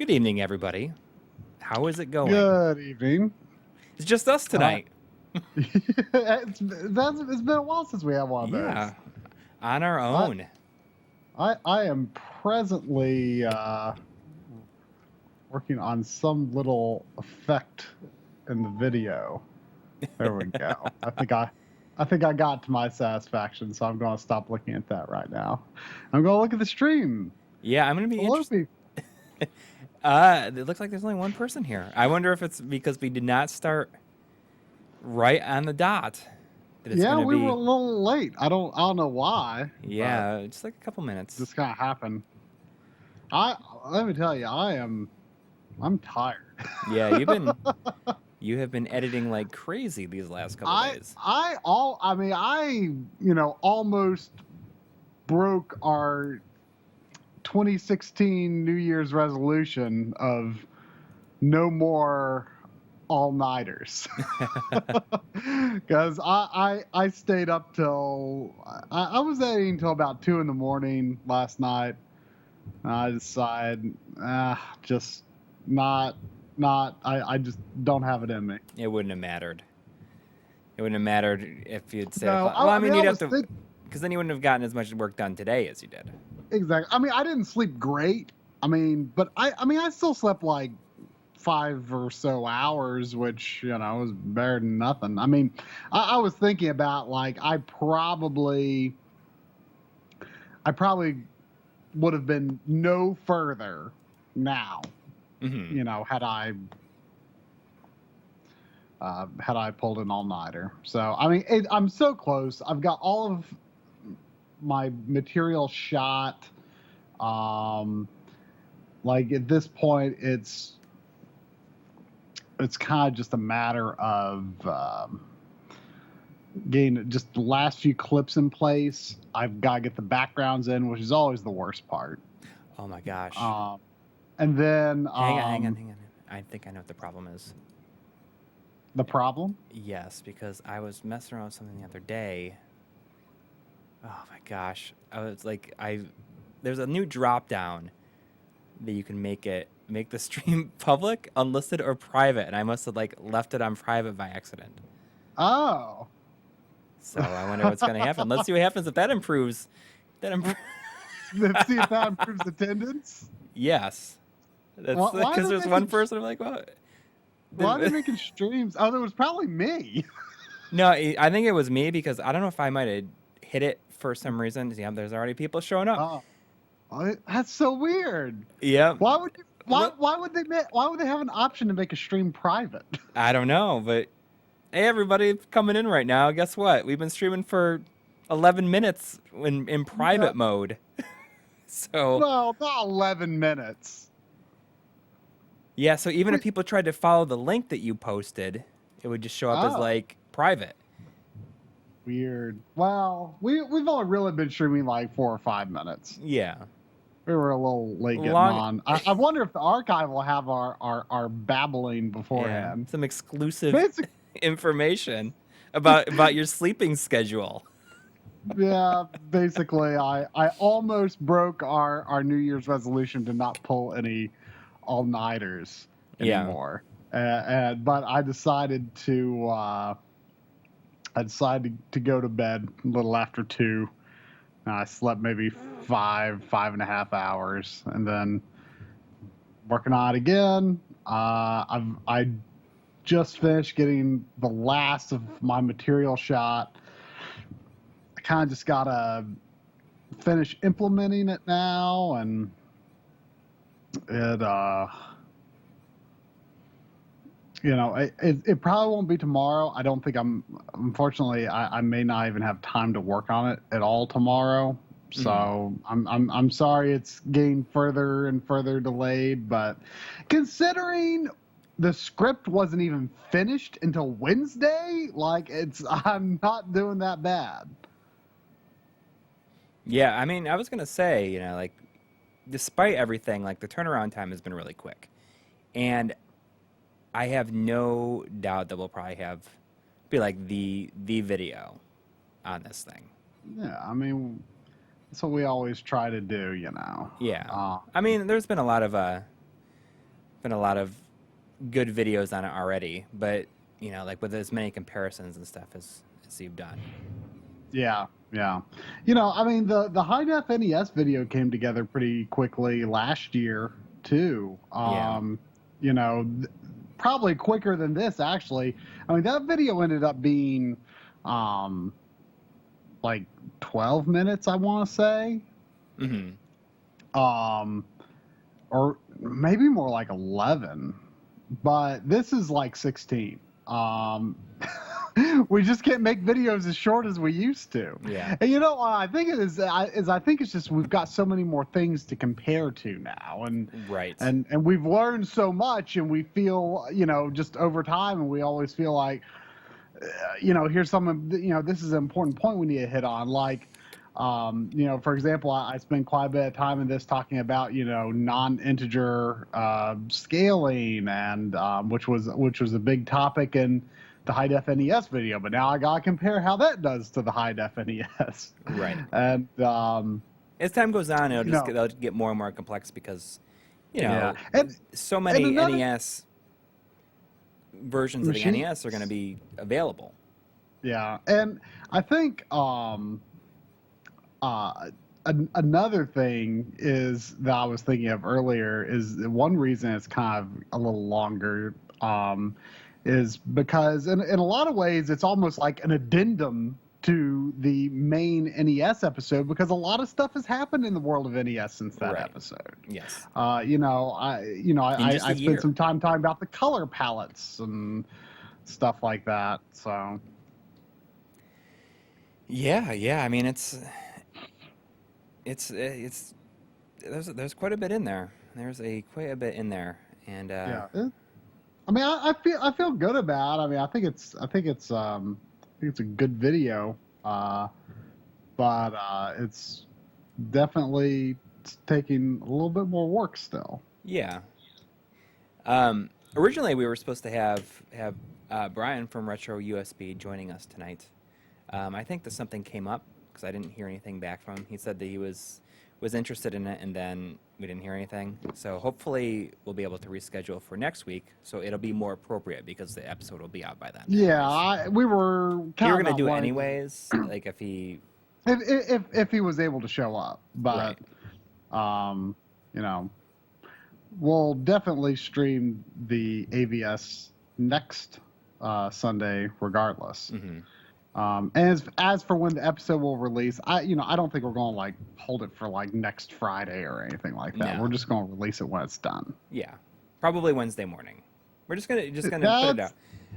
Good evening, everybody. How is it going? Good evening. It's just us tonight. It's been a while since we had one of Yeah, on our own. I am presently working on some little effect in the video. There we go. I think I got to my satisfaction, so I'm going to stop looking at that right now. I'm going to look at the stream. Yeah, I'm going to be interested. It looks like there's only one person here. I wonder if it's because we did not start right on the dot. Yeah, we were a little late. I don't know why. Yeah, just like a couple minutes. This kind of happened. Let me tell you, I'm tired. Yeah, you have been editing like crazy these last couple days. I almost broke our 2016 New Year's resolution of no more all-nighters. Because I stayed up till I was editing till about 2 a.m. last night. I decided just not I just don't have it in me. It wouldn't have mattered. It wouldn't have mattered if you'd said, no, well, I mean you'd have to, because then you wouldn't have gotten as much work done today as you did. Exactly. I mean, I didn't sleep great. But I still slept like 5 or so hours, which, was better than nothing. I mean, I was thinking about, like, I probably would have been no further now, had I pulled an all-nighter. So, I mean, I'm so close. I've got all of my material shot. Like, at this point, it's kind of just a matter of getting just the last few clips in place. I've got to get the backgrounds in, which is always the worst part. Oh my gosh. And then hang on. I think I know what the problem is. The problem? Yes, because I was messing around with something the other day. Oh my gosh. I was like, there's a new drop down that you can make the stream public, unlisted, or private, and I must have like left it on private by accident. Oh. So I wonder what's gonna happen. Let's see what happens if that improves. Let's see if that improves attendance. Yes. That's because there's one person I'm like, what? Why are they making streams? Oh, that was probably me. No, I think it was me because I don't know if I might have hit it for some reason. Yeah, there's already people showing up. Oh, that's so weird. Yeah. Why would they have an option to make a stream private? I don't know, but hey, everybody coming in right now. Guess what? We've been streaming for 11 minutes in private mode. So. Well, not 11 minutes. Yeah, so even if people tried to follow the link that you posted, it would just show up as like private. Weird. Well, we've only really been streaming like 4 or 5 minutes. Yeah. We were a little late getting on. I wonder if the archive will have our babbling beforehand. Yeah, some exclusive information about your sleeping schedule. Yeah, basically, I almost broke our New Year's resolution to not pull any all-nighters anymore. But I decided to go to bed a little after 2. I slept maybe 5.5 hours, and then working on it again. I just finished getting the last of my material shot. I kind of just gotta finish implementing it now, and it probably won't be tomorrow. I don't think unfortunately, I may not even have time to work on it at all tomorrow. So I'm sorry it's getting further and further delayed, but considering the script wasn't even finished until Wednesday, I'm not doing that bad. Yeah, I mean, I was gonna say, like, despite everything, like, the turnaround time has been really quick, and I have no doubt that we'll probably be like the video on this thing. Yeah, I mean, that's what we always try to do, Yeah. I mean, there's been a lot of been a lot of good videos on it already, but like with as many comparisons and stuff as you've done. Yeah, yeah. I mean, the high def NES video came together pretty quickly last year too. Yeah. Probably quicker than this actually. I mean, that video ended up being like 12 minutes, I want to say. Or maybe more like 11. But this is like 16. We just can't make videos as short as we used to. Yeah. And I think it is I think it's just we've got so many more things to compare to now, and right, and we've learned so much, and we feel just over time, and we always feel like here's something this is an important point we need to hit on, like for example, I spent quite a bit of time in this talking about non-integer scaling, and which was a big topic in the high def NES video. But now I gotta compare how that does to the high def NES. right. And as time goes on, it'll get more and more complex because and so many another, NES versions of the NES are going to be available. Yeah, and I think another thing is that I was thinking of earlier is one reason it's kind of a little longer is because in a lot of ways it's almost like an addendum to the main NES episode, because a lot of stuff has happened in the world of NES since that episode. Yes. I spent some time talking about the color palettes and stuff like that. So yeah. I mean, there's quite a bit in there. There's quite a bit in there, and yeah. I mean, I feel good about it. I mean, I think it's a good video, but it's definitely taking a little bit more work still. Yeah. Originally, we were supposed to have Brian from Retro USB joining us tonight. I think that something came up because I didn't hear anything back from him. He said that he was interested in it, and then we didn't hear anything. So hopefully we'll be able to reschedule for next week, so it'll be more appropriate because the episode will be out by then. Yeah, we were going to do it anyways, like if he was able to show up, but we'll definitely stream the AVS next Sunday regardless. And as for when the episode will release, I don't think we're going to like hold it for like next Friday or anything like that. No. We're just going to release it when it's done. Yeah, probably Wednesday morning. We're just gonna put it out.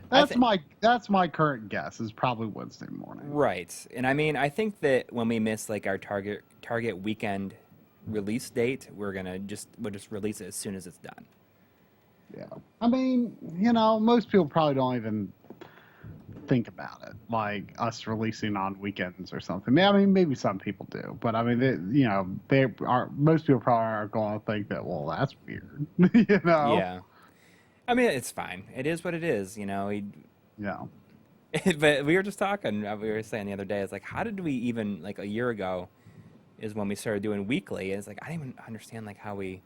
That's my current guess, is probably Wednesday morning. Right, and I mean, I think that when we miss like our target weekend release date, we'll just release it as soon as it's done. Yeah, I mean, most people probably don't even think about it, like us releasing on weekends or something. I mean, maybe some people do, but I mean, most people probably are going to think that, well, that's weird, Yeah. I mean, it's fine. It is what it is, Yeah. But we were just talking. We were saying the other day, it's like, how did we even, like a year ago, is when we started doing weekly. And it's like, I didn't even understand like how we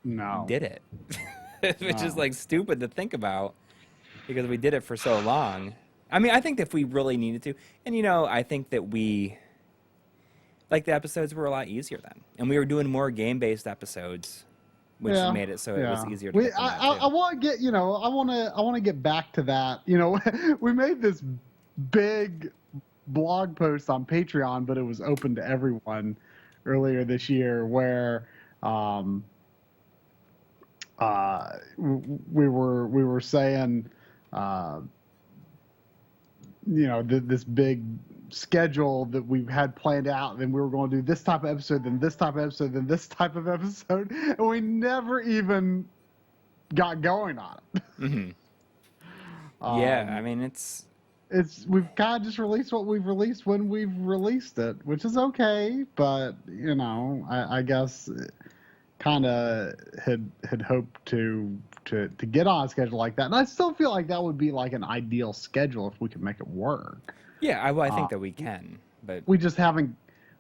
did it. It's just like stupid to think about because we did it for so long. I mean, I think that if we really needed to, and I think that the episodes were a lot easier then, and we were doing more game-based episodes, which made it so it was easier to. I want to get I want to get back to that. We made this big blog post on Patreon, but it was open to everyone earlier this year, where we were saying. This big schedule that we had planned out, and we were going to do this type of episode, then this type of episode, then this type of episode, and we never even got going on it. Yeah, I mean, we've kind of just released what we've released when we've released it, which is okay, but I guess kind of had hoped to get on a schedule like that, and I still feel like that would be like an ideal schedule if we could make it work. Yeah, I think that we can, but we just haven't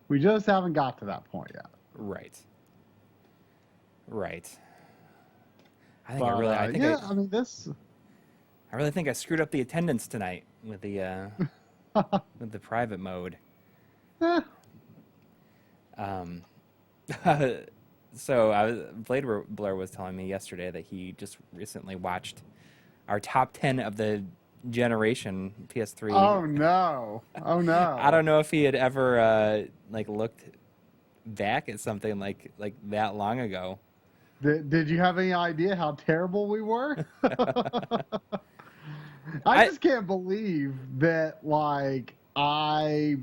got to that point yet. Right. I think I mean, this. I really think I screwed up the attendance tonight with the with the private mode. Eh. So Blade Blur was telling me yesterday that he just recently watched our top 10 of the generation PS3. Oh no! Oh no! I don't know if he had ever like looked back at something like that long ago. Did you have any idea how terrible we were? I just can't believe that, like, I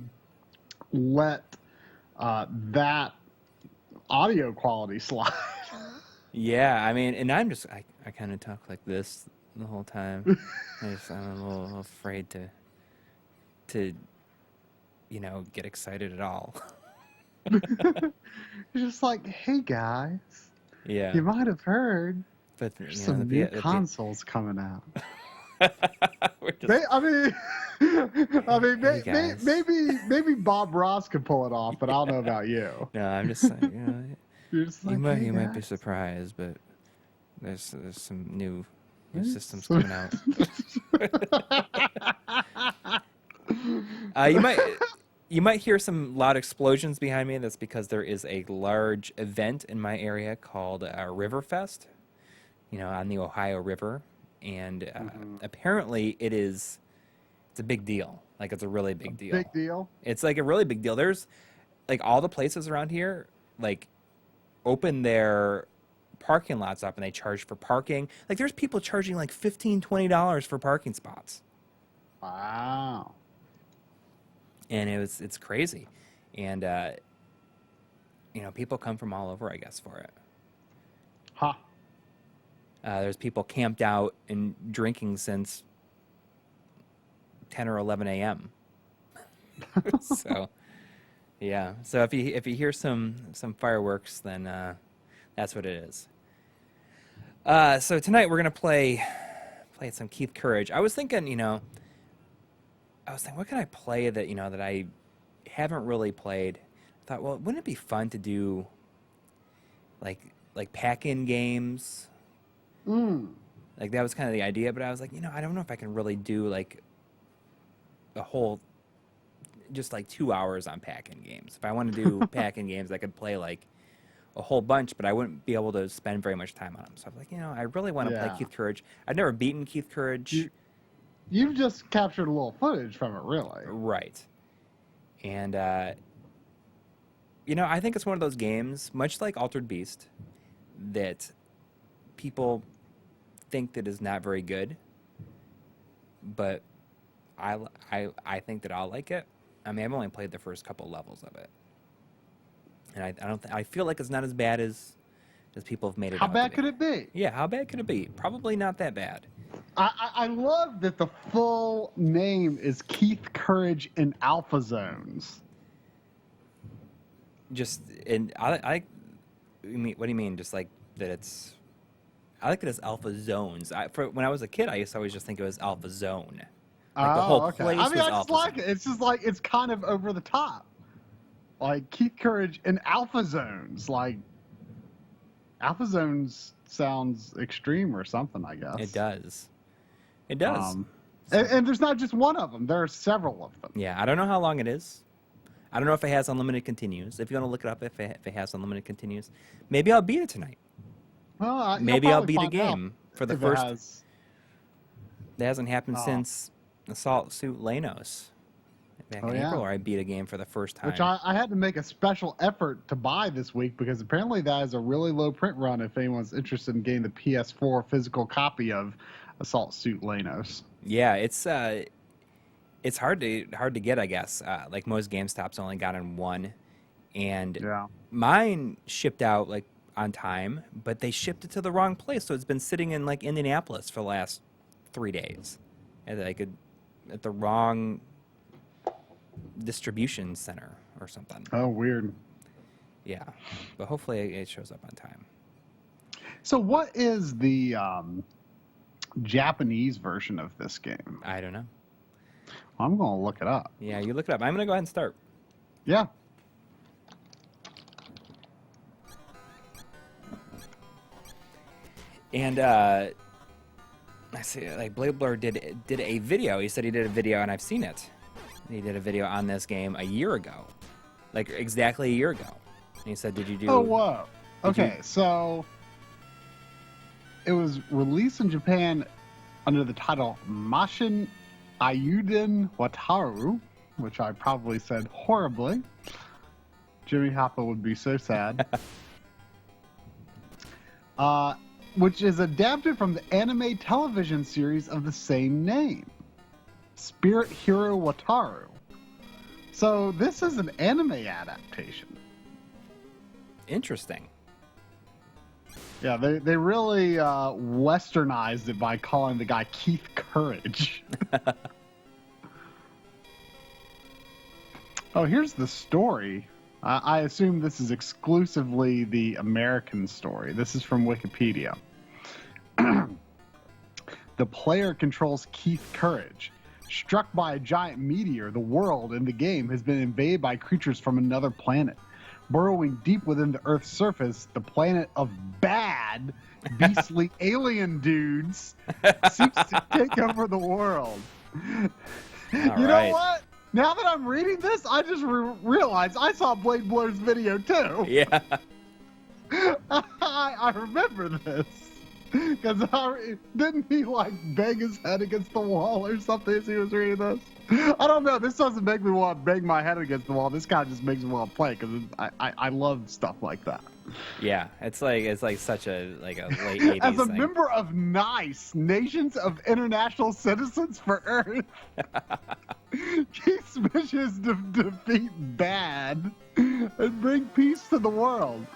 let that audio quality slide. Yeah, I mean, and I kind of talk like this the whole time. I'm a little afraid to get excited at all. You're just like, hey guys, Yeah, you might have heard, but there's some new consoles coming out. Just, I mean, hey maybe Bob Ross could pull it off, but I don't know about you. No, I'm just saying, You're just like, you might be surprised, but there's some new systems coming out. You might hear some loud explosions behind me. That's because there is a large event in my area called Riverfest, on the Ohio River. And apparently it's a big deal. Like, it's a really big deal. Big deal? It's like a really big deal. There's like all the places around here, like, open their parking lots up and they charge for parking. Like, there's people charging like $15, $20 for parking spots. Wow. And it's crazy. And, people come from all over, I guess, for it. Huh. There's people camped out and drinking since 10 or 11 a.m. So, yeah. So if you hear some fireworks, then that's what it is. So tonight we're gonna play some Keith Courage. I was thinking, what can I play that that I haven't really played? I thought, well, wouldn't it be fun to do like pack-in games? Like, that was kind of the idea, but I was like, I don't know if I can really do like a whole, just like 2 hours on pack-in games. If I want to do pack-in games, I could play like a whole bunch, but I wouldn't be able to spend very much time on them. So I was like, I really want to play Keith Courage. I've never beaten Keith Courage. You've just captured a little footage from it, really. Right. And, I think it's one of those games, much like Altered Beast, that people think that is not very good, but I think that I'll like it. I mean, I've only played the first couple levels of it, and I feel like it's not as bad as people have made it. How bad could it be? Yeah, how bad could it be? Probably not that bad. I love that the full name is Keith Courage in Alpha Zones. Just and I mean, what do you mean? Just like that it's. I like it as Alpha Zones. When I was a kid, I used to always just think it was Alpha Zone. Like, the whole place I mean, I just Alpha like Zone. it. It's just like, it's kind of over the top. Like, Keith Courage in Alpha Zones. Like, Alpha Zones sounds extreme or something, I guess. It does. It does. And there's not just one of them. There are several of them. Yeah, I don't know how long it is. I don't know if it has unlimited continues. If you want to look it up, if it has unlimited continues, maybe I'll beat it tonight. Well, maybe I'll beat a game for the first. That hasn't happened since Assault Suit Lanos back in April, where I beat a game for the first time. Which I had to make a special effort to buy this week because apparently that is a really low print run if anyone's interested in getting the PS4 physical copy of Assault Suit Lanos. Yeah, it's hard to get, I guess. Like, most GameStops only got in one, and mine shipped out like on time, but they shipped it to the wrong place, so it's been sitting in like Indianapolis for the last 3 days, and at the wrong distribution center or something. Oh, weird. Yeah, but hopefully it shows up on time. So what is the Japanese version of this game? I don't know. I'm going to look it up. Yeah, you look it up. I'm going to go ahead and start. Yeah. And I see, like Blade Blur did a video. He said he did a video, and I've seen it. He did a video on this game a year ago, like exactly a year ago. And he said, "Did you do?" Oh, whoa. Okay, so it was released in Japan under the title Mashin Ayuden Wataru, which I probably said horribly. Jimmy Hoppa would be so sad. Which is adapted from the anime television series of the same name, Spirit Hero Wataru. So this is an anime adaptation. Interesting. Yeah, they really westernized it by calling the guy Keith Courage. Oh, here's the story. I assume this is exclusively the American story. This is from Wikipedia. The player controls Keith Courage. Struck by a giant meteor, the world in the game has been invaded by creatures from another planet. Burrowing deep within the Earth's surface, the planet of bad, beastly alien dudes seeks to take over the world. Know what? Now that I'm reading this, I just realized I saw Blade Blur's video too. Yeah. I remember this. Because didn't he like bang his head against the wall or something as he was reading this? I don't know. This doesn't make me want to bang my head against the wall. This kind of just makes me want to play because I love stuff like that. Yeah, it's like such a late 80s As a thing. member of NICE, Nations of International Citizens for Earth, Keith's mission is to defeat bad and bring peace to the world.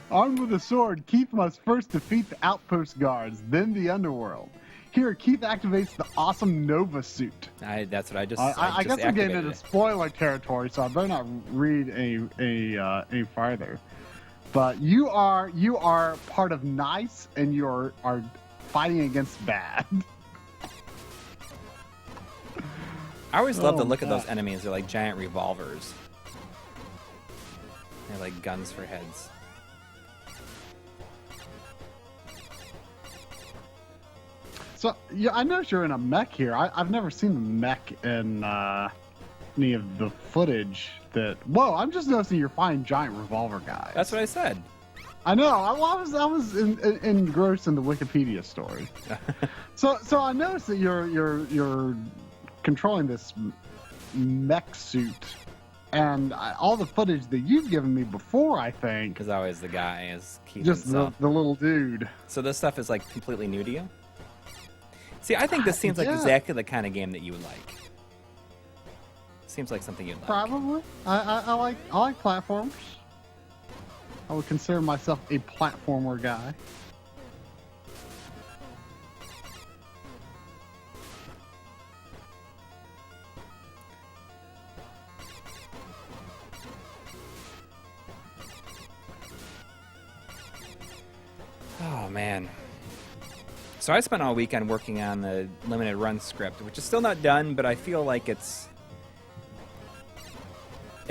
Armed with a sword, Keith must first defeat the outpost guards, then the underworld. Here, Keith activates the awesome Nova suit. That's what I just. I just guess I'm getting into activated it. spoiler territory, so I better not read any farther. But you are part of NICE, and you are fighting against bad. I always love the Oh, look of God. those enemies. They're like giant revolvers. They're like guns for heads. So yeah, I noticed you're in a mech here. I've never seen a mech in any of the footage. Whoa! I'm just noticing you're fighting giant revolver guys. That's what I said. I know. I was engrossed in the Wikipedia story. So I noticed that you're controlling this mech suit, and all the footage that you've given me before, I think, Because always the guy is Keith just himself. the little dude. So this stuff is like completely new to you? See, I think this seems like Yeah. exactly the kind of game that you would like. Seems like something you'd like. Probably. I like platforms. I would consider myself a platformer guy. Oh man. So I spent all weekend working on the limited run script, which is still not done, but I feel like it's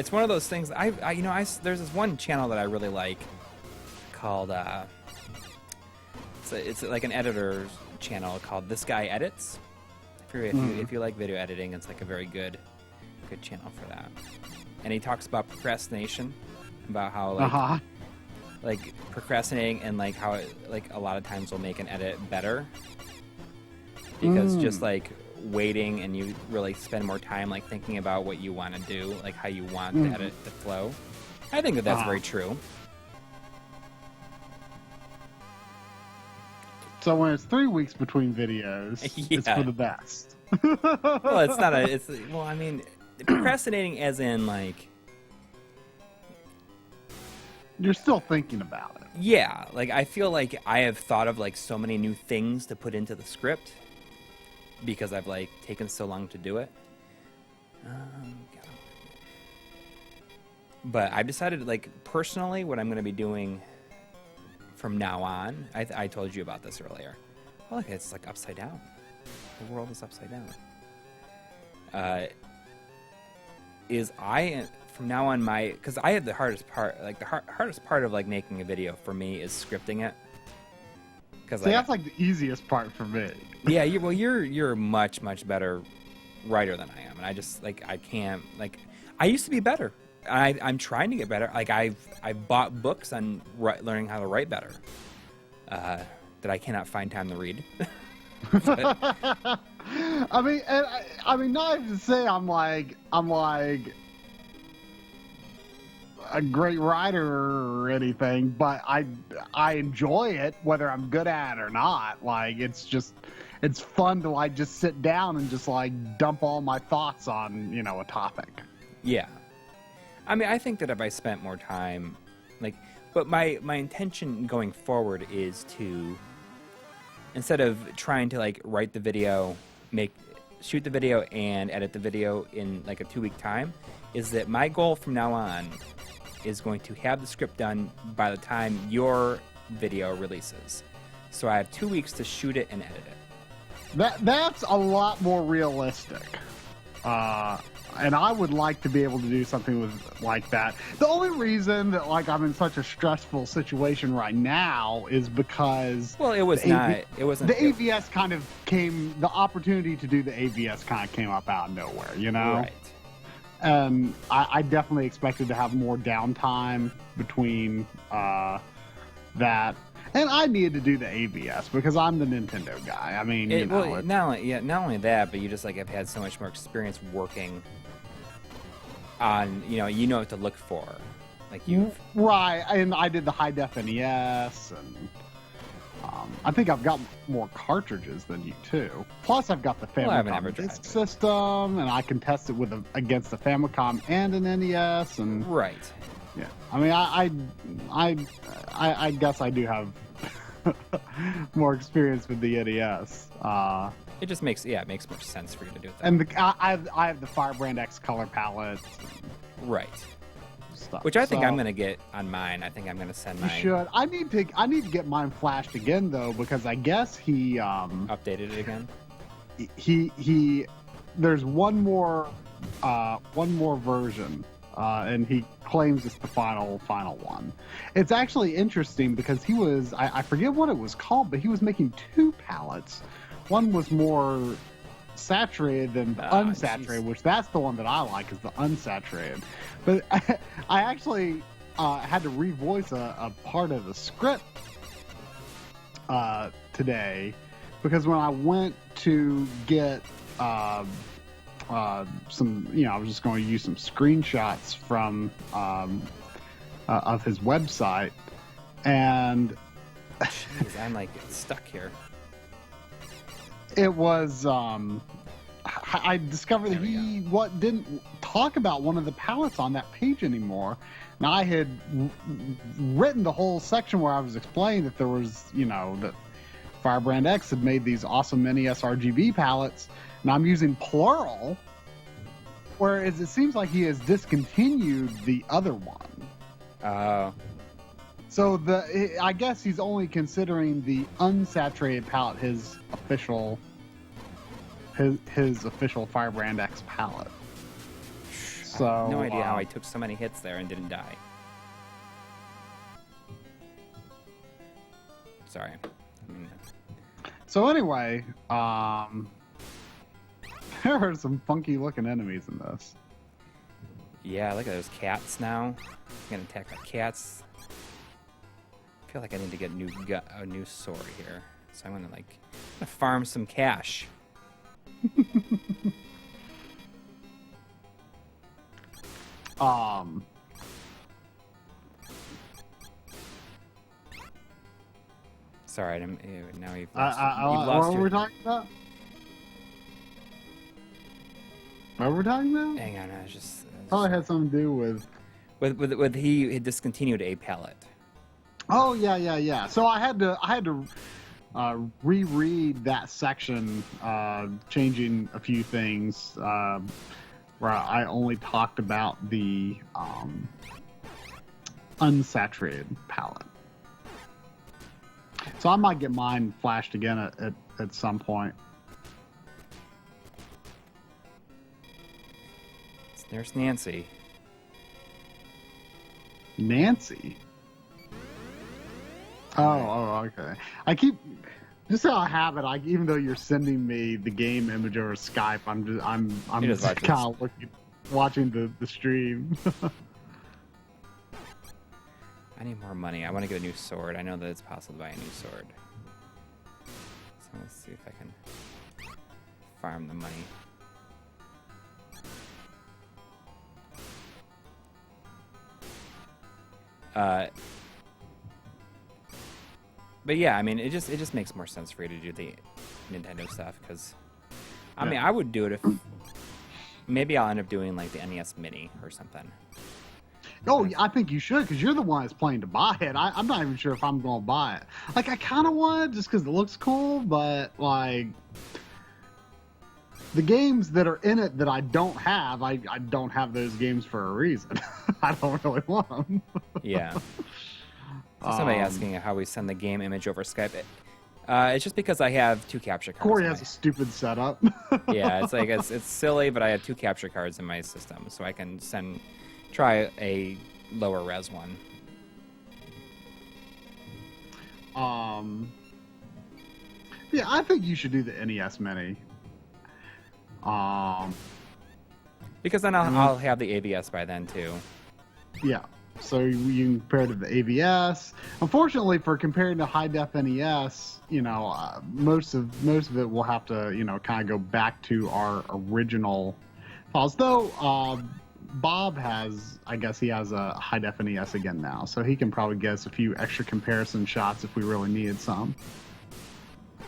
one of those things. There's this one channel that I really like called it's like an editor channel called This Guy Edits. If you like video editing, it's like a very good channel for that. And he talks about procrastination, about how like procrastinating and like how a lot of times will make an edit better because just like waiting and you really spend more time like thinking about what you want to do, like how you want the edit to flow. I think that's very true. So when it's 3 weeks between videos, it's Yeah. for the best. Well, it's not I mean, procrastinating as in like, You're still thinking about it. yeah, like I feel like I have thought of like so many new things to put into the script because I've like taken so long to do it. But I've decided, like, personally, what I'm going to be doing from now on. I told you about this earlier. Oh, look, it's like upside down. The world is upside down. From now on, because I have the hardest part, like the hardest part of like making a video for me is scripting it. Because See, that's like the easiest part for me. yeah, you're a much better writer than I am, and I just I can't I used to be better. I'm trying to get better. Like I've bought books on learning how to write better that I cannot find time to read. I mean, not even to say I'm like a great writer or anything, but I enjoy it whether I'm good at it or not. Like it's fun to just sit down and just dump all my thoughts on a topic. Yeah, I mean, I think that if I spent more time, but my intention going forward is to, instead of trying to write the video, shoot the video and edit the video in a 2-week time, is that my goal from now on is going to have the script done by the time your video releases. So I have 2 weeks to shoot it and edit it. That's a lot more realistic. And I would like to be able to do something like that. The only reason that I'm in such a stressful situation right now is because it wasn't the AVS kind of came, the opportunity to do the AVS kind of came up out of nowhere, Right. And I definitely expected to have more downtime between that. And I needed to do the AVS because I'm the Nintendo guy. I mean, not only that, but you just have had so much more experience working on, you know what to look for. Right, and I did the high def NES, and I think I've got more cartridges than you too. Plus, I've got the Famicom disk system, and I can test it against the Famicom and an NES, and right. Yeah, I mean, I guess I do have more experience with the NES. It just makes more sense for you to do it. And I have the Firebrand X color palette. Right. Stuff. Which I think I'm gonna get on mine. I think I'm gonna send mine. You should. I need to get mine flashed again though, because I guess he updated it again. He there's one more version, and he claims it's the final one. It's actually interesting because he was I forget what it was called, but he was making 2 palettes. One was more saturated than unsaturated, which that's the one that I like, is the unsaturated. But I actually had to revoice a part of the script today, because when I went to get some, I was just going to use some screenshots from of his website, and jeez, I'm stuck here. It was I discovered that he didn't talk about one of the palettes on that page anymore. Now, I had written the whole section where I was explaining that there was, that Firebrand X had made these awesome NES RGB palettes, and I'm using plural, whereas it seems like he has discontinued the other one. Oh. So I guess he's only considering the unsaturated palette his official Firebrand X palette. So I have no idea how I took so many hits there and didn't die. Sorry. So anyway, there are some funky looking enemies in this. Yeah, look at those cats now. I'm gonna attack my cats. I feel like I need to get a new sword here. So I'm gonna farm some cash. Sorry, now you've lost what were we talking about? What were we talking about? Hang on, I was just. Probably had something to do with he had discontinued a palette. Oh yeah. So I had to reread that section, changing a few things, where I only talked about the unsaturated palette. So I might get mine flashed again at some point. There's Nancy. Nancy? Oh, okay. I keep just how I have it. Even though you're sending me the game image over Skype, I'm just just kind of watching the stream. I need more money. I want to get a new sword. I know that it's possible to buy a new sword. So let's see if I can farm the money. But yeah, I mean, it just makes more sense for you to do the Nintendo stuff, because I mean, I would do it if maybe I'll end up doing like the NES Mini or something. Oh, I think you should, because you're the one that's planning to buy it. I'm not even sure if I'm going to buy it. Like, I kind of want it just because it looks cool, but, like, the games that are in it that I don't have, I don't have those games for a reason. I don't really want them. Yeah. So somebody asking how we send the game image over Skype. It's just because I have 2 capture cards. Coury has a stupid setup. Yeah, it's like it's silly, but I have 2 capture cards in my system, so I can try a lower res one. Yeah, I think you should do the NES Mini. Because then I'll have the AVS by then too. Yeah, so you can compare it to the AVS. Unfortunately, for comparing to high def NES, most of it will have to kind of go back to our original files. Though Bob I guess he has a high def NES again now, so he can probably get us a few extra comparison shots if we really needed some.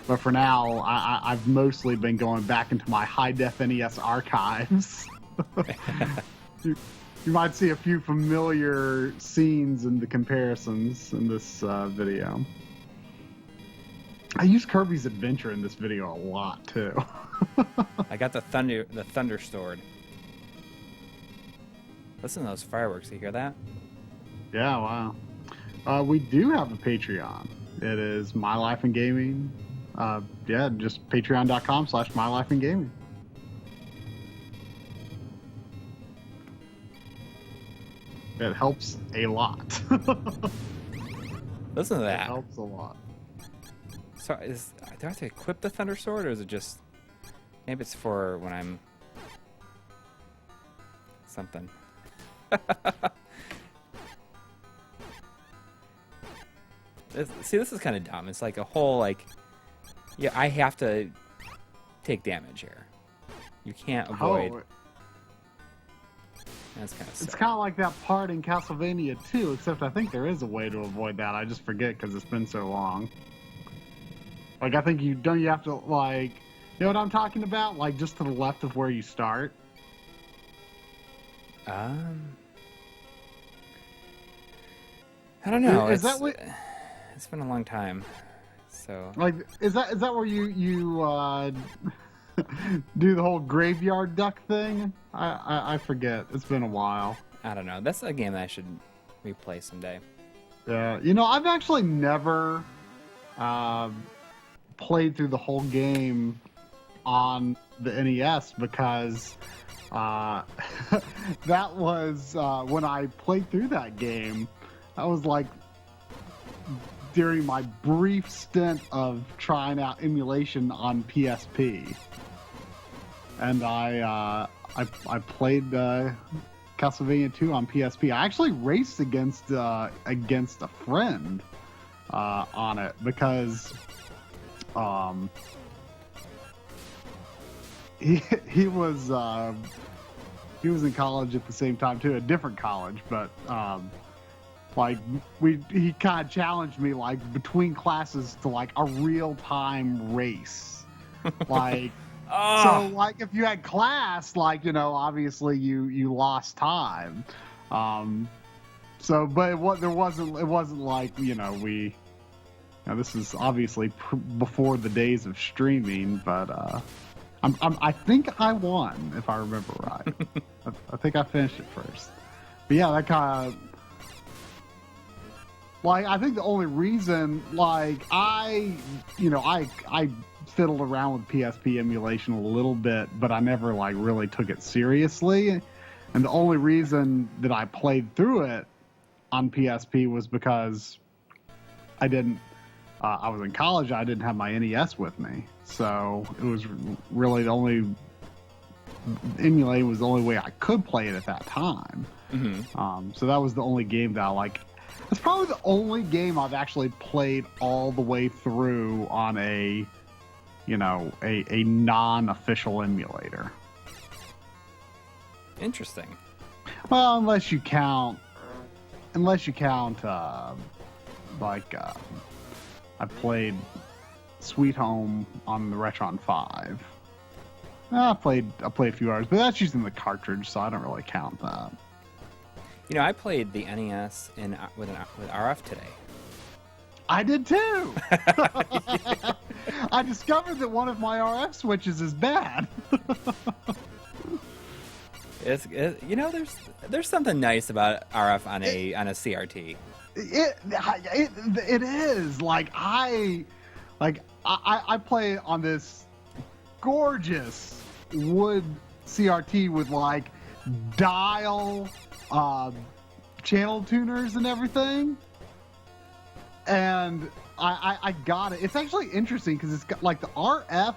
But for now, I've mostly been going back into my high def NES archives. You might see a few familiar scenes in the comparisons in this video. I use Kirby's Adventure in this video a lot too. I got the Thunder Sword. Listen to those fireworks. You hear that? Yeah, wow. We do have a Patreon. It is My Life in Gaming. Yeah, just patreon.com/mylifeingaming. It helps a lot. Listen to that. It helps a lot. So do I have to equip the Thunder Sword, or is it just maybe it's for when I'm something? See, this is kind of dumb. It's like a whole yeah, I have to take damage here. You can't avoid. Oh, That's kind of it's kind of like that part in Castlevania 2, except I think there is a way to avoid that. I just forget because it's been so long. Like, I think you have to, like, you know what I'm talking about? Like, just to the left of where you start. I don't know. Is that what? It's been a long time, so. Like, is that where you do the whole graveyard duck thing? I forget. It's been a while. I don't know. That's a game that I should replay someday. Yeah, I've actually never played through the whole game on the NES because that was when I played through that game. That was like during my brief stint of trying out emulation on PSP, and I played Castlevania 2 on PSP. I actually raced against a friend on it because he was in college at the same time too, a different college, but he kind of challenged me like between classes to like a real-time race. Like so like if you had class, like obviously you lost time. But it wasn't like this is obviously before the days of streaming, but I think I won if I remember right. I think I finished it first. But yeah, that kind of I think the only reason I fiddled around with PSP emulation a little bit, but I never really took it seriously. And the only reason that I played through it on PSP was because I didn't I was in college. I didn't have my NES with me, so it was really the only emulating was the only way I could play it at that time. So that was the only game that I like. It's probably the only game I've actually played all the way through on a, a non-official emulator. Interesting. Well, unless you count, I played Sweet Home on the Retron 5. I played a few hours, but that's using the cartridge, so I don't really count that. I played the NES with RF today. I did too. I discovered that one of my RF switches is bad. There's something nice about RF on a CRT. It is like I play on this gorgeous wood CRT with like dial channel tuners and everything, and I got it. It's actually interesting because it's got like the RF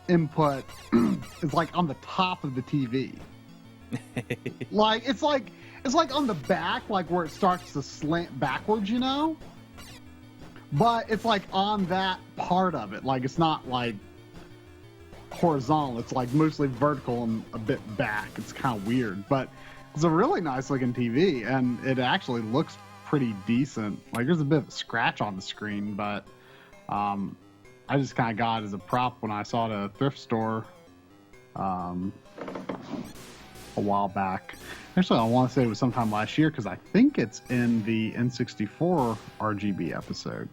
input is like on the top of the TV. Like it's like on the back, like where it starts to slant backwards, but it's like on that part of it. Like it's not like horizontal, it's like mostly vertical and a bit back. It's kind of weird, but it's a really nice looking TV, and it actually looks pretty decent. Like there's a bit of a scratch on the screen, but I just kind of got it as a prop when I saw it at a thrift store a while back. Actually, I want to say it was sometime last year because I think it's in the N64 RGB episode.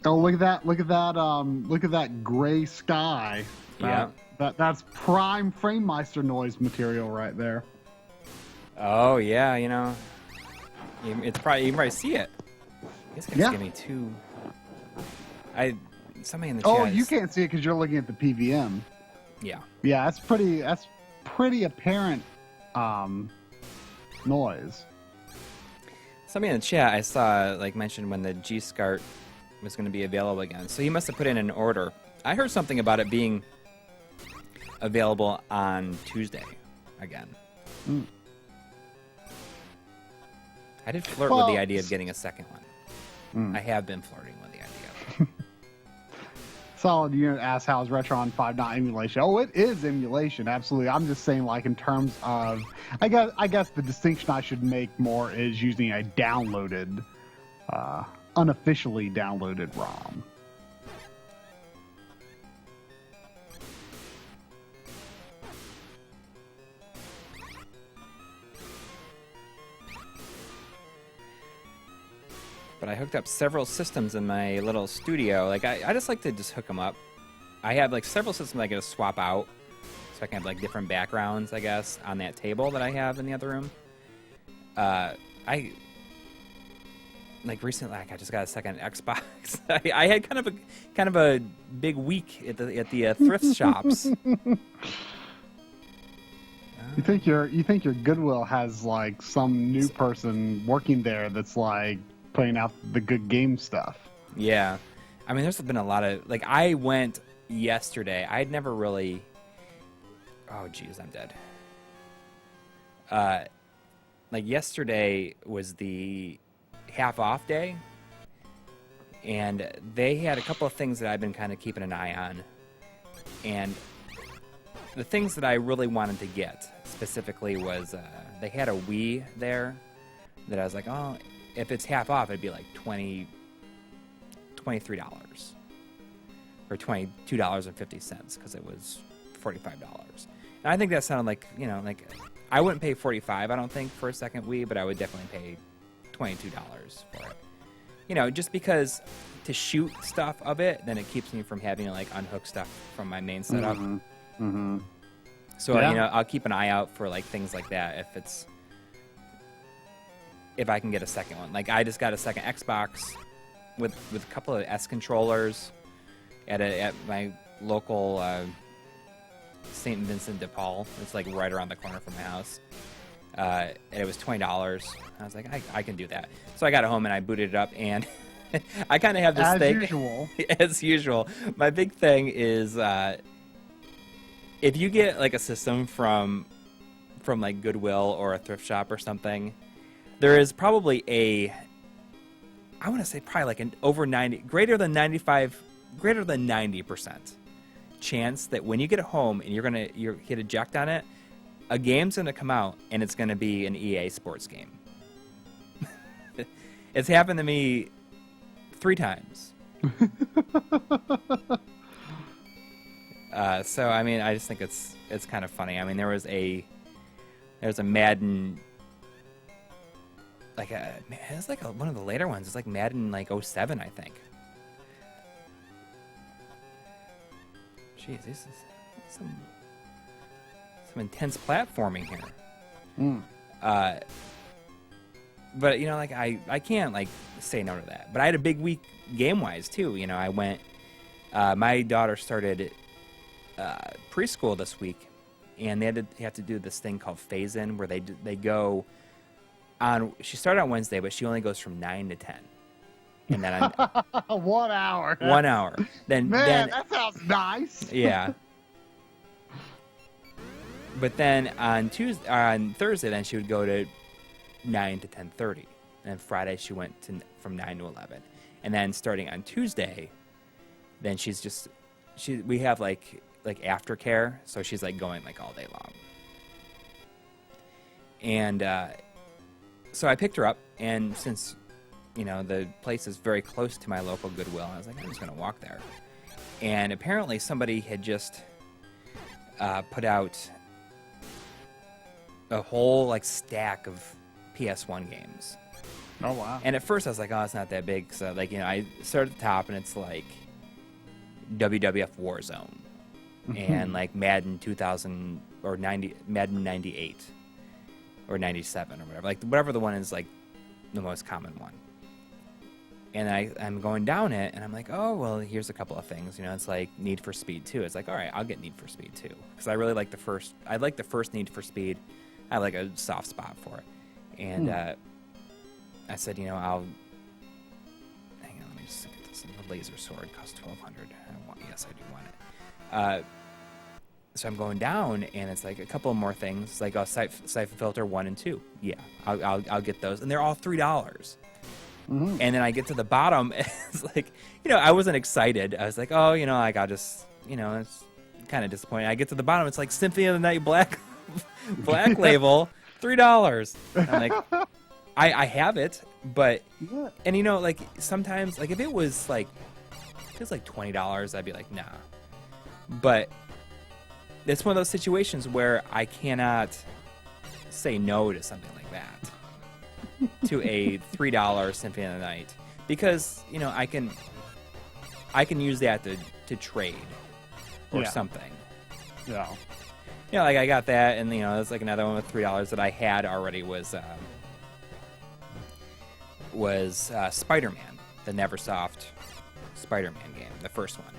Oh, look at that! Look at that gray sky. That's prime Framemeister noise material right there. Oh yeah, it's probably you can probably see it. This guy's giving me two. Somebody in the chat. Oh, you can't see it because you're looking at the PVM. Yeah. Yeah, that's pretty apparent noise. Somebody in the chat I saw mentioned when the SCART was going to be available again. So he must have put in an order. I heard something about it being available on Tuesday again. I did flirt with the idea of getting a second one. I have been flirting with the idea. Solid Unit asks, how's Retron 5 not emulation? Oh, it is emulation, absolutely. I'm just saying, in terms of, I guess the distinction I should make more is using a downloaded, unofficially downloaded ROM. But I hooked up several systems in my little studio. I just like to just hook them up. I have several systems I get to swap out, so I can have different backgrounds, I guess, on that table that I have in the other room. Recently, I just got a second Xbox. I had kind of a big week at the thrift shops. You think your Goodwill has some new person working there that's putting out the good game stuff? Yeah. I mean, there's been a lot of... I went yesterday. I'd never really... Oh, geez, I'm dead. Yesterday was the half-off day, and they had a couple of things that I've been kind of keeping an eye on. And the things that I really wanted to get, specifically, was... they had a Wii there that I was like, oh... If it's half off, it'd be $23 or $22.50 because it was $45. And I think that sounded I wouldn't pay $45, I don't think, for a second Wii, but I would definitely pay $22 for it. Just because to shoot stuff of it, then it keeps me from having to unhook stuff from my main setup. So I'll keep an eye out for things like that if I can get a second one. I just got a second Xbox with a couple of S controllers at my local St. Vincent de Paul. It's right around the corner from my house. and it was $20. I was like, I can do that. So I got it home and I booted it up, and I kind of have this thing. As usual. As usual. My big thing is if you get like a system from like Goodwill or a thrift shop or something, there is probably I want to say probably like an over 90, greater than 90% chance that when you get it home and you hit eject on it, a game's gonna come out and it's gonna be an EA sports game. It's happened to me 3 times. So I mean, I just think it's kind of funny. I mean, there's a Madden, like it's like one of the later ones. It's like Madden like 07, I think. Jeez, this is some intense platforming here. But you know, like I can't like say no to that. But I had a big week game wise too. You know, I went. My daughter started preschool this week, and they have to do this thing called phase in, where they go on. She started on Wednesday, but she only goes from 9 to 10, and then 1 hour. 1 hour. Then that sounds nice. Yeah. But then on Thursday, then she would go to 9 to 10:30, and Friday she went from 9 to 11, and then starting on Tuesday, then we have like aftercare, so she's like going like all day long. And so I picked her up, and since you know the place is very close to my local Goodwill, I was like, I'm just gonna walk there. And apparently somebody had just put out a whole like stack of PS1 games. Oh wow! And at first I was like, oh, it's not that big. So like, you know, I started at the top, and it's like WWF Warzone and like Madden 2000 or Madden 98 or 97 or whatever. Like whatever the one is, like the most common one. And I'm going down it, and I'm like, oh, well, here's a couple of things. You know, it's like Need for Speed 2. It's like, all right, I'll get Need for Speed 2. Because I really like the first. I like the first Need for Speed. I have like a soft spot for it. And I said, you know, hang on, let me just get this. The laser sword costs $1,200. Yes, I do want it. So I'm going down, and it's like a couple of more things. It's like a Siphon Filter 1 and 2. Yeah, I'll get those. And they're all $3. And then I get to the bottom, and it's like, you know, I wasn't excited. I was like, oh, you know, like I'll just, you know, it's kind of disappointing. I get to the bottom, it's like Symphony of the Night Black Label, $3. I'm like, I have it, but, and you know, like sometimes, like if it was like $20, I'd be like, nah. But it's one of those situations where I cannot say no to something like that. To a $3 Symphony of the Night, because you know I can use that to trade or something. Yeah. You know, like I got that, and you know, it's like another one with $3 that I had already was Spider-Man, the Neversoft Spider-Man game, the first one,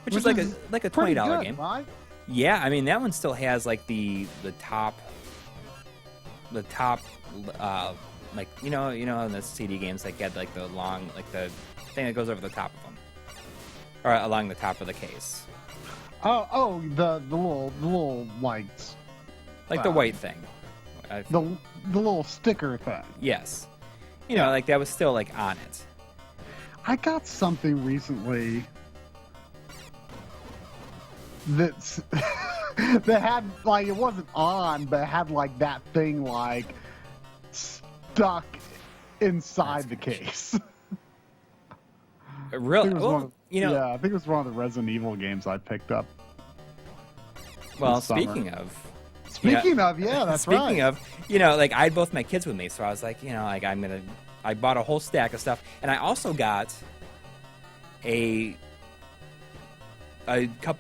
which is like a $20 game. Right? Yeah, I mean that one still has like the top. Like you know in the CD games, like get like the long, like the thing that goes over the top of them, or along the top of the case. Oh, the little lights. Like the white thing. The little sticker thing. Yes. You know, like that was still like on it. I got something recently that's that had like, it wasn't on, but it had like that thing like stuck inside the case. Really? Well, you know, yeah, I think it was one of the Resident Evil games I picked up. Well, speaking of, that's speaking right. of, you know, like I had both my kids with me, so I was like, you know, like I bought a whole stack of stuff, and I also got a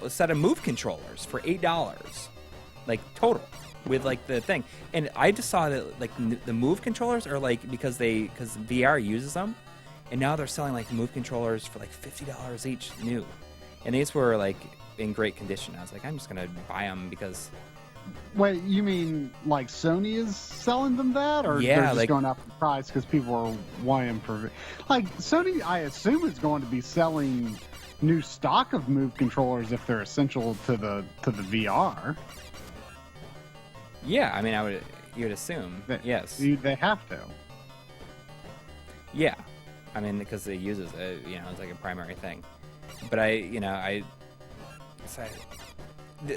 set of Move controllers for $8, like total. With like the thing, and I just saw that like the Move controllers are like because VR uses them, and now they're selling like Move controllers for like $50 each new, and these were like in great condition. I was like, I'm just gonna buy them because Wait, you mean like Sony is selling them that, or Yeah, they're just like- going up the price because people are wanting for like Sony? I assume is going to be selling new stock of Move controllers if they're essential to the VR. Yeah, I mean, you would assume. Yes. They have to. Yeah, I mean, because it uses it, it's like a primary thing. But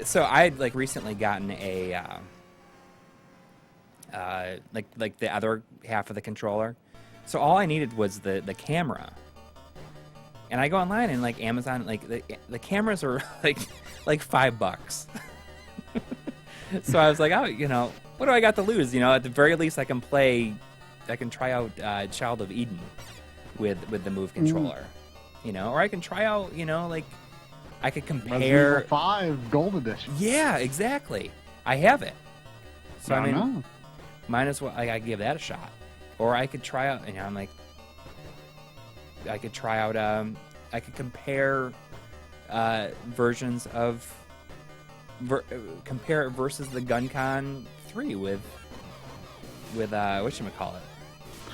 so I'd like recently gotten a like the other half of the controller. So all I needed was the camera. And I go online and like Amazon, like the cameras are like $5. So I was like, oh, what do I got to lose? At the very least I can try out Child of Eden with the Move controller. Or I can try out, like I could compare Resident Evil 5 Gold Edition. Yeah, exactly. I have it. So I mean, know. might as well I give that a shot. Or I could try out, I'm like, I could try out I could compare versions of compare it versus the GunCon 3 with whatchamacallit.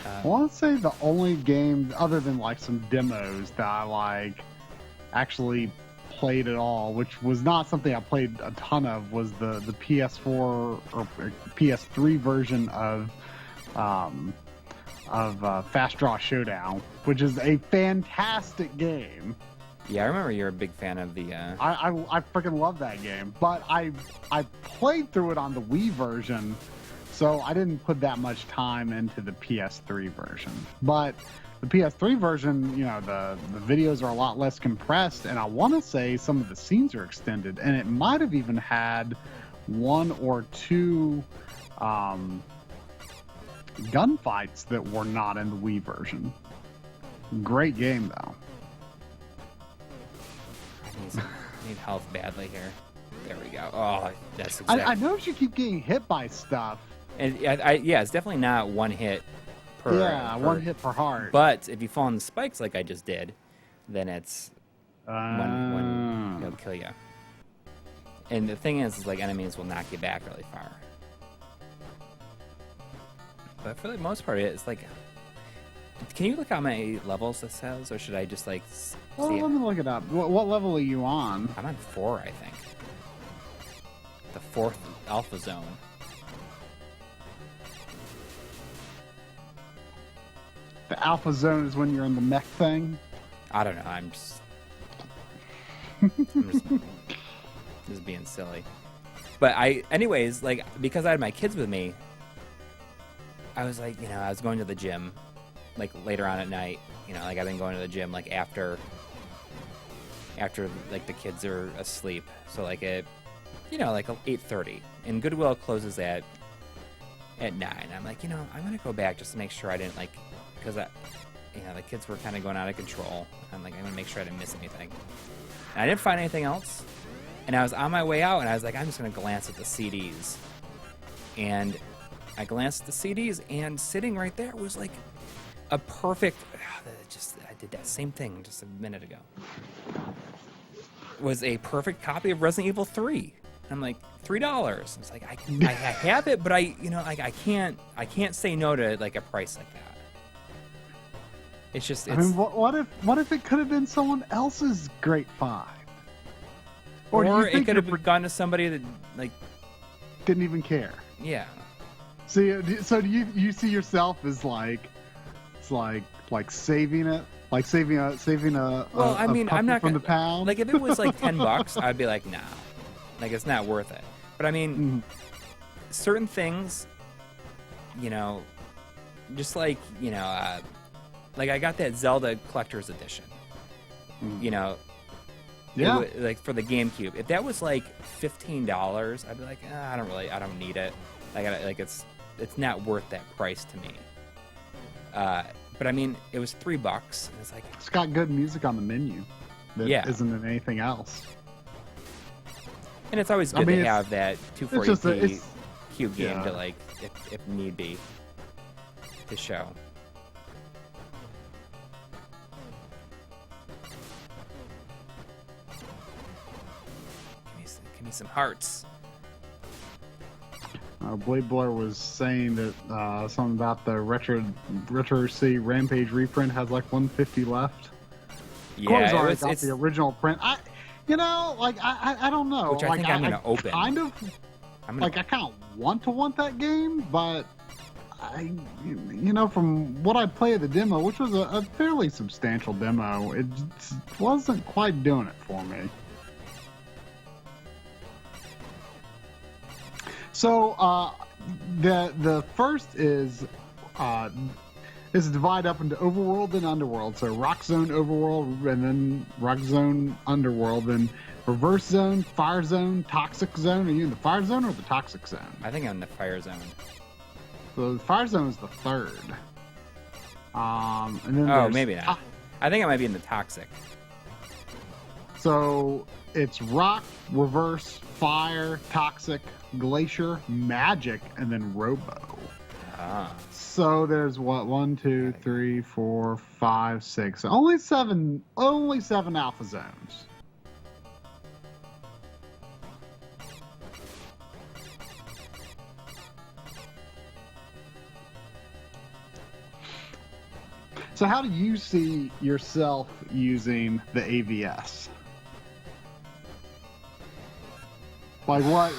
I want to say the only game other than like some demos that I like actually played at all, which was not something I played a ton of, was the PS4 or PS3 version of Fast Draw Showdown, which is a fantastic game. Yeah, I remember you're a big fan of the. I freaking love that game, but I played through it on the Wii version, so I didn't put that much time into the PS3 version. But the PS3 version, the videos are a lot less compressed, and I want to say some of the scenes are extended, and it might have even had one or two gunfights that were not in the Wii version. Great game, though. I need health badly here. There we go. Oh, that's exactly. I noticed you keep getting hit by stuff. And it's definitely not one hit per. Yeah, one hit per heart. But if you fall on the spikes like I just did, then it's one it'll kill you. And the thing is like enemies will knock you back really far. But for the most part, it's like. Can you look how many levels this has, or should I just like see let me look it up. What level are you on? I'm on 4, I think. The 4th alpha zone. The alpha zone is when you're in the mech thing? I don't know. I'm just just being silly. But anyways, like because I had my kids with me, I was like, I was going to the gym. Like later on at night, like I've been going to the gym like after like the kids are asleep. So like at like 8:30, and Goodwill closes at 9. I'm like, I'm gonna go back just to make sure I didn't like, because the kids were kind of going out of control. I'm like, I'm gonna make sure I didn't miss anything. And I didn't find anything else. And I was on my way out, and I was like, I'm just gonna glance at the CDs. And I glanced at the CDs, and sitting right there was like a perfect. I did that same thing just a minute ago. Was a perfect copy of Resident Evil 3. I'm like $3. I was like, I have it, but I can't say no to like a price like that. It's just. I mean, what if it could have been someone else's Great Five? Or it could have gone to somebody that like didn't even care. Yeah. So do you see yourself as like, it's like saving it, like saving a well, I mean, I'm not from gonna, the pound. Like if it was like $10, I'd be like, nah, like it's not worth it. But I mean, certain things, just like like I got that Zelda Collector's Edition. Yeah. Like for the GameCube. If that was like $15, I'd be like, I don't need it. It's not worth that price to me. But I mean, it was $3. And it's like it's got good music on the menu that isn't in anything else. And it's always good to have that 240p cube game to like, if need be, to show. Give me some hearts. Blade Blur was saying that something about the Retro C Rampage reprint has like 150 left. Yeah, already it's got the original print. I don't know. Which I think I'm gonna open. Kind of, I kind of want that game, but from what I played the demo, which was a fairly substantial demo, it just wasn't quite doing it for me. So the first is divided up into overworld and underworld. So rock zone, overworld, and then rock zone, underworld, then reverse zone, fire zone, toxic zone. Are you in the fire zone or the toxic zone? I think I'm in the fire zone. So the fire zone is the third. And then maybe not. I think I might be in the toxic. So it's rock, reverse, fire, toxic, glacier, magic, and then robo. So there's what 1, 2, 3, 4, 5, 6. Only seven alpha zones. So how do you see yourself using the AVS? Like what?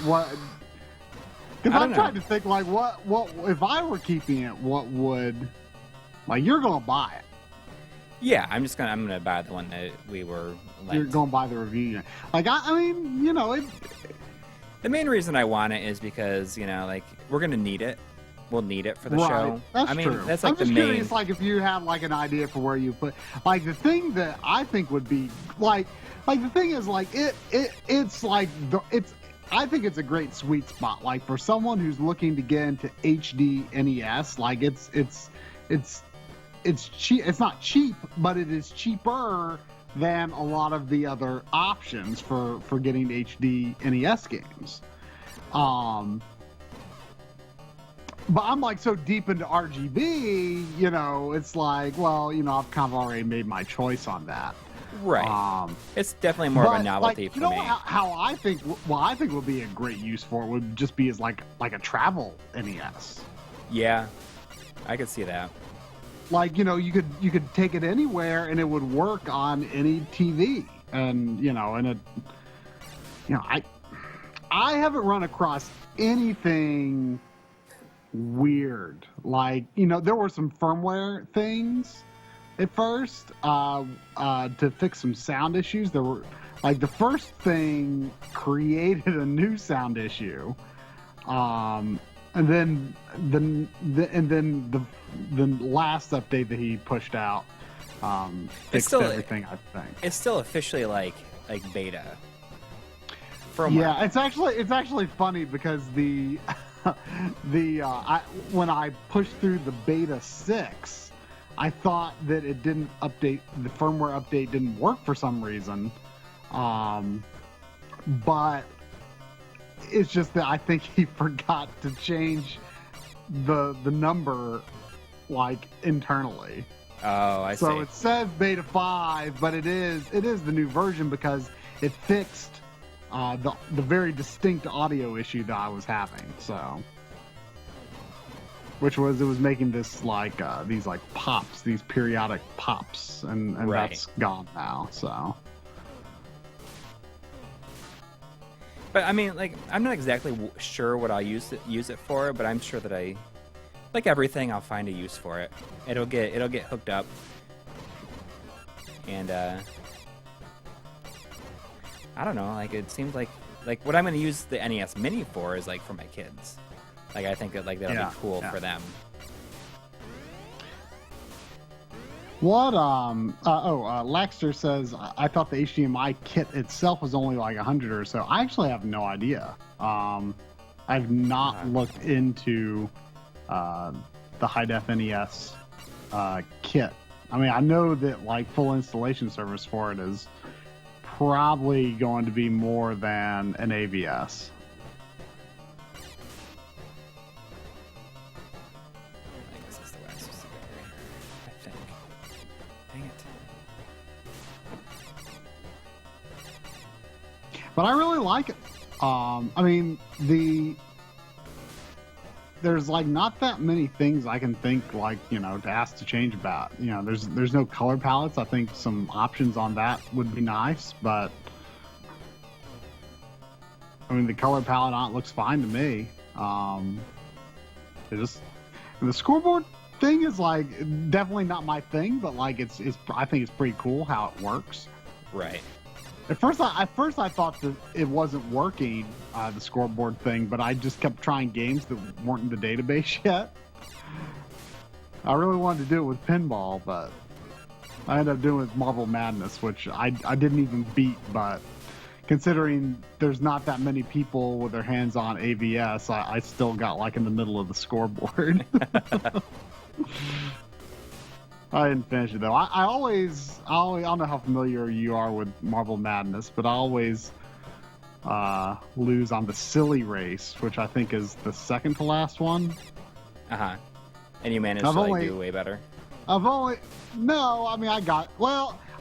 Because I'm trying to think, like, what if I were keeping it, what would, like, you're gonna buy it? Yeah, I'm gonna buy the one that we were lent. You're gonna buy the review. Like, I mean, the main reason I want it is because, like, we're gonna need it. We'll need it for the show. That's true. That's like I'm just the main. Curious, like, if you had like an idea for where you put, like, the thing that I think would be like the thing is like I think it's a great sweet spot. Like for someone who's looking to get into HD NES, like it's cheap. It's not cheap, but it is cheaper than a lot of the other options for getting HD NES games. But I'm like so deep into RGB, it's like, well, I've kind of already made my choice on that. Right. It's definitely more of a novelty for me. How I think would be a great use for it would just be as like a travel NES. Yeah, I could see that. Like, you could take it anywhere and it would work on any TV, and I haven't run across anything weird. Like, there were some firmware things at first to fix some sound issues. There were, like, the first thing created a new sound issue, and then the last update that he pushed out fixed everything. I think it's still officially like beta. Yeah, it's actually funny because when I pushed through the beta 6, I thought that it didn't update, the firmware update didn't work for some reason. But it's just that I think he forgot to change the number, like, internally. Oh, I see. So it says beta 5, but it is the new version because it fixed the very distinct audio issue that I was having. So, it was making this like these like pops, these periodic pops, and right. That's gone now. So, but I mean, like, I'm not exactly sure what I'll use it for, but I'm sure that like everything, I'll find a use for it. It'll get hooked up, and I don't know. Like, it seems like what I'm going to use the NES Mini for is like for my kids. Like, I think that that'll be cool for them. What Laxter says, I thought the HDMI kit itself was only like 100 or so. I actually have no idea. I've not looked into the high def NES kit. I mean, I know that like full installation service for it is probably going to be more than an AVS. I think this is the way I'm supposed to go here. I think. Dang it. But I really like it. I mean, there's like not that many things I can think like, you know, to ask to change about. You know, there's no color palettes. I think some options on that would be nice, but I mean the color palette on it looks fine to me. The scoreboard thing is like definitely not my thing, but like it's I think it's pretty cool how it works. Right. At first I thought that it wasn't working, the scoreboard thing, but I just kept trying games that weren't in the database yet. I really wanted to do it with pinball, but I ended up doing it with Marble Madness, which I didn't even beat, but considering there's not that many people with their hands on AVS, I still got like in the middle of the scoreboard. I didn't finish it though. I don't know how familiar you are with Marble Madness, but I always lose on the silly race, which I think is the second to last one. Uh-huh. And you managed to like, do way better. I mean,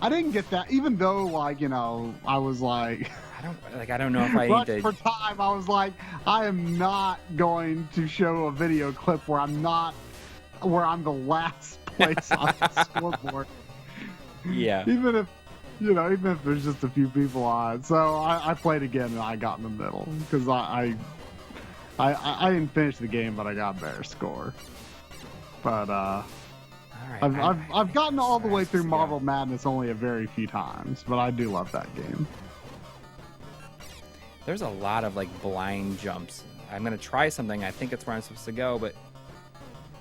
I didn't get that, even though, like, you know, I was like... I don't know if I need to... for time, I was like, I am not going to show a video clip where I'm the last place on the scoreboard. Yeah. Even if there's just a few people on it. So I played again and I got in the middle because I didn't finish the game, but I got a better score. But all right, I've gotten all the way through Marble Madness only a very few times, but I do love that game. There's a lot of like blind jumps. I'm gonna try something. I think it's where I'm supposed to go, but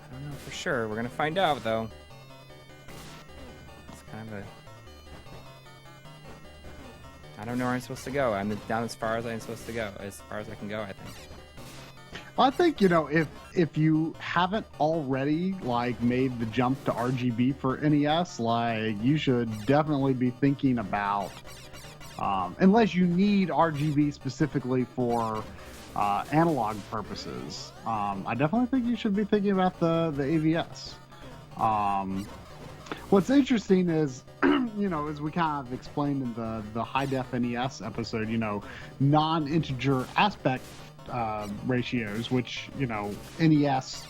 I don't know for sure. We're gonna find out though. It's kind of I don't know where I'm supposed to go. I'm down as far as I'm supposed to go, as far as I can go, I think. I think, you know, if you haven't already like made the jump to RGB for NES, like you should definitely be thinking about, unless you need RGB specifically for analog purposes, I definitely think you should be thinking about the AVS. What's interesting is, you know, as we kind of explained in the high def NES episode, you know, non-integer aspect ratios, which, you know, NES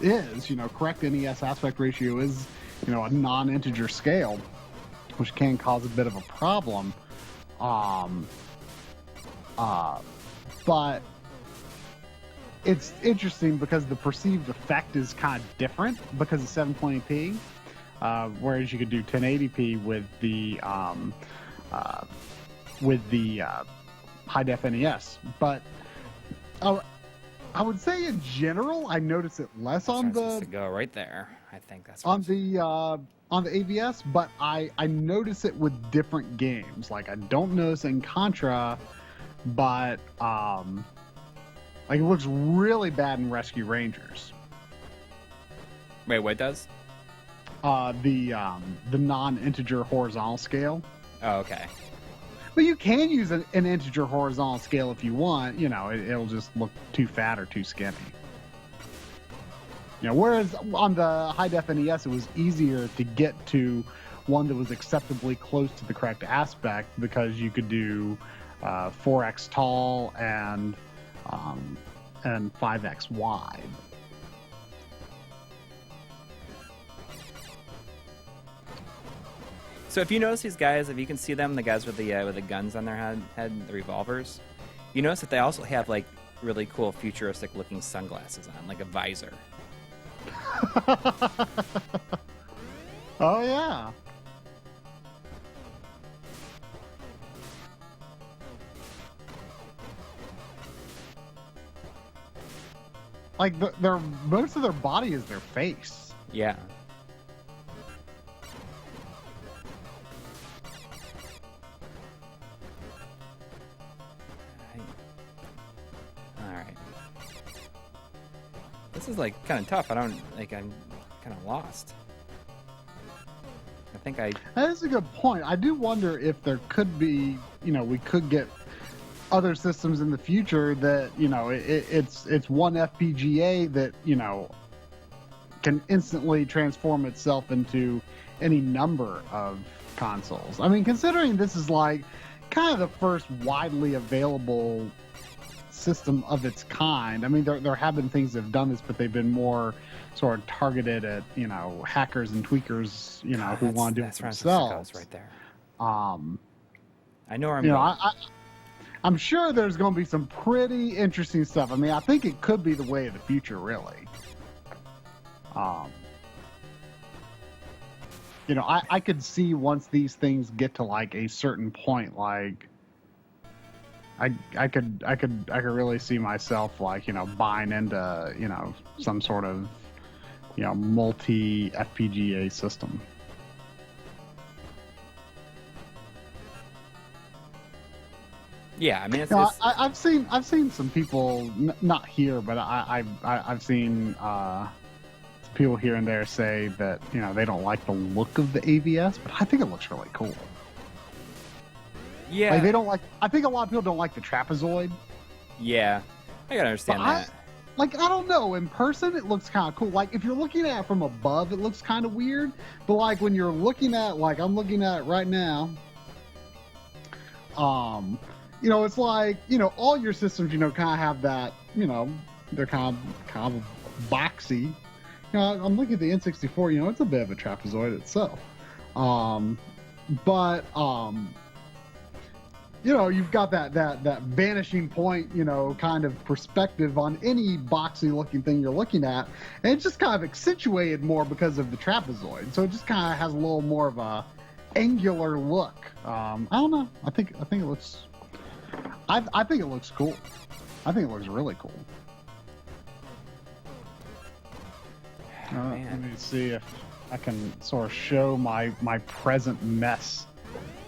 is, you know, correct NES aspect ratio is, you know, a non-integer scale, which can cause a bit of a problem. But it's interesting because the perceived effect is kind of different because of 720p, whereas you could do 1080p with the high def NES. But I would say in general, I notice it less on the... to go right there. I think that's on the AVS, but I notice it with different games. Like I don't notice it in Contra, but like it looks really bad in Rescue Rangers. Wait, what does? The non-integer horizontal scale. Oh, okay. But you can use an integer horizontal scale if you want. You know, it'll just look too fat or too skinny. You know, whereas on the high def NES, it was easier to get to one that was acceptably close to the correct aspect because you could do 4x tall and 5x wide. So if you notice these guys, if you can see them, the guys with the guns on their head, the revolvers, you notice that they also have like really cool futuristic looking sunglasses on, like a visor. Oh yeah. Like their most of their body is their face. Yeah. All right. This is like kind of tough. I'm kind of lost. I think That is a good point. I do wonder if there could be, you know, we could get other systems in the future that, you know, it's one FPGA that, you know, can instantly transform itself into any number of consoles. I mean, considering this is like kind of the first widely available system of its kind. I mean, there have been things that have done this, but they've been more sort of targeted at, you know, hackers and tweakers, you know, who want to do it themselves. Right there. I know where I'm you know, going. I'm sure there's going to be some pretty interesting stuff. I mean, I think it could be the way of the future, really. You know, I could see once these things get to like a certain point, like I could really see myself like, you know, buying into, you know, some sort of, you know, multi FPGA system. Yeah, I mean, it's, You know, I've seen some people, not here, but I've seen people here and there say that, you know, they don't like the look of the AVS, but I think it looks really cool. Yeah, like they don't like. I think a lot of people don't like the trapezoid. Yeah, I gotta understand that. I don't know. In person, it looks kind of cool. Like if you're looking at it from above, it looks kind of weird. But like when you're looking at, like I'm looking at it right now, you know, it's like, you know, all your systems, you know, kind of have that, you know, they're kind of boxy. You know, I'm looking at the N64, you know, it's a bit of a trapezoid itself. You know, you've got that vanishing point, you know, kind of perspective on any boxy looking thing you're looking at. And it's just kind of accentuated more because of the trapezoid. So it just kind of has a little more of a angular look. I don't know. I think it looks, I think it looks cool. I think it looks really cool. Let me see if I can sort of show my present mess.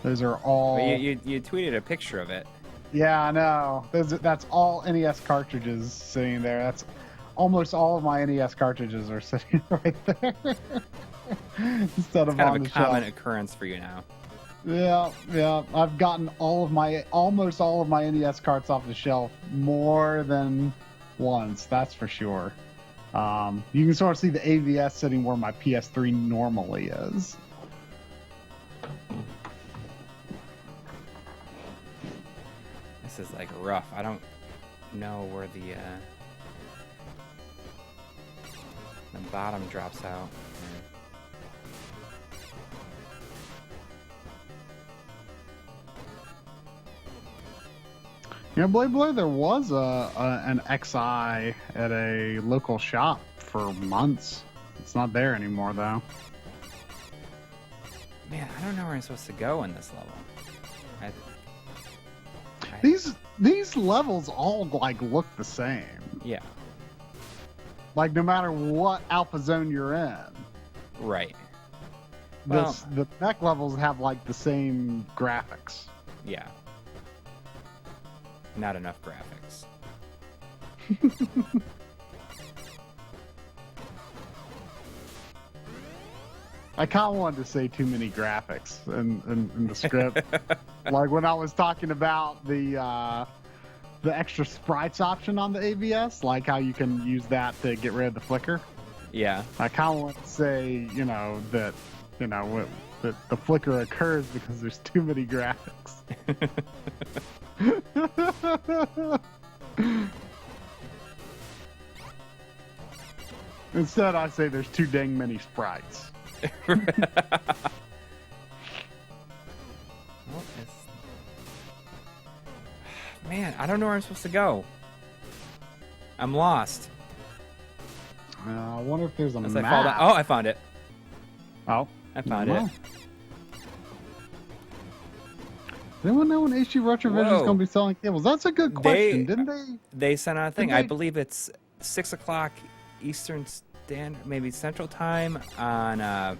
Those are all. But you tweeted a picture of it. Yeah, I know. That's all NES cartridges sitting there. That's almost all of my NES cartridges are sitting right there. Instead of kind on of a the common shelf. occurrence for you now. Yeah. I've gotten almost all of my NES carts off the shelf more than once. That's for sure. You can sort of see the AVS sitting where my PS3 normally is. This is like rough. I don't know where the bottom drops out. You know, Blade, there was an XI at a local shop for months. It's not there anymore, though. Man, I don't know where I'm supposed to go in this level. These levels all like look the same. Yeah. Like no matter what alpha zone you're in. Right. Well, The mech levels have like the same graphics. Yeah. Not enough graphics. I kind of wanted to say too many graphics in the script. Like when I was talking about the extra sprites option on the AVS, like how you can use that to get rid of the flicker. Yeah. I kind of want to say, that the flicker occurs because there's too many graphics. Instead, I say there's too dang many sprites. Well, man, I don't know where I'm supposed to go. I'm lost. I wonder if there's a Unless map. I fall down. Oh, I found it. Oh, I found it. Does anyone know when HG Retrovision is Whoa. going to be selling cables? That's a good question. Didn't they? They sent out a thing. Did I they- believe it's 6 o'clock Eastern Standard, maybe Central Time on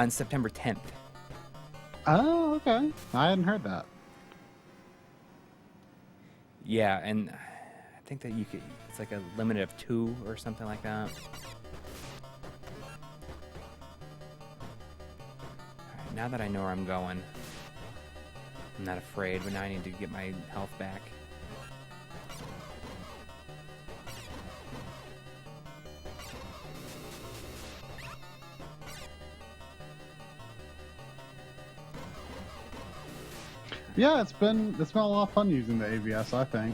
September 10th. Oh, okay. I hadn't heard that. Yeah, and I think that you could. It's like a limit of 2 or something like that. All right, now that I know where I'm going, I'm not afraid. But now I need to get my health back. Yeah, it's been a lot of fun using the AVS, I think.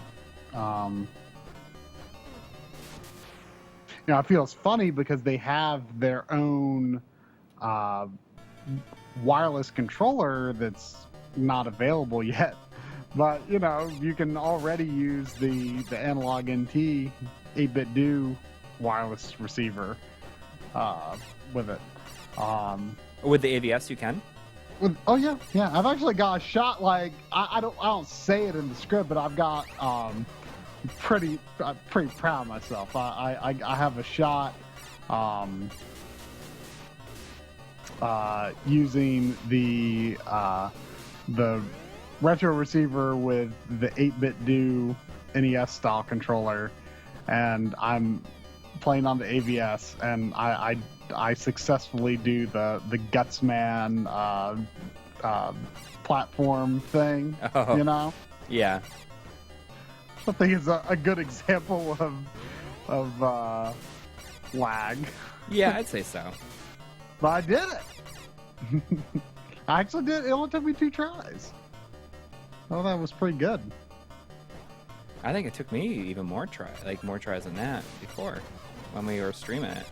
I feel it's funny because they have their own wireless controller that's not available yet. But, you can already use the analog NT 8-bit do wireless receiver with it. With the AVS, you can. Oh yeah. I've actually got a shot. Like I don't say it in the script, but I've got pretty proud of myself. I have a shot using the retro receiver with the 8-bit do NES style controller, and I'm playing on the AVS, and I successfully do the Gutsman platform thing. Oh. Yeah. I think it's a good example of lag. Yeah, I'd say so. But I did it. I actually did. It only took me 2 tries. Oh, that was pretty good. I think it took me even more tries than that before when we were streaming it.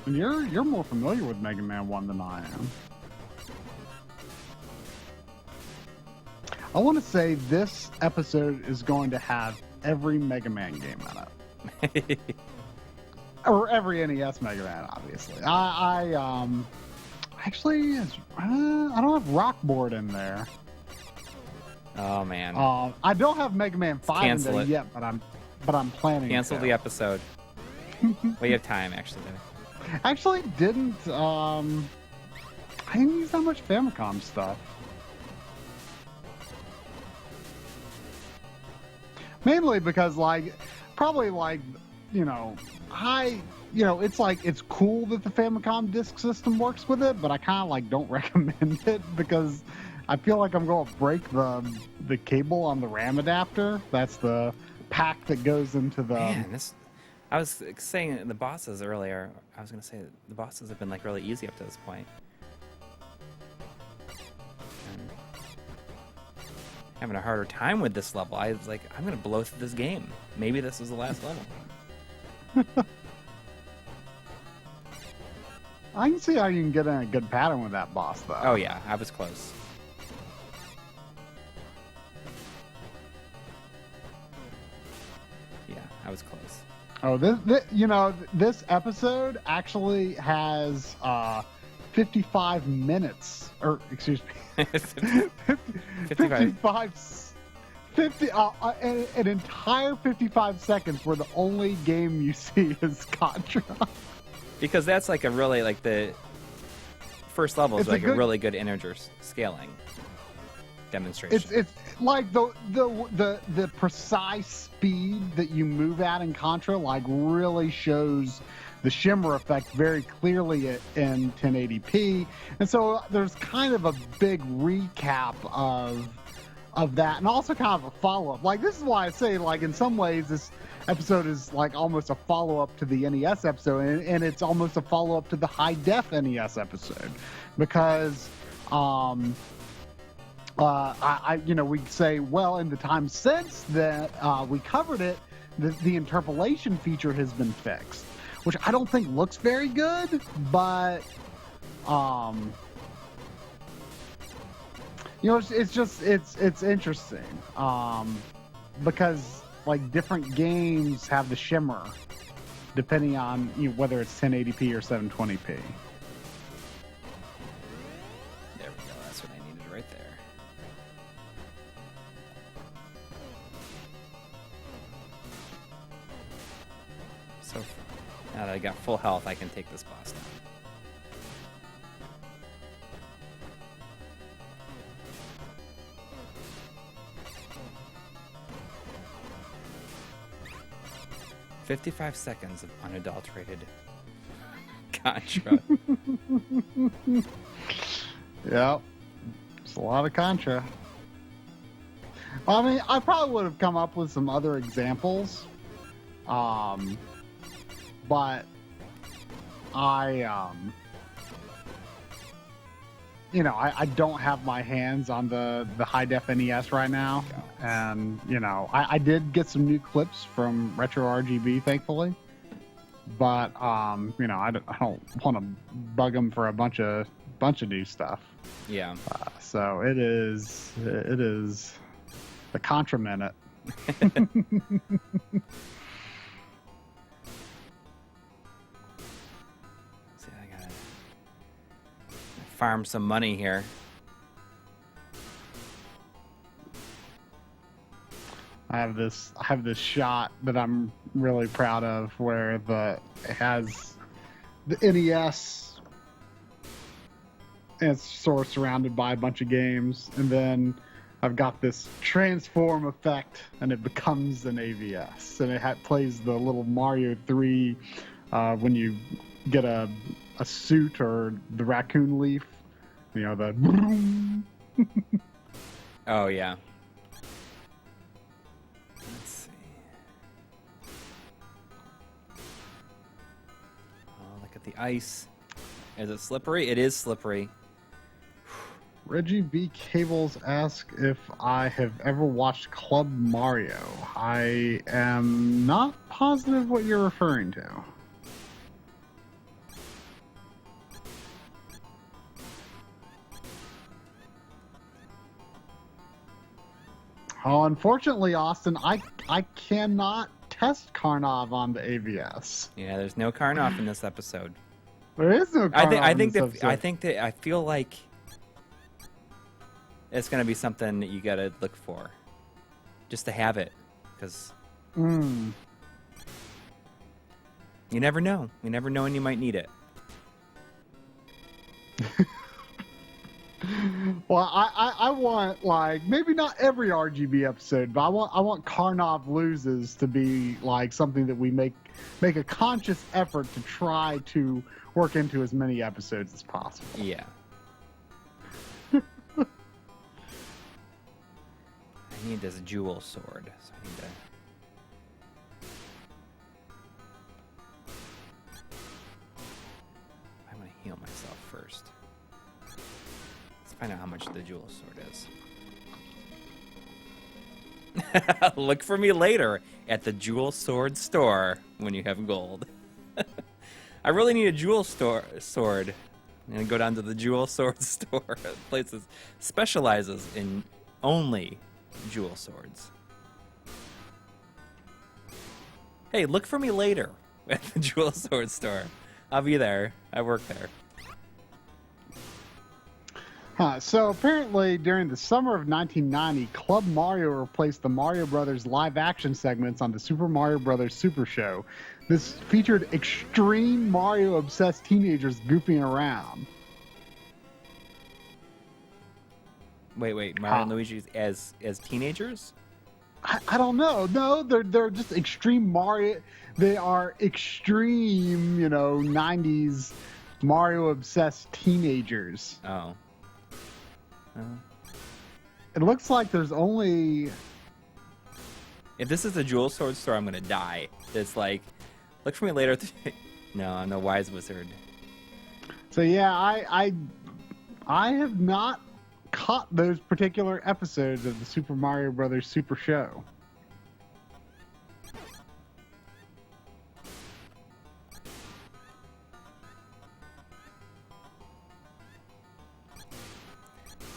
And you're more familiar with Mega Man 1 than I am. I want to say this episode is going to have every Mega Man game in it. Or every NES Mega Man, obviously. I actually, I don't have Rock Board in there. Oh man. I don't have Mega Man 5 in there yet, but I'm planning Cancel to. the episode. We have time, actually. Actually, I didn't use that much Famicom stuff. Mainly because, it's cool that the Famicom disk system works with it, but I kind of don't recommend it because I feel like I'm going to break the cable on the RAM adapter. That's the pack that goes into the. Man, I was saying the bosses earlier. I was going to say the bosses have been really easy up to this point. And having a harder time with this level. I was like, I'm going to blow through this game. Maybe this was the last level. I can see how you can get in a good pattern with that boss, though. Oh yeah, I was close. Yeah, I was close. Oh, this episode actually has 55 minutes, or excuse me, an entire 55 seconds where the only game you see is Contra. Because that's a really the first level is a really good integer scaling demonstration. It's like the precise speed that you move at in Contra really shows the shimmer effect very clearly in 1080p, and so there's kind of a big recap of that, and also kind of a follow-up. This is why I say in some ways this episode is almost a follow-up to the NES episode, and it's almost a follow-up to the high-def NES episode, because we say, well, in the time since that we covered it, the interpolation feature has been fixed, which I don't think looks very good, but it's interesting because different games have the shimmer depending on whether it's 1080p or 720p. There we go. That's what I needed right there. So now that I got full health, I can take this boss down. "55 seconds of unadulterated Contra." Yep. It's a lot of Contra. Well, I mean, I probably would have come up with some other examples. But I don't have my hands on the high def NES right now, and I did get some new clips from Retro RGB, thankfully, but I don't want to bug them for a bunch of new stuff. Yeah. So it is the Contra minute. See, I gotta farm some money here. I have this shot that I'm really proud of where it has the NES and it's sort of surrounded by a bunch of games, and then I've got this transform effect and it becomes an AVS, and it plays the little Mario 3 when you get a suit or the raccoon leaf, the Oh yeah. Let's see. Oh, look at the ice. Is it slippery? It is slippery. Reggie B. Cables asks if I have ever watched Club Mario. I am not positive what you're referring to. Oh, unfortunately, Austin, I cannot test Karnov on the AVS. Yeah, there's no Karnov in this episode. There is no Karnov I feel like it's gonna be something that you gotta look for, just to have it, because you never know. You never know when you might need it. Well, I want, like, maybe not every RGB episode, but I want Karnov loses to be like something that we make a conscious effort to try to work into as many episodes as possible. Yeah. I need this jewel sword, so I need to. I'm gonna heal myself first. Let's find out how much the jewel sword is. Look for me later at the jewel sword store when you have gold. I really need a jewel sword. I'm gonna go down to the jewel sword store. The place that specializes in only jewel swords. Hey, look for me later at the jewel sword store. I'll be there. I work there. So apparently during the summer of 1990, Club Mario replaced the Mario Brothers live-action segments on the Super Mario Brothers Super Show. This featured extreme Mario-obsessed teenagers goofing around. Wait, Mario and Luigi as teenagers? I don't know. No, they're just extreme Mario. They are extreme, 90s Mario-obsessed teenagers. Oh. It looks like there's only... If this is a jewel sword store, I'm gonna die. It's like, look for me later. No, I'm a wise wizard. So yeah, I have not caught those particular episodes of the Super Mario Brothers Super Show.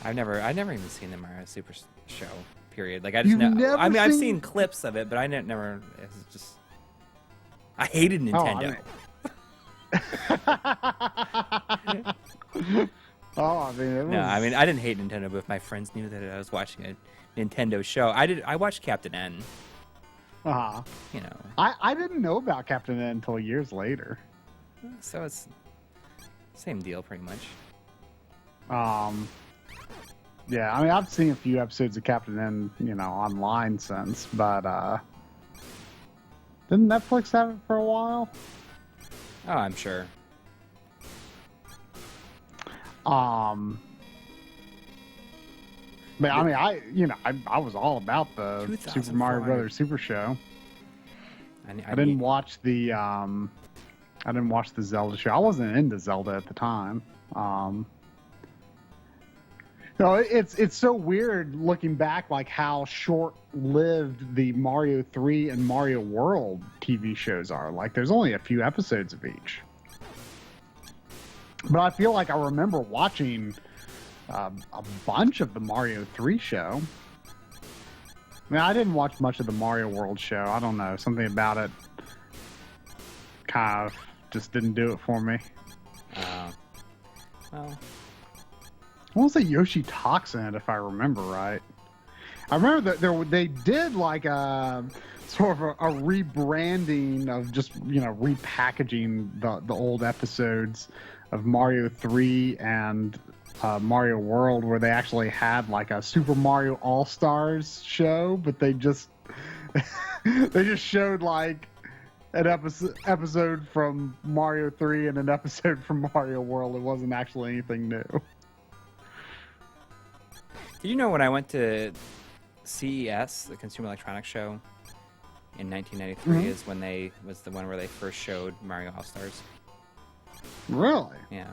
I've never even seen the Mario Super Show. Period. Like I just know. I mean, I've seen clips of it, but I never. It's just. I hated Nintendo. I mean, I didn't hate Nintendo, but if my friends knew that I was watching a Nintendo show, I watched Captain N. I didn't know about Captain N until years later. So it's same deal, pretty much. Yeah, I mean, I've seen a few episodes of Captain N, online since, but didn't Netflix have it for a while? Oh, I'm sure. But I mean, I was all about the Super Mario Brothers Super Show. I didn't watch the Zelda show. I wasn't into Zelda at the time. No, it's so weird looking back, like how short-lived the Mario 3 and Mario World TV shows are. Like, there's only a few episodes of each. But I feel like I remember watching a bunch of the Mario 3 show. I mean, I didn't watch much of the Mario World show. I don't know. Something about it kind of just didn't do it for me. Well... I want to say Yoshi talks in it, if I remember right. I remember that they did like a sort of a rebranding of just, you know, repackaging the old episodes of Mario 3 and Mario World, where they actually had like a Super Mario All-Stars show, but they just they just showed like an episode from Mario 3 and an episode from Mario World. It wasn't actually anything new. Did you know when I went to CES, the Consumer Electronics Show, in 1993 is when was the one where they first showed Mario All-Stars? Really? Yeah.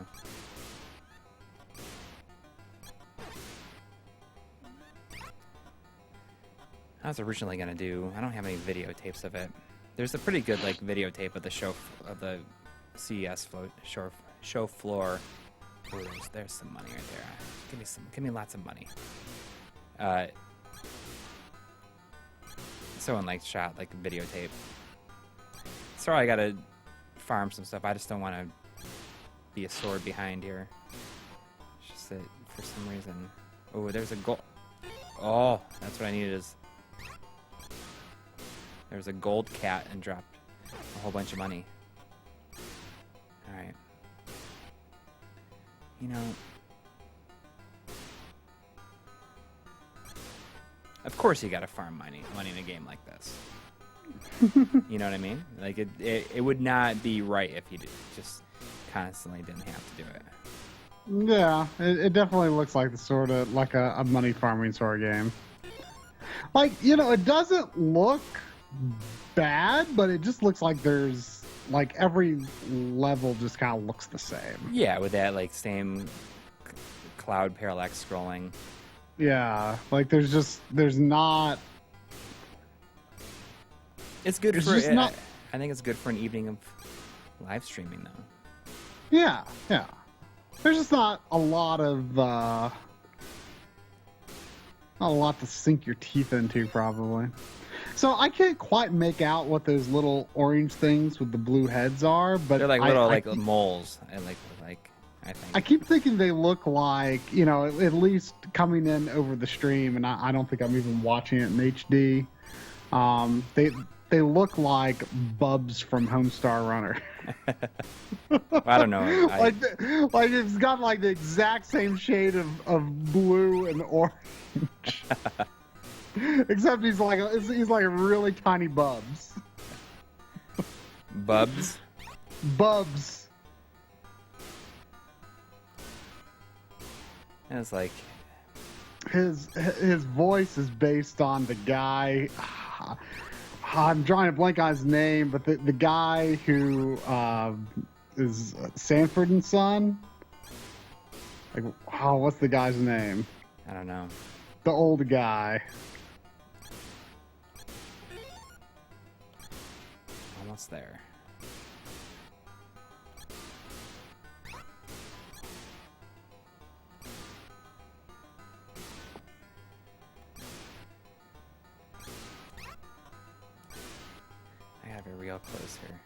I was originally gonna do. I don't have any videotapes of it. There's a pretty good like videotape of the show of the CES show floor. Ooh, there's some money right there. Give me lots of money. Someone like shot like a videotape. Sorry, I gotta farm some stuff. I just don't want to be a sword behind here. It's just that for some reason. Oh, there's a gold. Oh, that's what I needed. There's a gold cat and dropped a whole bunch of money. All right. You know, of course you gotta farm money in a game like this. You know what I mean? Like it would not be right if you just constantly didn't have to do it. Yeah, it definitely looks like the sort of like a money farming sort of game. Like, you know, it doesn't look bad, but it just looks like there's like every level just kind of looks the same. Yeah, with that like same cloud parallax scrolling. Yeah, like there's not. It's good for just not. I think it's good for an evening of live streaming though. Yeah, yeah. There's just not a lot of not a lot to sink your teeth into, probably. So I can't quite make out what those little orange things with the blue heads are, but they're like little moles. I think. I keep thinking they look like, you know, at least coming in over the stream, and I don't think I'm even watching it in HD. They look like Bubs from Homestar Runner. I don't know. Like it's got like the exact same shade of blue and orange. Except he's like a really tiny Bubs. Bubs? Bubs. And it's like his voice is based on the guy. I'm drawing a blank on his name, but the guy who is Sanford and Son. Like, what's the guy's name? I don't know. The old guy. Almost there. I gotta be real close here.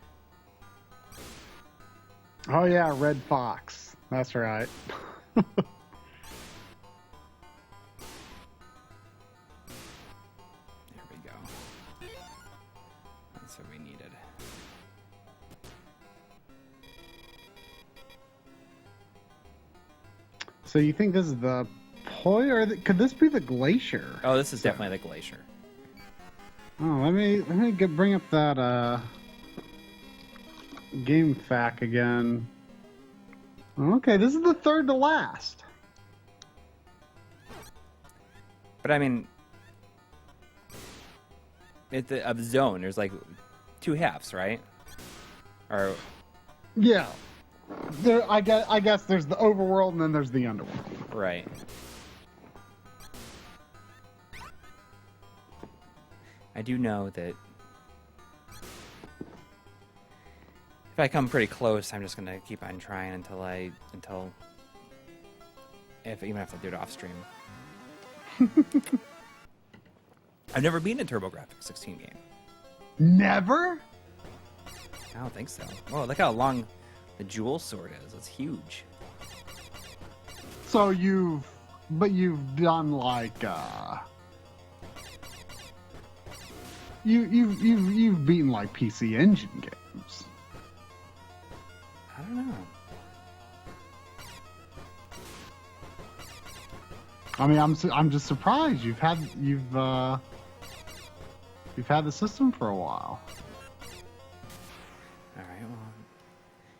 Oh yeah, Red Fox. That's right. There we go. That's what we needed. So you think this is the Poi, or could this be the glacier? Oh, this is definitely the glacier. Oh, let me bring up that game fact again. Okay, this is the third to last. But I mean, of the zone, there's like two halves, right? Or Yeah. I guess there's the overworld and then there's the underworld. right. I do know that if I come pretty close, I'm just gonna keep on trying until even if I do it off stream. I've never been a TurboGrafx-16 game. Never? I don't think so. Oh, look how long the jewel sword is. It's huge. So you've done like you've beaten like PC Engine games. I don't know. I mean, I'm just surprised you've had the system for a while. All right. Well,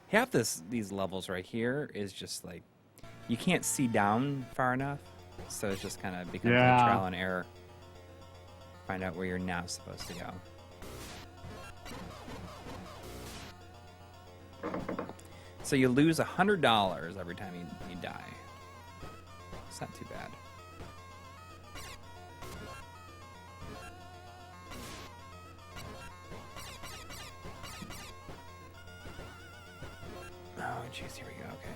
half these levels right here is just like you can't see down far enough, so it's just kind of becomes like trial and error. Find out where you're not supposed to go. So you lose $100 every time you die. It's not too bad. Oh, jeez, here we go. Okay.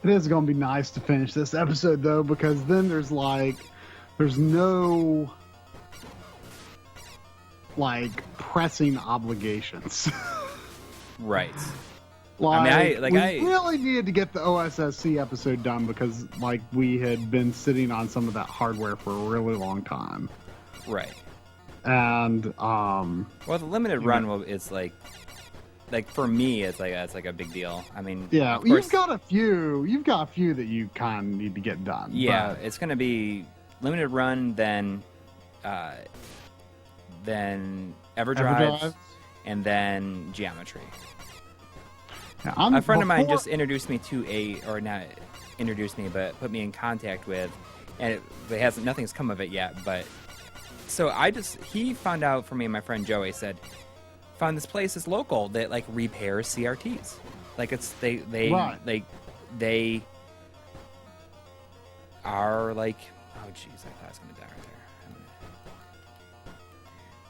It is going to be nice to finish this episode though, because then there's no like pressing obligations. Right. Like, we really needed to get the OSSC episode done because like we had been sitting on some of that hardware for a really long time. Right. And well, the limited run is like for me, it's like a big deal. I mean, yeah, of course, you've got a few that you kind of need to get done. Yeah, but it's gonna be limited run, then EverDrive, and then Geometry. Yeah, a friend of mine just introduced me to not introduced me, but put me in contact with, and nothing's come of it yet. But so he found out from me and my friend Joey said, found this place is local that like repairs CRTs. Like they are like, oh jeez, I thought I was gonna die right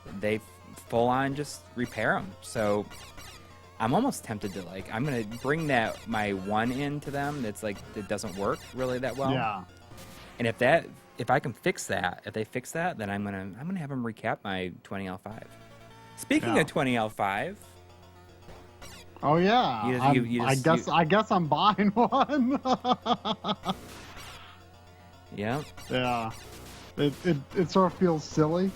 there. They full on just repair them. So I'm almost tempted to like, I'm gonna bring my one in to them that's like it doesn't work really that well. Yeah. And if I can fix that, if they fix that, then I'm gonna have them recap my 20L5. Speaking of 20L5. Oh yeah. I guess I'm buying one. Yeah. Yeah. It sort of feels silly.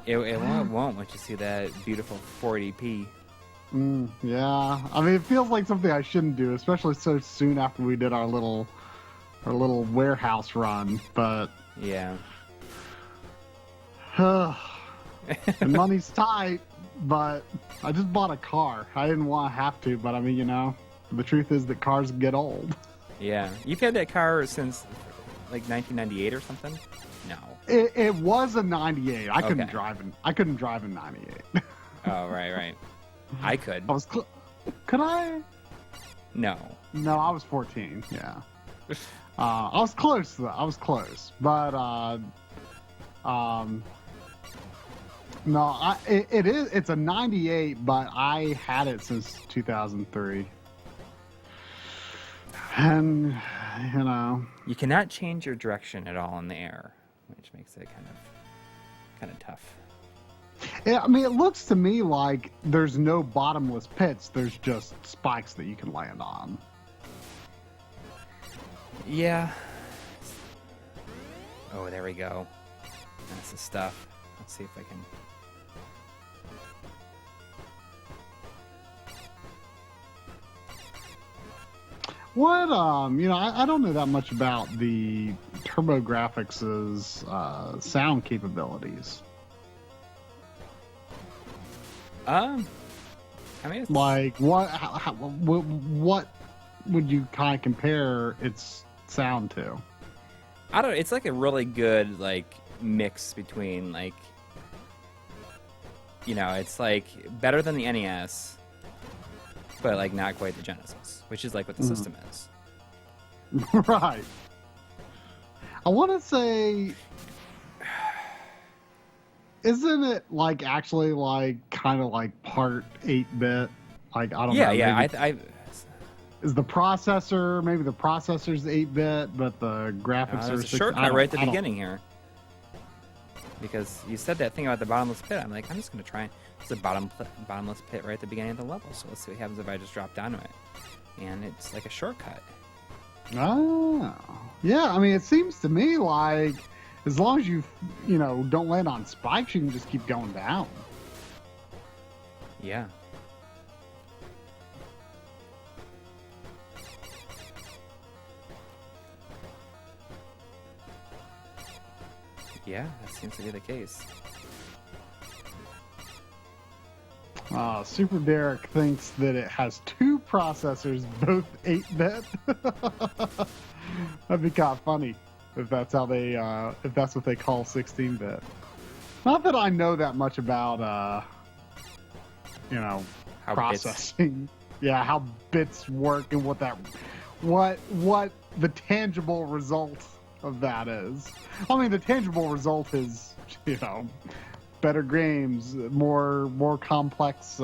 it won't once you see that beautiful 40p. Yeah. I mean, it feels like something I shouldn't do, especially so soon after we did our little warehouse run. But yeah. The money's tight, but I just bought a car. I didn't want to have to, but I mean, the truth is that cars get old. Yeah. You've had that car since like 1998 or something? No. It was a 98. I couldn't drive in 98. Oh, right. I could. Could I? No. No, I was 14. Yeah. I was close though. I was close, but no, it's a 98, but I had it since 2003. And, you cannot change your direction at all in the air, which makes it kind of tough. I mean, it looks to me like there's no bottomless pits. There's just spikes that you can land on. Yeah. Oh, there we go. That's the stuff. Let's see if I can... What, I don't know that much about the TurboGrafx's sound capabilities. I mean, like what would you kind of compare its sound to? I don't know. It's like a really good like mix between like, it's like better than the NES, but like not quite the Genesis, which is like what the system is. Right. I want to say, isn't it like actually like kind of like part 8-bit? Like I don't know. Yeah. Maybe, is the processor maybe the processor's 8-bit, but the graphics are there's a 6? shortcut right at the beginning here. Because you said that thing about the bottomless pit. I'm like, I'm just gonna try. It's a bottomless pit right at the beginning of the level. So let's see what happens if I just drop down to it. And it's like a shortcut. Oh, yeah. I mean, it seems to me like as long as you don't land on spikes, you can just keep going down. Yeah. Yeah, that seems to be the case. Super Derek thinks that it has 2 processors, both 8-bit. That'd be kind of funny if that's how they, if that's what they call 16-bit. Not that I know that much about, How processing. Yeah, how bits work and what the tangible result of that is. I mean, the tangible result is, better games, more complex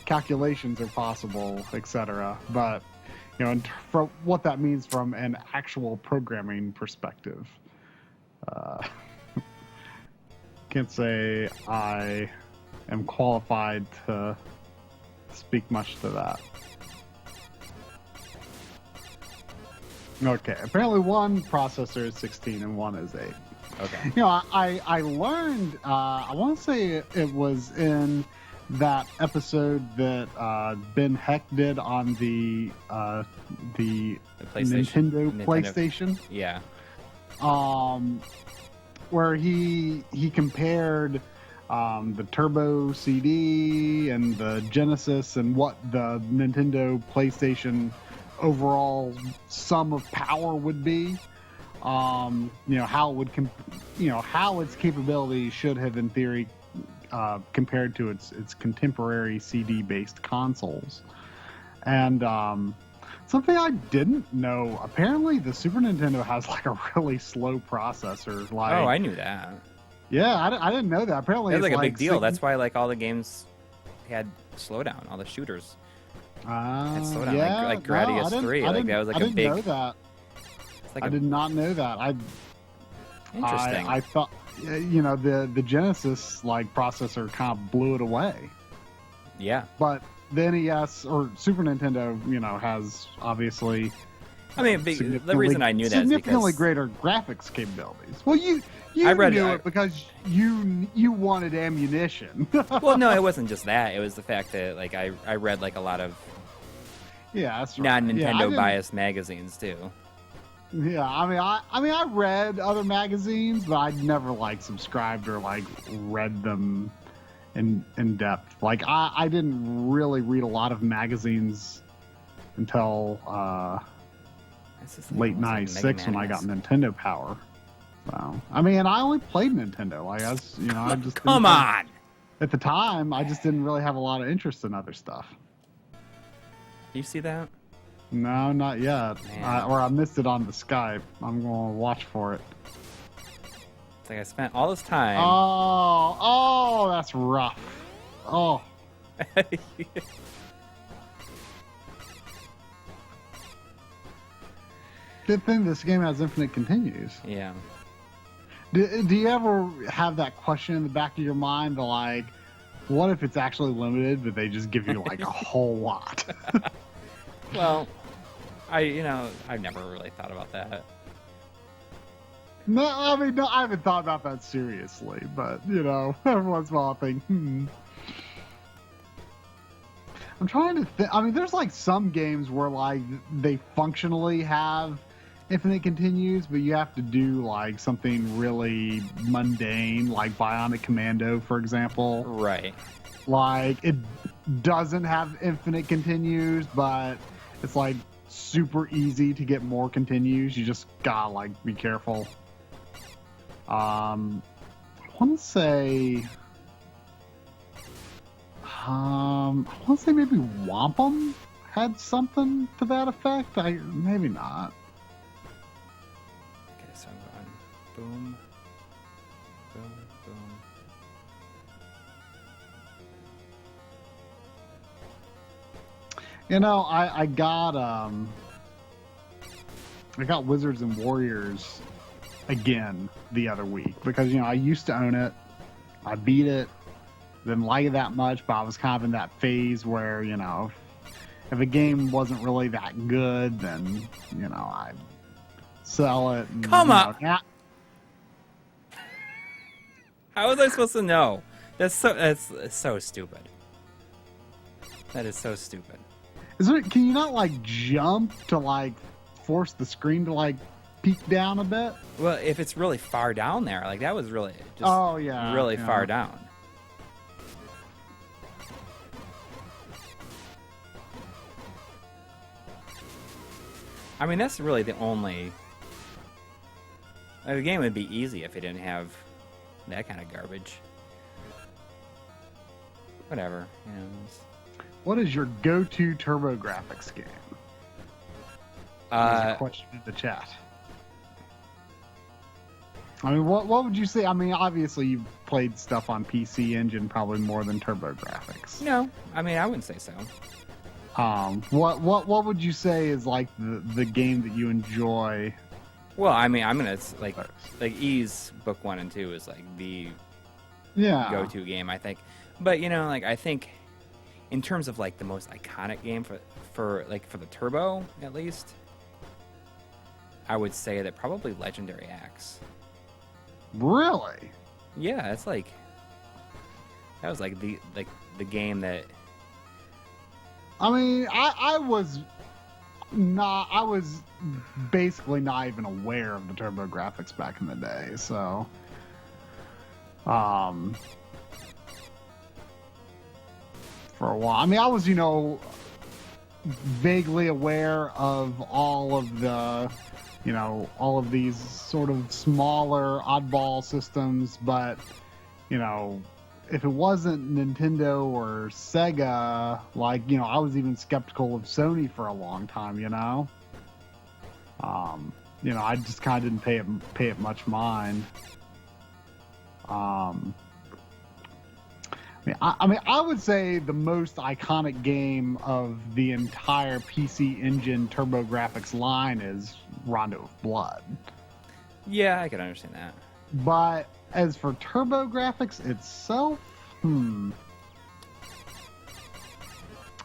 calculations are possible, etc. But from what that means from an actual programming perspective, can't say I am qualified to speak much to that. Okay, apparently one processor is 16 and one is 8. Okay. I learned, I want to say it was in that episode that Ben Heck did on the Nintendo PlayStation. Yeah. Where he compared the Turbo CD and the Genesis and what the Nintendo PlayStation overall sum of power would be. How it would how its capabilities should have in theory compared to its contemporary CD-based consoles. And something I didn't know, apparently the Super Nintendo has like a really slow processor. Like, oh, I knew that. Yeah, I didn't know that. Apparently That's it's like a big deal. That's why like all the games had slowdown, all the shooters. Had slowdown, yeah, like Gradius 3. Like that was like a big. I didn't know that. Like I did not know that. Interesting. I thought, the Genesis like processor kind of blew it away. Yeah. But the NES or Super Nintendo, has obviously. I mean, the reason I knew that is significantly because greater graphics capabilities. Well, you knew it because you wanted ammunition. Well, no, it wasn't just that. It was the fact that like I read like a lot of that's right. non-Nintendo biased magazines too. Yeah, I mean, I read other magazines, but I'd never like subscribed or like read them in depth. Like I didn't really read a lot of magazines until late '96 when I got Nintendo Power. So I mean, I only played Nintendo. Like I just come on. At the time, I just didn't really have a lot of interest in other stuff. You see that? No, not yet. Or I missed it on the Skype. I'm going to watch for it. It's like I spent all this time. Oh, that's rough. Oh. Good thing this game has infinite continues. Yeah. Do you ever have that question in the back of your mind, like, what if it's actually limited, but they just give you like a whole lot? Well, I've never really thought about that. No, I haven't thought about that seriously, but, every once in a while I think, I'm trying to think. I mean, there's like some games where like they functionally have infinite continues, but you have to do like something really mundane, like Bionic Commando, for example. Right. Like, it doesn't have infinite continues, but it's like super easy to get more continues. You just gotta like be careful. I want to say maybe Wampum had something to that effect. Maybe not. Okay, so I'm going boom, boom, boom. You know, I got Wizards and Warriors again the other week because, you know, I used to own it. I beat it. Didn't like it that much, but I was kind of in that phase where, you know, if a game wasn't really that good, then, you know, I'd sell it. And, Come on! Yeah. How was I supposed to know? That's so stupid. That is so stupid. Can you not, like, jump to, like, force the screen to, like, peek down a bit? Well, if it's really far down there, like that was really just really far down. I mean, that's really the only. Like, the game would be easy if it didn't have that kind of garbage. Whatever, you know. What is your go-to TurboGrafx game? There's a question in the chat. I mean, what would you say? I mean, obviously you've played stuff on PC Engine probably more than TurboGrafx. No, I mean, I wouldn't say so. What would you say is like the game that you enjoy? Well, I mean, I'm gonna like E's book 1 and 2 is like the go-to game, I think. But you know, like I think in terms of like the most iconic game for the Turbo at least, I would say that probably Legendary Axe. Really? Yeah, it's like that was like the game that. I mean, I was basically not even aware of the TurboGrafx back in the day, so for a while. I mean, I was, you know, vaguely aware of all of the, you know, all of these sort of smaller oddball systems, but, you know, if it wasn't Nintendo or Sega, like, you know, I was even skeptical of Sony for a long time, you know? You know, I just kind of didn't pay it much mind. I mean, I would say the most iconic game of the entire PC Engine TurboGrafx line is Rondo of Blood. Yeah, I could understand that. But as for TurboGrafx itself, I'm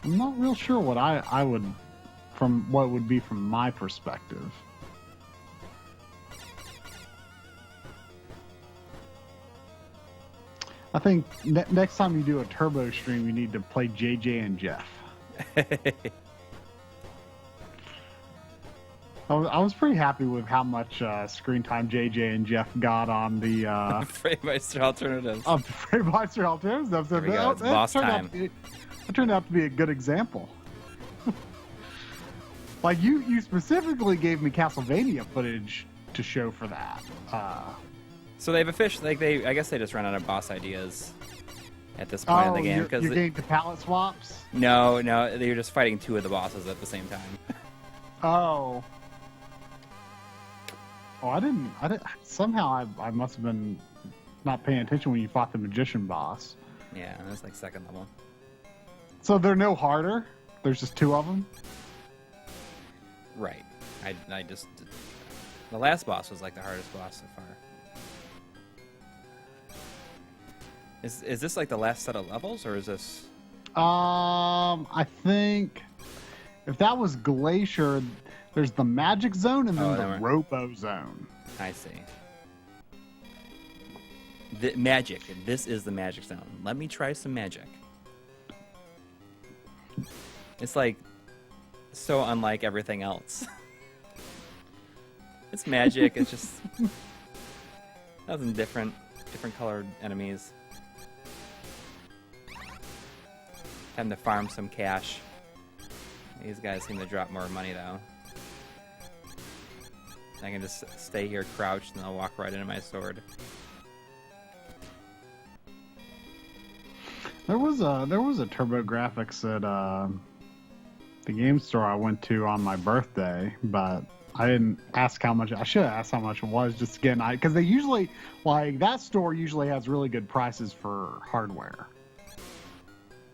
not real sure what I would, from what would be from my perspective. I think next time you do a Turbo stream, you need to play JJ and Jeff. I was pretty happy with how much screen time JJ and Jeff got on the Freemeister Alternatives. Of the Freemeister Alternatives. Boss time. That turned out to be a good example. Like you specifically gave me Castlevania footage to show for that. So they've officially, I guess they just run out of boss ideas at this point in the game. You're getting to palette swaps? No, you're just fighting two of the bosses at the same time. Oh, I didn't. Somehow I must have been not paying attention when you fought the magician boss. Yeah, that's like second level. So they're no harder? There's just two of them? Right. I just... The last boss was like the hardest boss so far. Is this like the last set of levels, or is this... I think... If that was Glacier, there's the Magic Zone and then the Robo Zone. I see. The magic. This is the Magic Zone. Let me try some magic. It's like so unlike everything else. It's magic. It's just nothing different. Different colored enemies. Time to farm some cash. These guys seem to drop more money though. I can just stay here crouched and I'll walk right into my sword. There was a TurboGrafx the game store I went to on my birthday, but I didn't ask how much. I should have asked how much it was, just again, because they usually, like, that store usually has really good prices for hardware.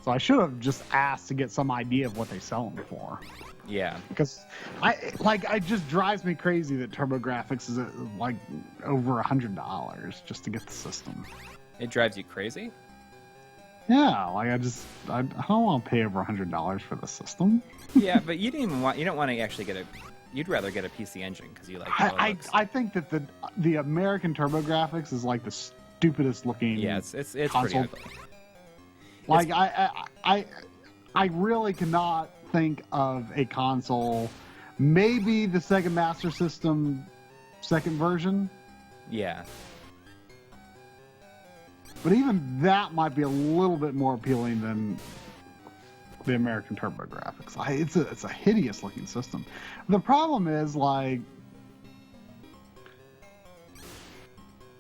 So I should have just asked to get some idea of what they sell them for. Yeah. Because it just drives me crazy that TurboGrafx is like over $100 just to get the system. It drives you crazy? Yeah, like I don't want to pay over $100 for the system. Yeah, but you don't want to actually get you'd rather get a PC Engine because you like how it looks. I think that the American TurboGrafx is like the stupidest looking. Yeah, it's pretty console. ugly. Like I really cannot think of a console, maybe the Sega Master System second version. Yeah. But even that might be a little bit more appealing than the American TurboGrafx. It's a hideous looking system. The problem is, like,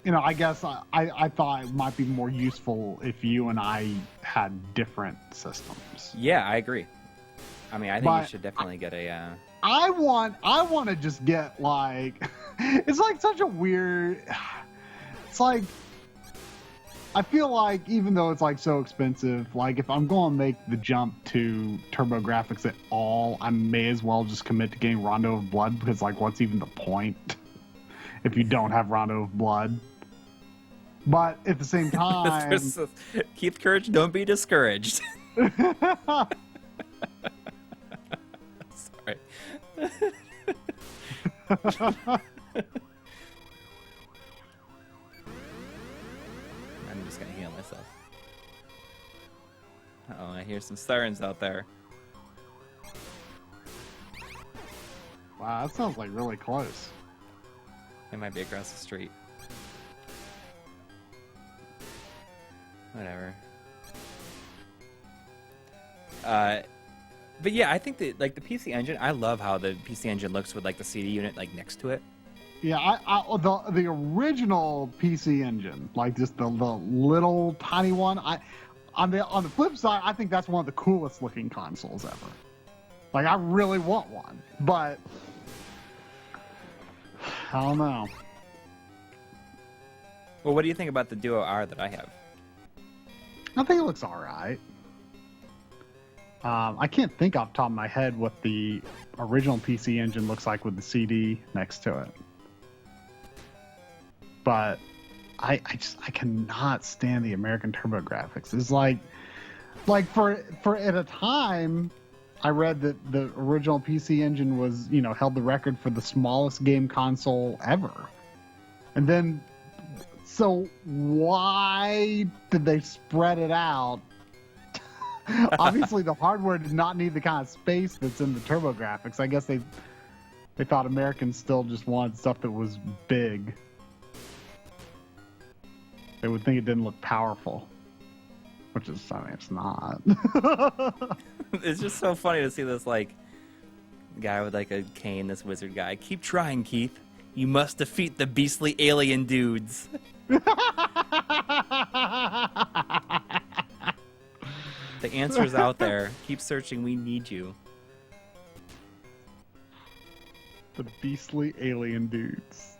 you know, I guess I thought it might be more useful if you and I had different systems. Yeah, I agree. I mean, I think you should definitely get a. I want to just get, like, it's like such a weird. It's like, I feel like even though it's like so expensive, like if I'm going to make the jump to TurboGrafx at all, I may as well just commit to getting Rondo of Blood, because like what's even the point if you don't have Rondo of Blood? But at the same time, keep courage, don't be discouraged. Sorry. I'm just gonna heal myself. Uh-oh, I hear some sirens out there. Wow, that sounds like really close. They might be across the street. Whatever. But yeah, I think that like the PC Engine, I love how the PC Engine looks with like the CD unit like next to it. Yeah, the original PC Engine, like just the little tiny one. On the flip side, I think that's one of the coolest looking consoles ever. Like I really want one, but I don't know. Well, what do you think about the Duo R that I have? I think it looks all right. I can't think off the top of my head what the original PC Engine looks like with the CD next to it. But I cannot stand the American TurboGrafx. It's like for at a time, I read that the original PC Engine was, you know, held the record for the smallest game console ever. And then, so why did they spread it out? Obviously, the hardware did not need the kind of space that's in the TurboGrafx. I guess they thought Americans still just wanted stuff that was big. They would think it didn't look powerful, which is, I mean, it's not. It's just so funny to see this like guy with like a cane, this wizard guy. Keep trying, Keith. You must defeat the beastly alien dudes. The answer's out there. Keep searching. We need you. The beastly alien dudes.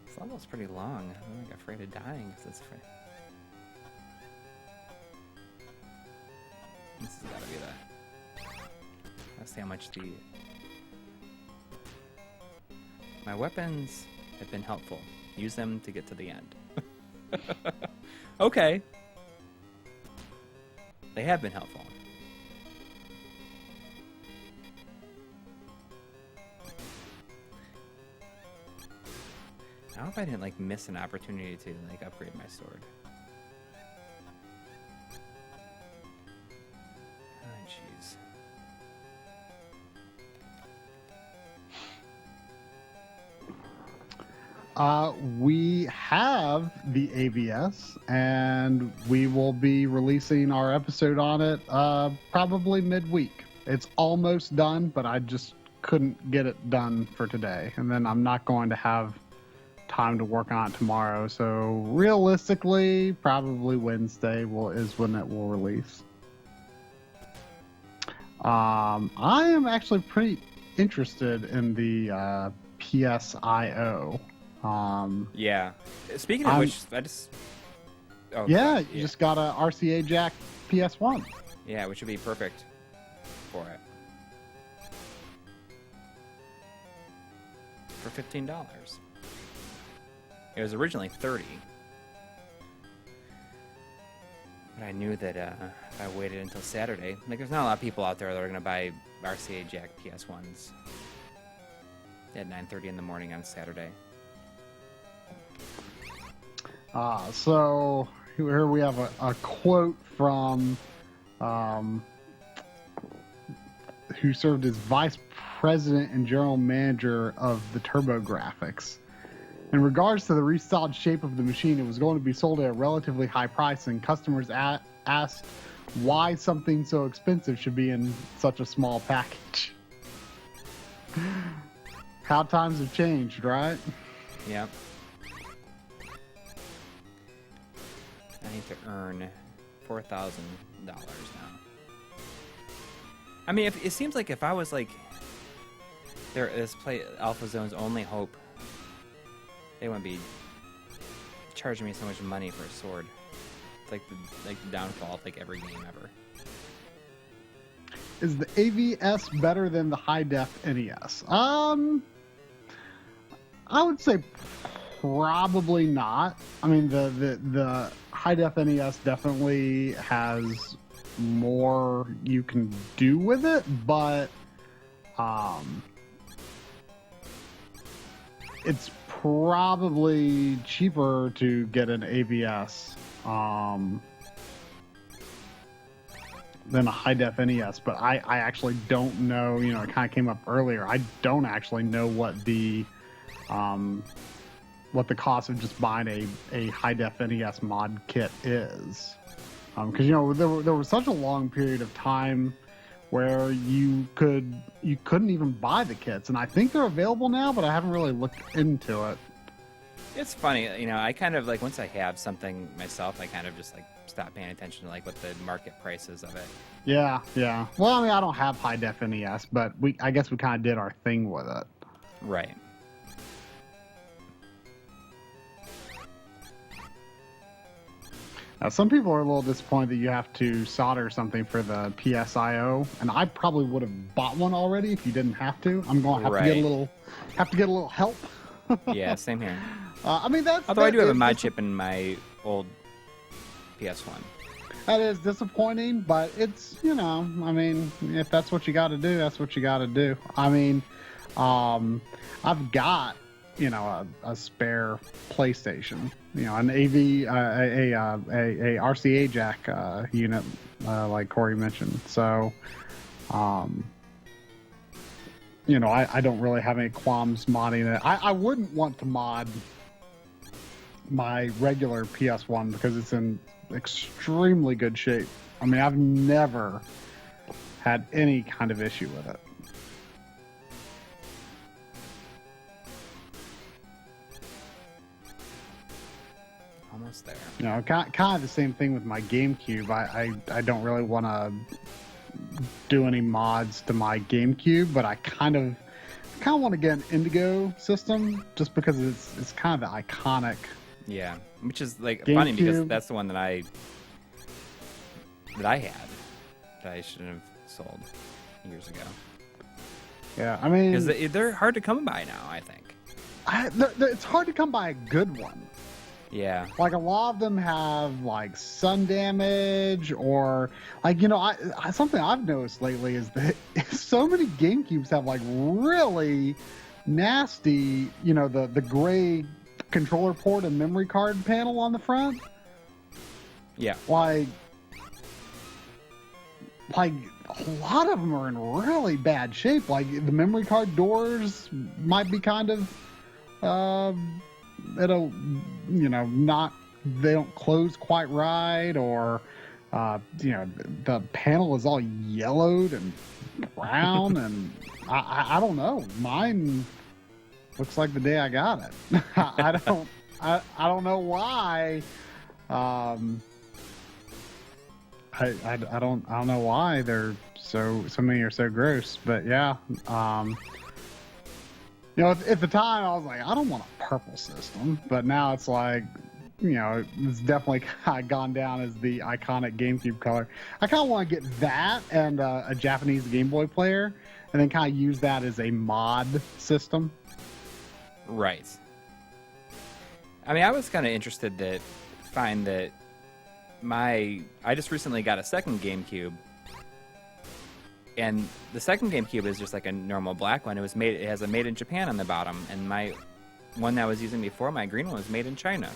It's almost pretty long. I'm like afraid of dying because it's free. This has got to be that. Let's see how much my weapons have been helpful. Use them to get to the end. Okay. They have been helpful. I hope I didn't like miss an opportunity to like upgrade my sword. Oh jeez. We have the AVS, and we will be releasing our episode on it probably midweek. It's almost done, but I just couldn't get it done for today. And then I'm not going to have time to work on it tomorrow. So realistically, probably Wednesday is when it will release. I am actually pretty interested in the PSIO. Yeah. Speaking of which, I just. Oh, yeah, God, you just got a RCA jack PS1. Yeah, which would be perfect for it. For $15. It was originally $30. But I knew that if I waited until Saturday, like there's not a lot of people out there that are going to buy RCA jack PS1s at 9:30 in the morning on Saturday. So here we have a quote from who served as vice president and general manager of the TurboGrafx. In regards to the restyled shape of the machine, it was going to be sold at a relatively high price, and customers asked why something so expensive should be in such a small package. How times have changed, right? Yep. I need to earn $4,000 now. I mean, it seems like if I was like, this Alpha Zone's only hope, they wouldn't be charging me so much money for a sword. It's like the downfall of like every game ever. Is the AVS better than the high def NES? I would say probably not. I mean, the high def NES definitely has more you can do with it, but it's probably cheaper to get an AVS than a high def NES. But I actually don't know. You know, it kind of came up earlier. I don't actually know what the cost of just buying a high def NES mod kit is. Because you know there was such a long period of time where you couldn't even buy the kits, and I think they're available now, but I haven't really looked into it. It's funny, you know. I kind of like once I have something myself, I kind of just like stop paying attention to like what the market price is of it. Yeah. Well, I mean, I don't have high def NES, but I guess we kind of did our thing with it. Right. Some people are a little disappointed that you have to solder something for the PSIO, and I probably would have bought one already if you didn't have to. I'm going to have to get a little help. Yeah, same here. I mean, although I do have a mod chip in my old PS1. That is disappointing, but it's, you know, I mean, if that's what you got to do, that's what you got to do. I mean, I've got, you know, a spare PlayStation, you know, an a RCA jack unit, like Coury mentioned. So, you know, I don't really have any qualms modding it. I wouldn't want to mod my regular PS1 because it's in extremely good shape. I mean, I've never had any kind of issue with it. Almost there. You know, kind of the same thing with my GameCube. I don't really want to do any mods to my GameCube, but I kind of want to get an Indigo system just because it's kind of the iconic. Yeah, which is like GameCube. Funny because that's the one that I had that I shouldn't have sold years ago. Yeah, I mean, because they're hard to come by now. I think it's hard to come by a good one. Yeah. Like a lot of them have like sun damage or like, you know, I something I've noticed lately is that so many GameCubes have like really nasty, you know, the gray controller port and memory card panel on the front. Yeah. Like a lot of them are in really bad shape. Like the memory card doors might be kind of it'll, you know, they don't close quite right, or you know, the panel is all yellowed and brown and I don't know, mine looks like the day I got it. I don't know why. I don't know why they're so many are so gross, but yeah. You know, at the time I was like, I don't want a purple system, but now it's like, you know, it's definitely kind of gone down as the iconic GameCube color. I kind of want to get that and a Japanese Game Boy player, and then kind of use that as a mod system. Right. I mean, I was kind of interested to find that I just recently got a second GameCube, and the second GameCube is just like a normal black one. It has a made in Japan on the bottom, and my one that I was using before, my green one, was made in China.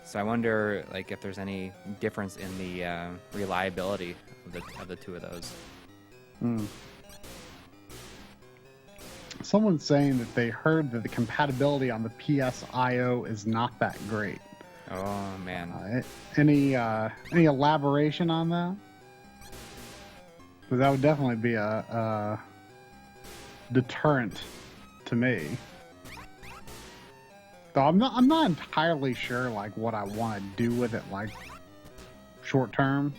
So I wonder, like, if there's any difference in the reliability of the two of those. Someone's saying that they heard that the compatibility on the PSIO is not that great. Oh man. Any elaboration on that? Because that would definitely be a deterrent to me. Though I'm not entirely sure like what I want to do with it, like short term.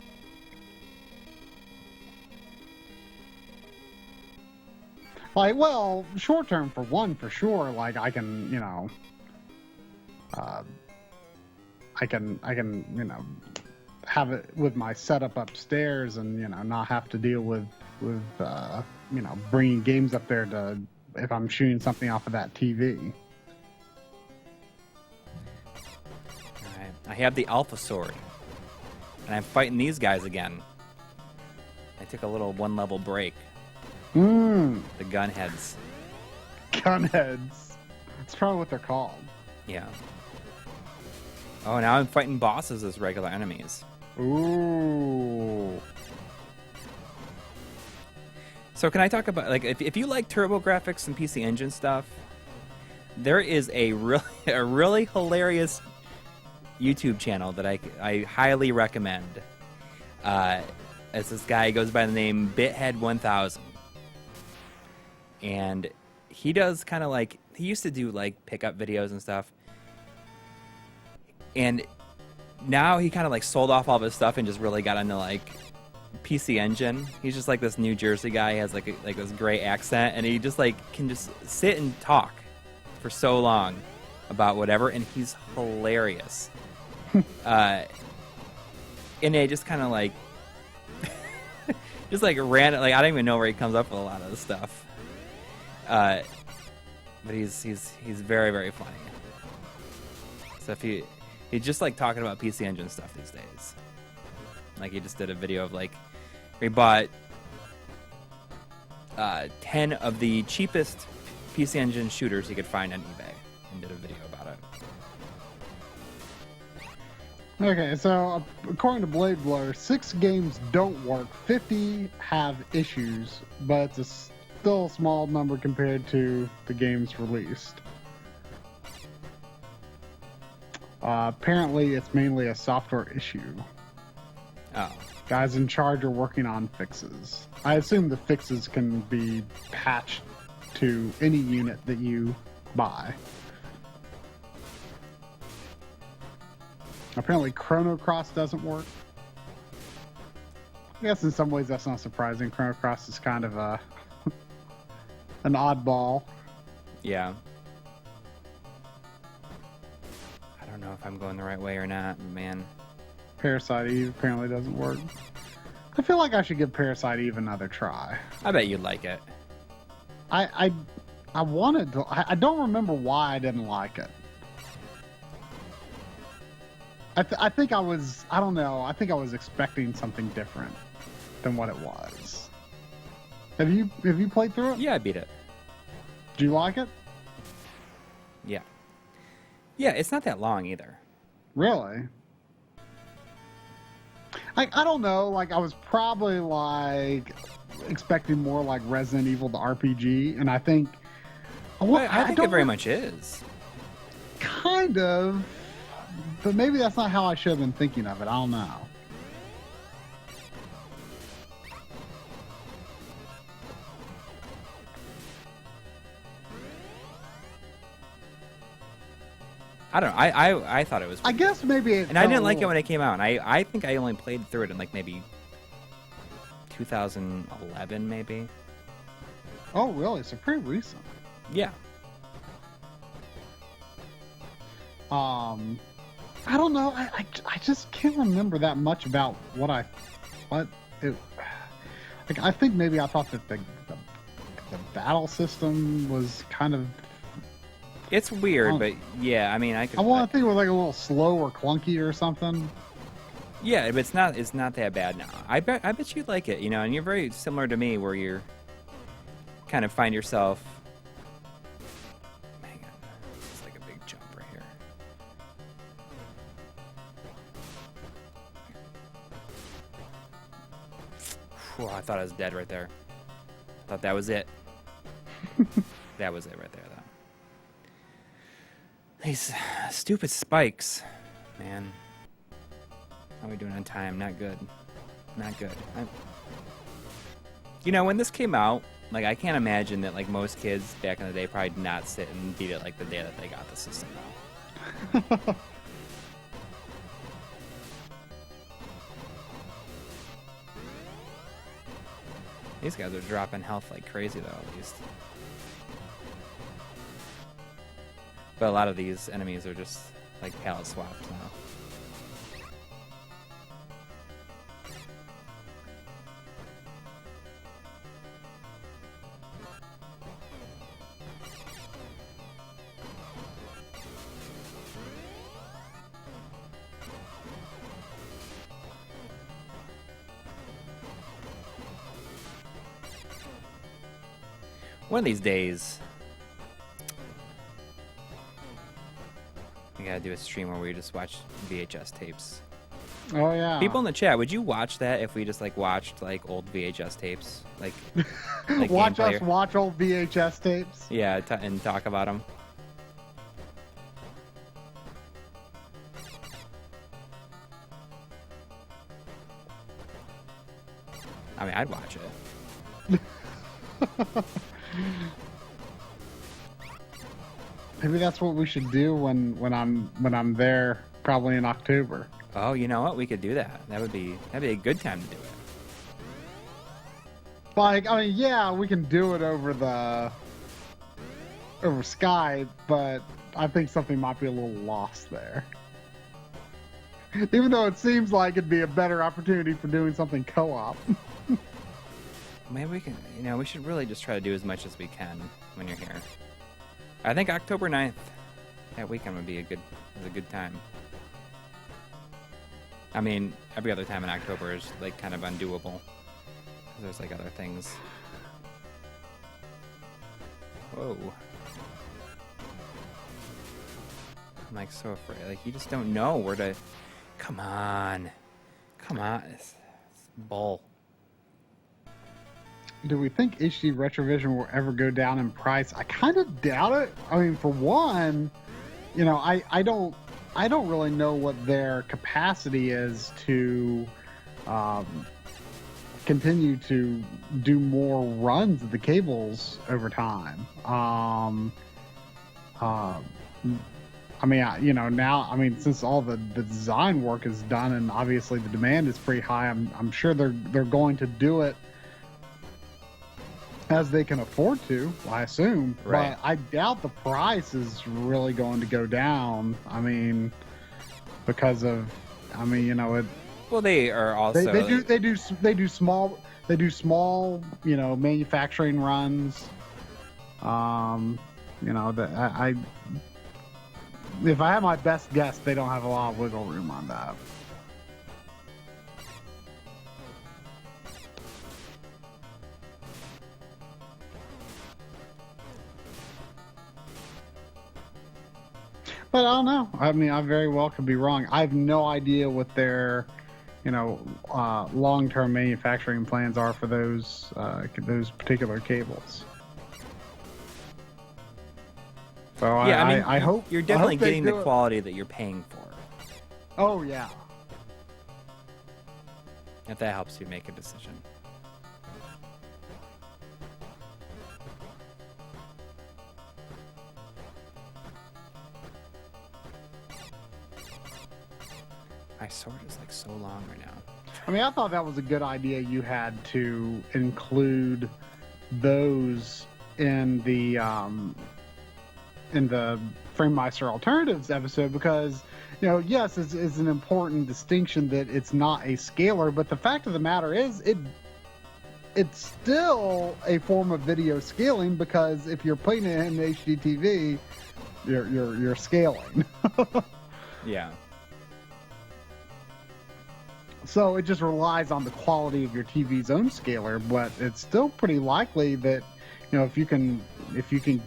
Like, well, short term for one, for sure. Like, I can, you know, I can, you know, have it with my setup upstairs, and you know, not have to deal with you know, bringing games up there to if I'm shooting something off of that TV. All right. I have the Alpha Sword, and I'm fighting these guys again. I took a little one-level break. The gunheads. Gunheads. That's probably what they're called. Yeah. Oh, now I'm fighting bosses as regular enemies. Ooh. So can I talk about, like, if you like TurboGrafx and PC Engine stuff, there is a really hilarious YouTube channel that I highly recommend. It's this guy, goes by the name Bithead1000. And he does kind of like, he used to do like pickup videos and stuff. And now he kind of like sold off all of his stuff and just really got into like PC Engine. He's just like this New Jersey guy. He has like this gray accent, and he just like can just sit and talk for so long about whatever, and he's hilarious. And it just kind of like just like random, like I don't even know where he comes up with a lot of this stuff. But he's very, very funny. So if he's just like talking about PC Engine stuff these days. Like he just did a video of like, he bought 10 of the cheapest PC Engine shooters he could find on eBay and did a video about it. Okay, so according to Blade Blower, 6 games don't work, 50 have issues, but it's still a small number compared to the games released. Apparently, it's mainly a software issue. Oh. Guys in charge are working on fixes. I assume the fixes can be patched to any unit that you buy. Apparently, Chrono Cross doesn't work. I guess in some ways that's not surprising. Chrono Cross is kind of an oddball. Yeah. I don't know if I'm going the right way or not, man. Parasite Eve apparently doesn't work. I feel like I should give Parasite Eve another try. I bet you'd like it. I wanted to. I don't remember why I didn't like it. I think I was. I don't know. I think I was expecting something different than what it was. Have you played through it? Yeah, I beat it. Do you like it? Yeah. Yeah, it's not that long either. Really? I don't know. Like, I was probably like expecting more like Resident Evil the RPG, and I think. I think it very much is. Kind of. But maybe that's not how I should have been thinking of it. I don't know. I don't know. I thought it was. I guess maybe. And I didn't like it when it came out. And I think I only played through it in like maybe 2011, maybe. Oh, really? So pretty recent. Yeah. I don't know. I just can't remember that much about what it. Like, I think maybe I thought that the battle system was kind of. It's weird, but yeah, I mean, I want to think it was like a little slow or clunky or something. Yeah, but it's not that bad now. I bet you'd like it, you know, and you're very similar to me where you're kind of find yourself. Hang on, it's like a big jump right here. Whew, I thought I was dead right there. I thought that was it. That was it right there, though. These stupid spikes, man. How are we doing on time? Not good. Not good. You know, when this came out, like, I can't imagine that, like, most kids back in the day probably did not sit and beat it, like, the day that they got the system out. These guys are dropping health like crazy, though, at least. But a lot of these enemies are just, like, palette swapped now. One of these days, we gotta do a stream where we just watch VHS tapes. Oh yeah. People in the chat, would you watch that if we just like watched like old VHS tapes, like watch us watch old VHS tapes? Yeah, and talk about them. I mean, I'd watch it. Maybe that's what we should do when I'm there, probably in October. Oh, you know what? We could do that. That'd be a good time to do it. Like, I mean, yeah, we can do it over Skype, but I think something might be a little lost there. Even though it seems like it'd be a better opportunity for doing something co-op. Maybe we can, you know, we should really just try to do as much as we can when you're here. I think October 9th, that weekend would be a good time. I mean, every other time in October is like kind of undoable. Because there's like other things. Whoa. I'm like so afraid. Like, you just don't know where to. Come on. Come on. It's bull. Do we think HD Retrovision will ever go down in price? I kind of doubt it. I mean, for one, you know, I don't really know what their capacity is to continue to do more runs of the cables over time. I mean, you know, now, I mean, since all the design work is done and obviously the demand is pretty high, I'm sure they're going to do it as they can afford to, I assume. Right. But I doubt the price is really going to go down. I mean, because of, I mean, you know, it. Well, they are also. They do small, you know, manufacturing runs. You know, that if I had my best guess, they don't have a lot of wiggle room on that. But I don't know. I mean, I very well could be wrong. I have no idea what their, you know, long-term manufacturing plans are for those particular cables. So yeah, I mean, I hope you're definitely I hope getting the quality that you're paying for. Oh yeah. If that helps you make a decision. Assorted is like so long right now. I mean, I thought that was a good idea. You had to include those in the Framemeister Alternatives episode because, you know, yes, it's an important distinction that it's not a scaler, but the fact of the matter is it's still a form of video scaling because if you're putting it in HDTV, you're scaling. Yeah. So it just relies on the quality of your TV's own scaler, but it's still pretty likely that, you know, if you can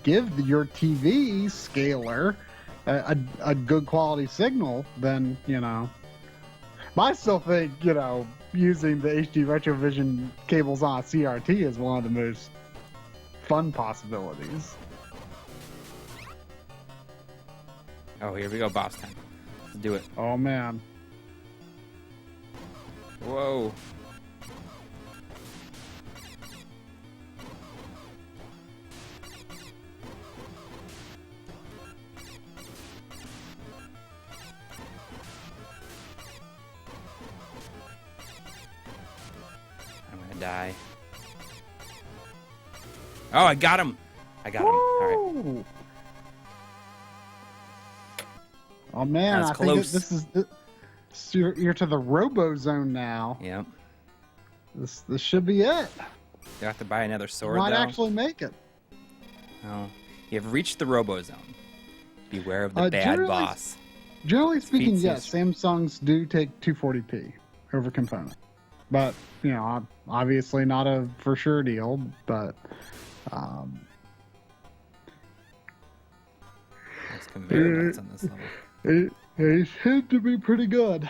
give your TV scaler a good quality signal, then, you know. But I still think, you know, using the HD Retrovision cables on a CRT is one of the most fun possibilities. Oh, here we go, boss time. Let's do it. Oh man. Whoa. I'm gonna die. Oh, I got him. I got him. All right. Woo! Oh man, That's I think close. this is so you're to the Robo Zone now. Yep. This should be it. You have to buy another sword, Might though. actually make it. Oh, you have reached the Robo Zone. Beware of the bad generally- boss. Generally speaking, Speeds yes, is- Samsungs do take 240p over component, but you know, obviously not a for sure deal. But There's conveyor belts on this level. it tend to be pretty good.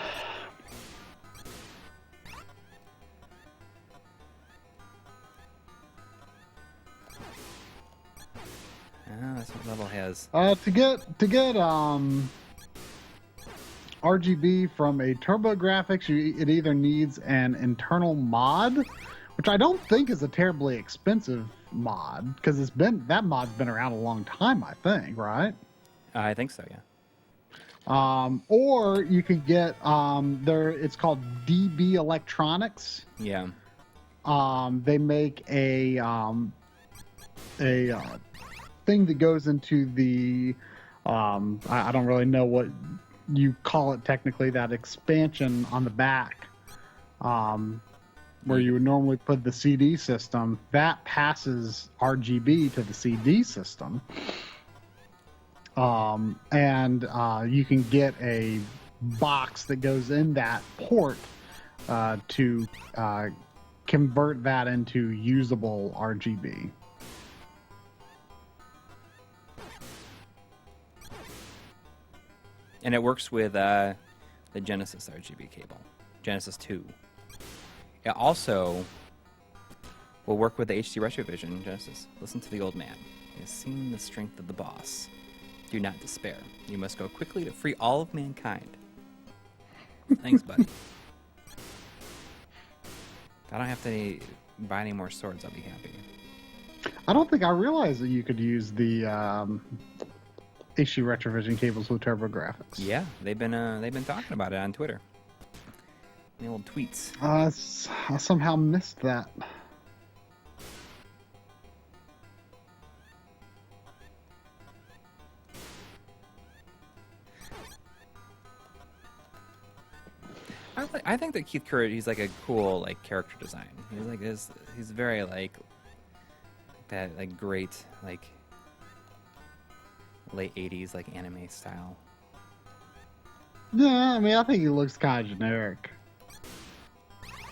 Oh, that's what level has. To get RGB from a TurboGrafx, it either needs an internal mod, which I don't think is a terribly expensive mod because that mod's been around a long time, I think, right? I think so, yeah. Or you could get it's called DB Electronics. Yeah. They make a thing that goes into the I don't really know what you call it technically, that expansion on the back where you would normally put the CD system, that passes RGB to the CD system. And you can get a box that goes in that port to convert that into usable RGB. And it works with the Genesis RGB cable, Genesis 2. It also will work with the HD Retrovision Genesis. Listen to the old man. He has seen the strength of the boss. Do not despair. You must go quickly to free all of mankind. Thanks, buddy. If I don't have to buy any more swords, I'll be happy. I don't think I realized that you could use the HD Retrovision cables with TurboGrafx. Yeah, they've been talking about it on Twitter. The old tweets. I somehow missed that. I think that Keith Curry, he's like a cool like character design. He's like he's very like that like great like late 80s like anime style. Yeah, I mean, I think he looks kind of generic.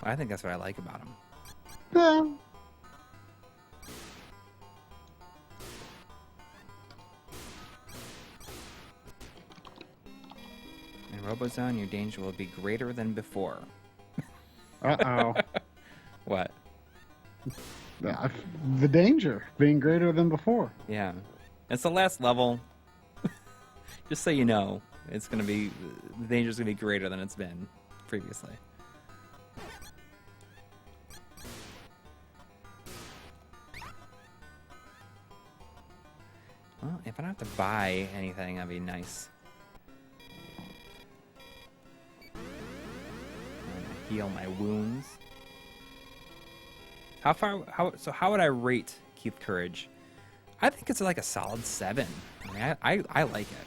I think that's what I like about him. Yeah. In RoboZone, your danger will be greater than before. Uh-oh. What? The danger being greater than before. Yeah, it's the last level. Just so you know, it's gonna be the danger's gonna be greater than it's been previously. Well, if I don't have to buy anything, that'd be nice. heal my wounds. How would I rate Keith Courage? I think it's like a solid 7. I mean, I like it.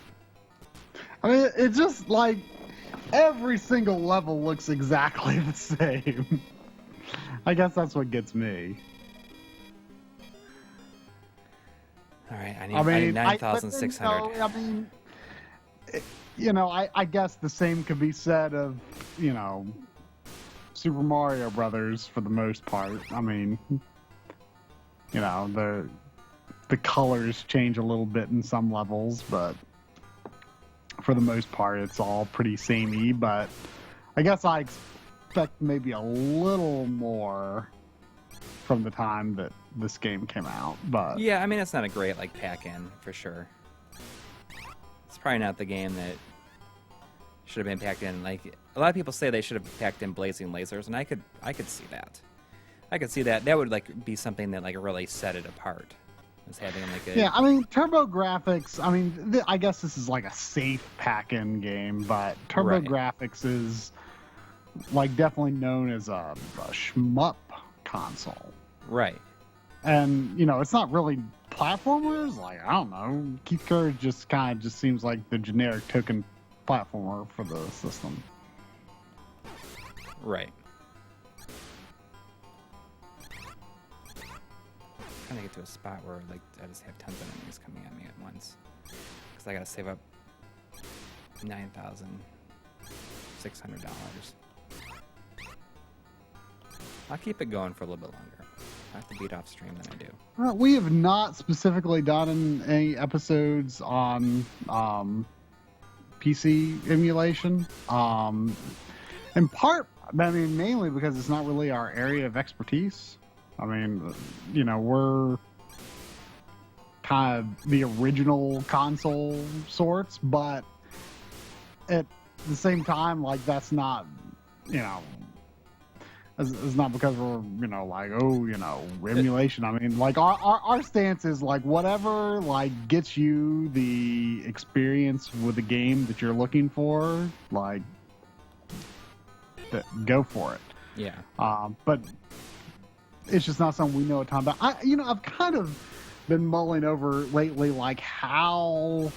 I mean, it's just like every single level looks exactly the same. I guess that's what gets me. All right, I need 9,600. I mean, I guess the same could be said of, Super Mario Brothers for the most part. I mean, the colors change a little bit in some levels, but for the most part, it's all pretty samey. But I guess I expect maybe a little more from the time that this game came out. But yeah, I mean, it's not a great pack-in for sure. It's probably not the game that should have been packed in. A lot of people say they should have packed in blazing lasers, and I could see that. I could see that. That would be something that really set it apart. As having a yeah, I mean, TurboGrafx. I mean, I guess this is a safe pack-in game, but TurboGrafx is definitely known as a shmup console. Right. And it's not really platformers. I don't know. Keith Courage just seems like the generic token platformer for the system. Right. I'm trying to get to a spot where I just have tons of enemies coming at me at once, because I gotta save up $9,600. I'll keep it going for a little bit longer. I have to beat off stream than I do. Well, we have not specifically done any episodes on PC emulation. In part, mainly because it's not really our area of expertise. I mean, we're kind of the original console sorts, but at the same time, that's not, it's not because we're, emulation. I mean, our stance is whatever, gets you the experience with the game that you're looking for, go for it. Yeah. But it's just not something we know a ton about. I've kind of been mulling over lately, how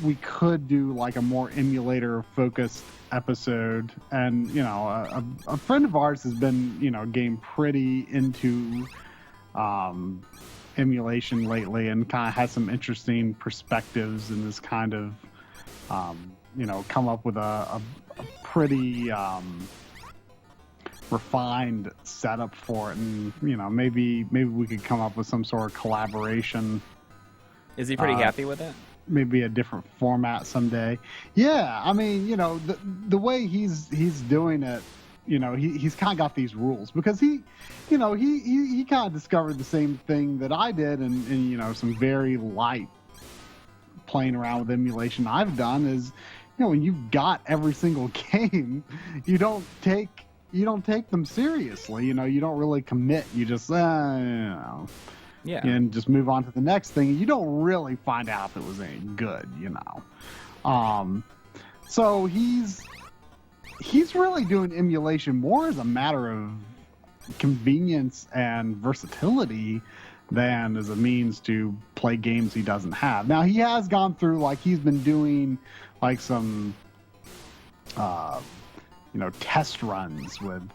we could do a more emulator-focused episode. And, a friend of ours has been, getting pretty into emulation lately and kind of has some interesting perspectives and this kind of, come up with a pretty refined setup for it, and maybe we could come up with some sort of collaboration. Is he pretty happy with it? Maybe a different format someday. Yeah, I mean, the way he's doing it, he's kind of got these rules because he kind of discovered the same thing that I did, and some very light playing around with emulation I've done is, when you've got every single game, you don't take them seriously. You don't really commit. You just, yeah, and just move on to the next thing. You don't really find out if it was any good, So he's really doing emulation more as a matter of convenience and versatility than as a means to play games he doesn't have. Now, he has gone through, he's been doing, some test runs with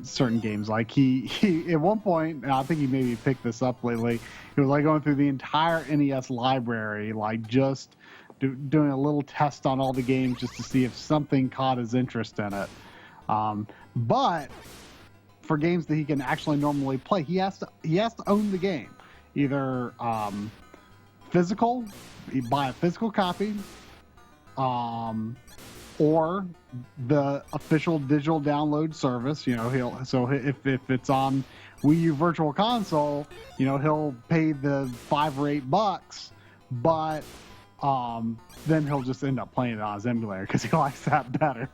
certain games. He at one point, and I think he maybe picked this up lately, he was going through the entire NES library, just doing a little test on all the games just to see if something caught his interest in it. But for games that he can actually normally play, he has to own the game, either physical, you buy a physical copy, or the official digital download service. If it's on Wii U Virtual Console, he'll pay the $5 or $8, but then he'll just end up playing it on his emulator because he likes that better.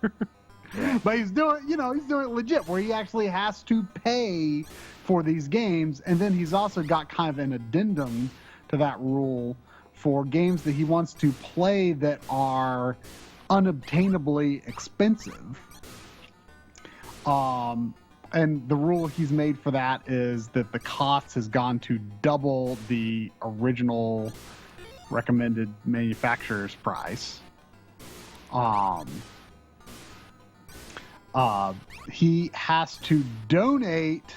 Yeah. But he's doing it legit, where he actually has to pay for these games, and then he's also got kind of an addendum to that rule for games that he wants to play that are unobtainably expensive. And the rule he's made for that is that the cost has gone to double the original recommended manufacturer's price. He has to donate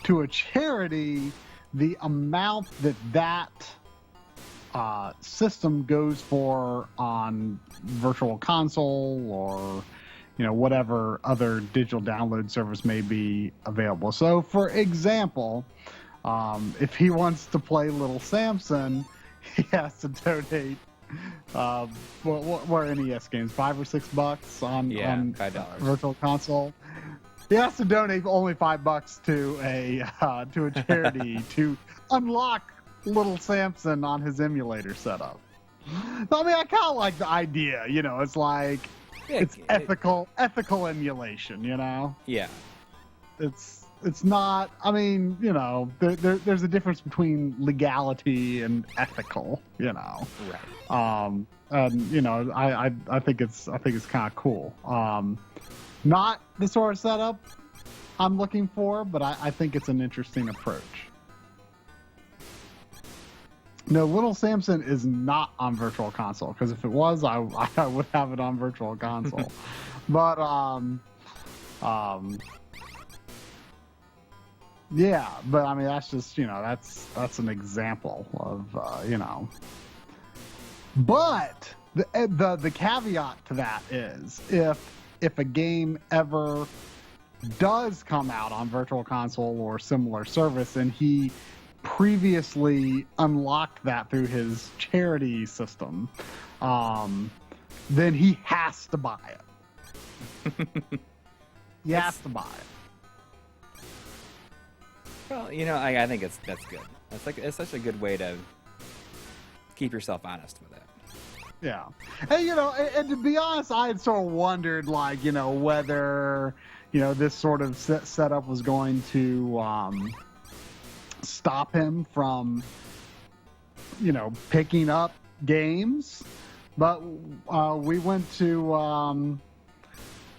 to a charity the amount that system goes for on Virtual Console or whatever other digital download service may be available. So, for example, if he wants to play Little Samson, he has to donate what are NES games, $5 or $6 on $5 Virtual Console. He has to donate only $5 to a charity to unlock Little Samson on his emulator setup. I mean, I kind of like the idea. It's like it's ethical emulation. Yeah. It's not. I mean, there's a difference between legality and ethical. Right. And I think it's kind of cool. Not the sort of setup I'm looking for, but I think it's an interesting approach. No, Little Samson is not on Virtual Console, because if it was, I would have it on Virtual Console. But yeah, but I mean that's just that's an example of But the caveat to that is if a game ever does come out on Virtual Console or similar service and he previously unlocked that through his charity system, then he has to buy it. He has to buy it. Well, I think that's good. It's such a good way to keep yourself honest with it. Yeah. And, and to be honest, I had sort of wondered, whether, this sort of setup was going to stop him from, picking up games. But we went to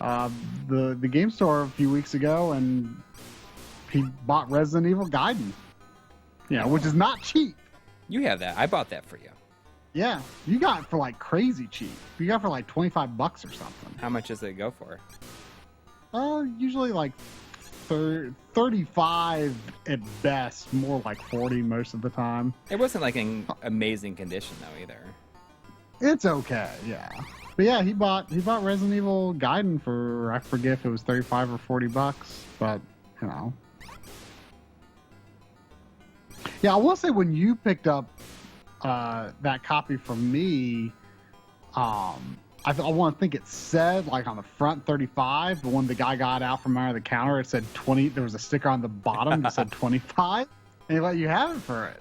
the game store a few weeks ago, and he bought Resident Evil Gaiden, which is not cheap. You have that. I bought that for you. Yeah, you got it for like crazy cheap. You got it for like $25 or something. How much does it go for? Usually like 35 at best, more like 40 most of the time. It wasn't like in amazing condition though either. It's okay, yeah. But yeah, he bought Resident Evil Gaiden for, I forget if it was 35 or $40, but Yeah, I will say when you picked up that copy from me, I want to think it said like on the front 35, but when the guy got out from under the counter, it said 20. There was a sticker on the bottom that said 25, and he let you have it for it.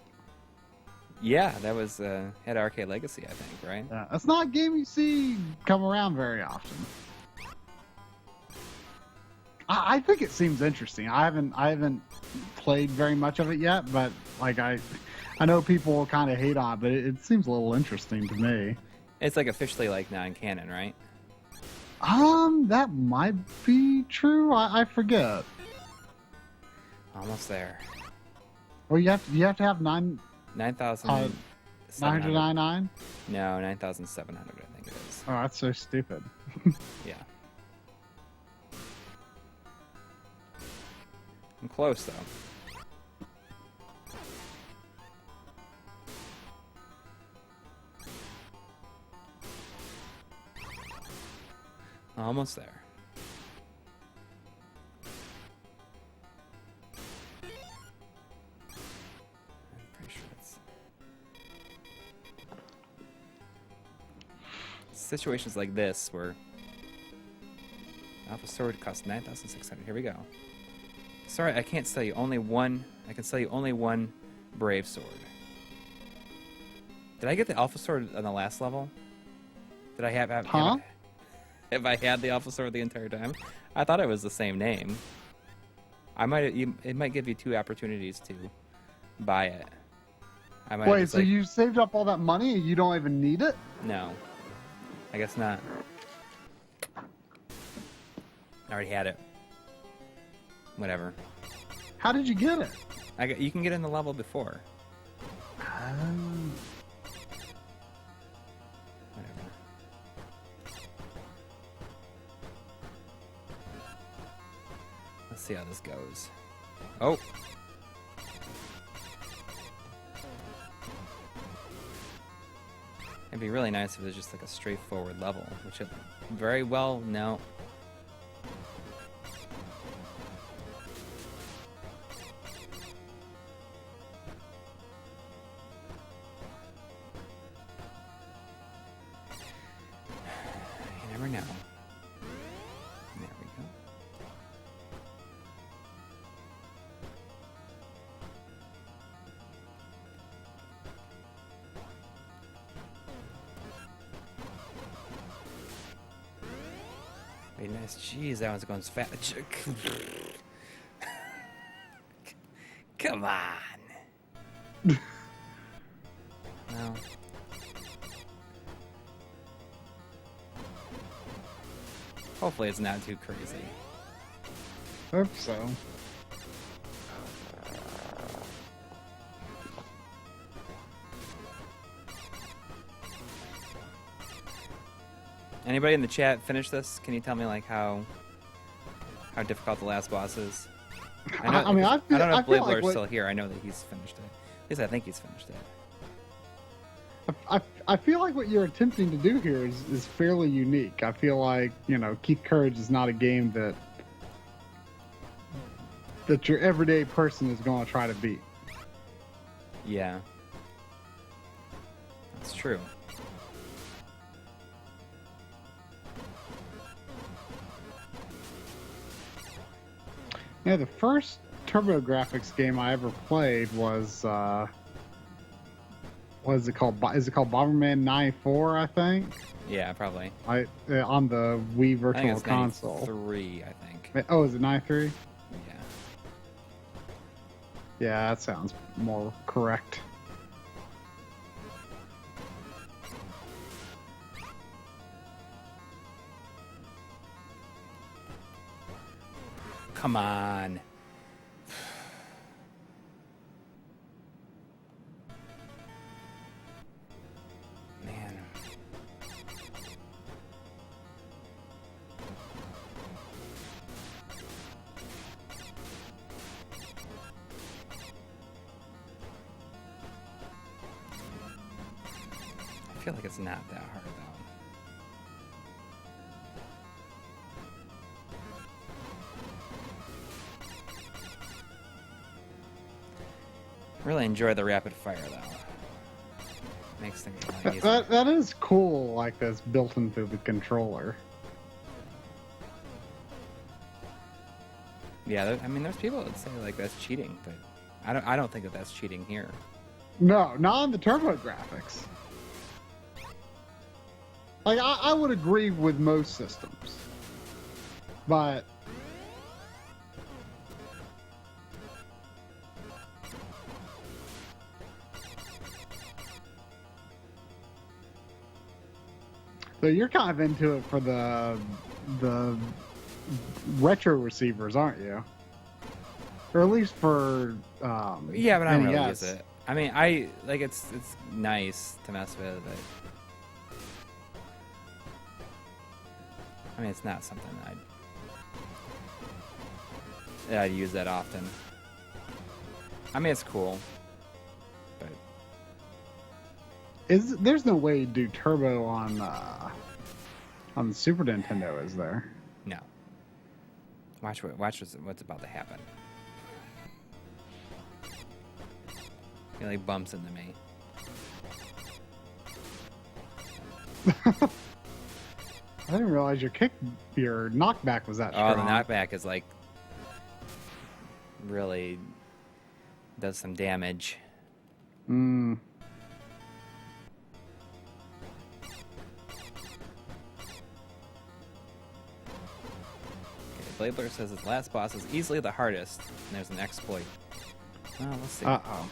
Yeah, that was had Arcade Legacy, I think, right? Yeah, that's not a game you see come around very often. I think it seems interesting. I haven't played very much of it yet, but like I know people kind of hate on it, but it seems a little interesting to me. It's like officially like non-canon, right? That might be true. I forget. Almost there. Well, you have to have 9,999. No, 9,700. I think it is. Oh, that's so stupid. Yeah. I'm close though. Almost there. I'm pretty sure it's situations like this where Alpha Sword costs 9,600. Here we go. Sorry, I can't sell you only one. I can sell you only one Brave Sword. Did I get the Alpha Sword on the last level? Did I have Huh? Have I had the Alpha Sword the entire time? I thought it was the same name. It might give you 2 opportunities to buy it. Wait, so you saved up all that money and you don't even need it? No. I guess not. I already had it. Whatever. How did you get it? You can get in the level before. Whatever. Let's see how this goes. Oh! It'd be really nice if it was just like a straightforward level, which it very well, no. You never know. There we go. Very nice. Jeez, that one's going so fast. Come on. No. Hopefully it's not too crazy. Hope so. Anybody in the chat finish this? Can you tell me like how difficult the last boss is? I know, I don't know if Blabler's still here. I know that he's finished it. At least I think he's finished it. I feel like what you're attempting to do here is fairly unique. I feel like, you know, Keith Courage is not a game that your everyday person is going to try to beat. Yeah. That's true. Yeah, the first TurboGrafx game I ever played was what is it called? Is it called Bomberman 94? I think. Yeah, probably. On the Wii Virtual Console. 93, I think. Oh, is it 93? Yeah. Yeah, that sounds more correct. Come on. Man. I feel like it's not that hard though. Really enjoy the rapid fire though. Makes things a lot easier. That is cool, like that's built into the controller. Yeah, I mean, there's people that say like that's cheating, but I don't think that that's cheating here. No, not on the TurboGrafx. Like I would agree with most systems, but so you're kind of into it for the retro receivers, aren't you? Or at least for Yeah, but I don't really NES. use it. I mean, I like it's nice to mess with, but I mean, it's not something that I'd use that often. I mean, it's cool, but there's no way to do turbo on the Super Nintendo, is there? no. Watch what's about to happen. He like bumps into me. I didn't realize your knockback was that strong. Oh, the knockback is like really does some damage. Mm. Okay, Blabler says his last boss is easily the hardest, and there's an exploit. Oh, let's see. Uh-oh.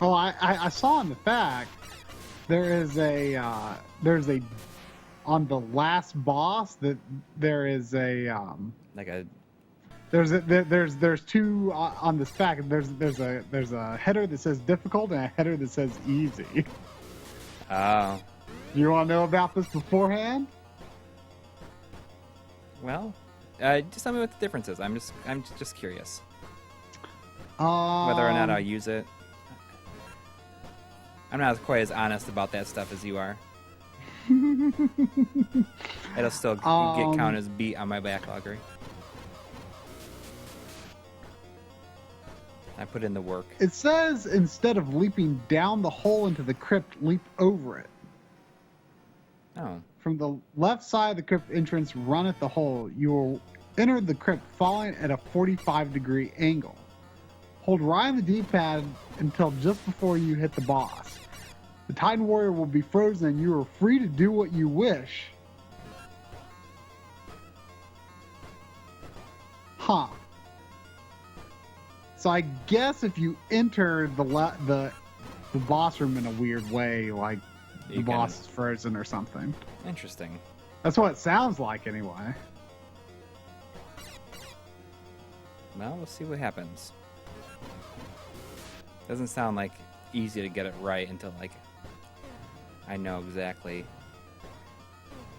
Oh, I saw in the fact there's a on the last boss that there is a Like a there's two on this pack. There's a header that says difficult and a header that says easy. oh, Do you want to know about this beforehand? well, just tell me what the difference is. I'm just curious whether or not I'll use it. I'm not quite as honest about that stuff as you are. It'll still get count as beat on my backloggery. I put in the work. It says instead of leaping down the hole into the crypt, leap over it. Oh. From the left side of the crypt entrance, run at the hole. You will enter the crypt falling at a 45-degree angle. Hold right on the D-pad until just before you hit the boss. The Titan Warrior will be frozen and you are free to do what you wish. Huh. So I guess if you enter the boss room in a weird way, like the boss is frozen or something. Interesting. That's what it sounds like anyway. Well, we'll see what happens. Doesn't sound like easy to get it right until like I know exactly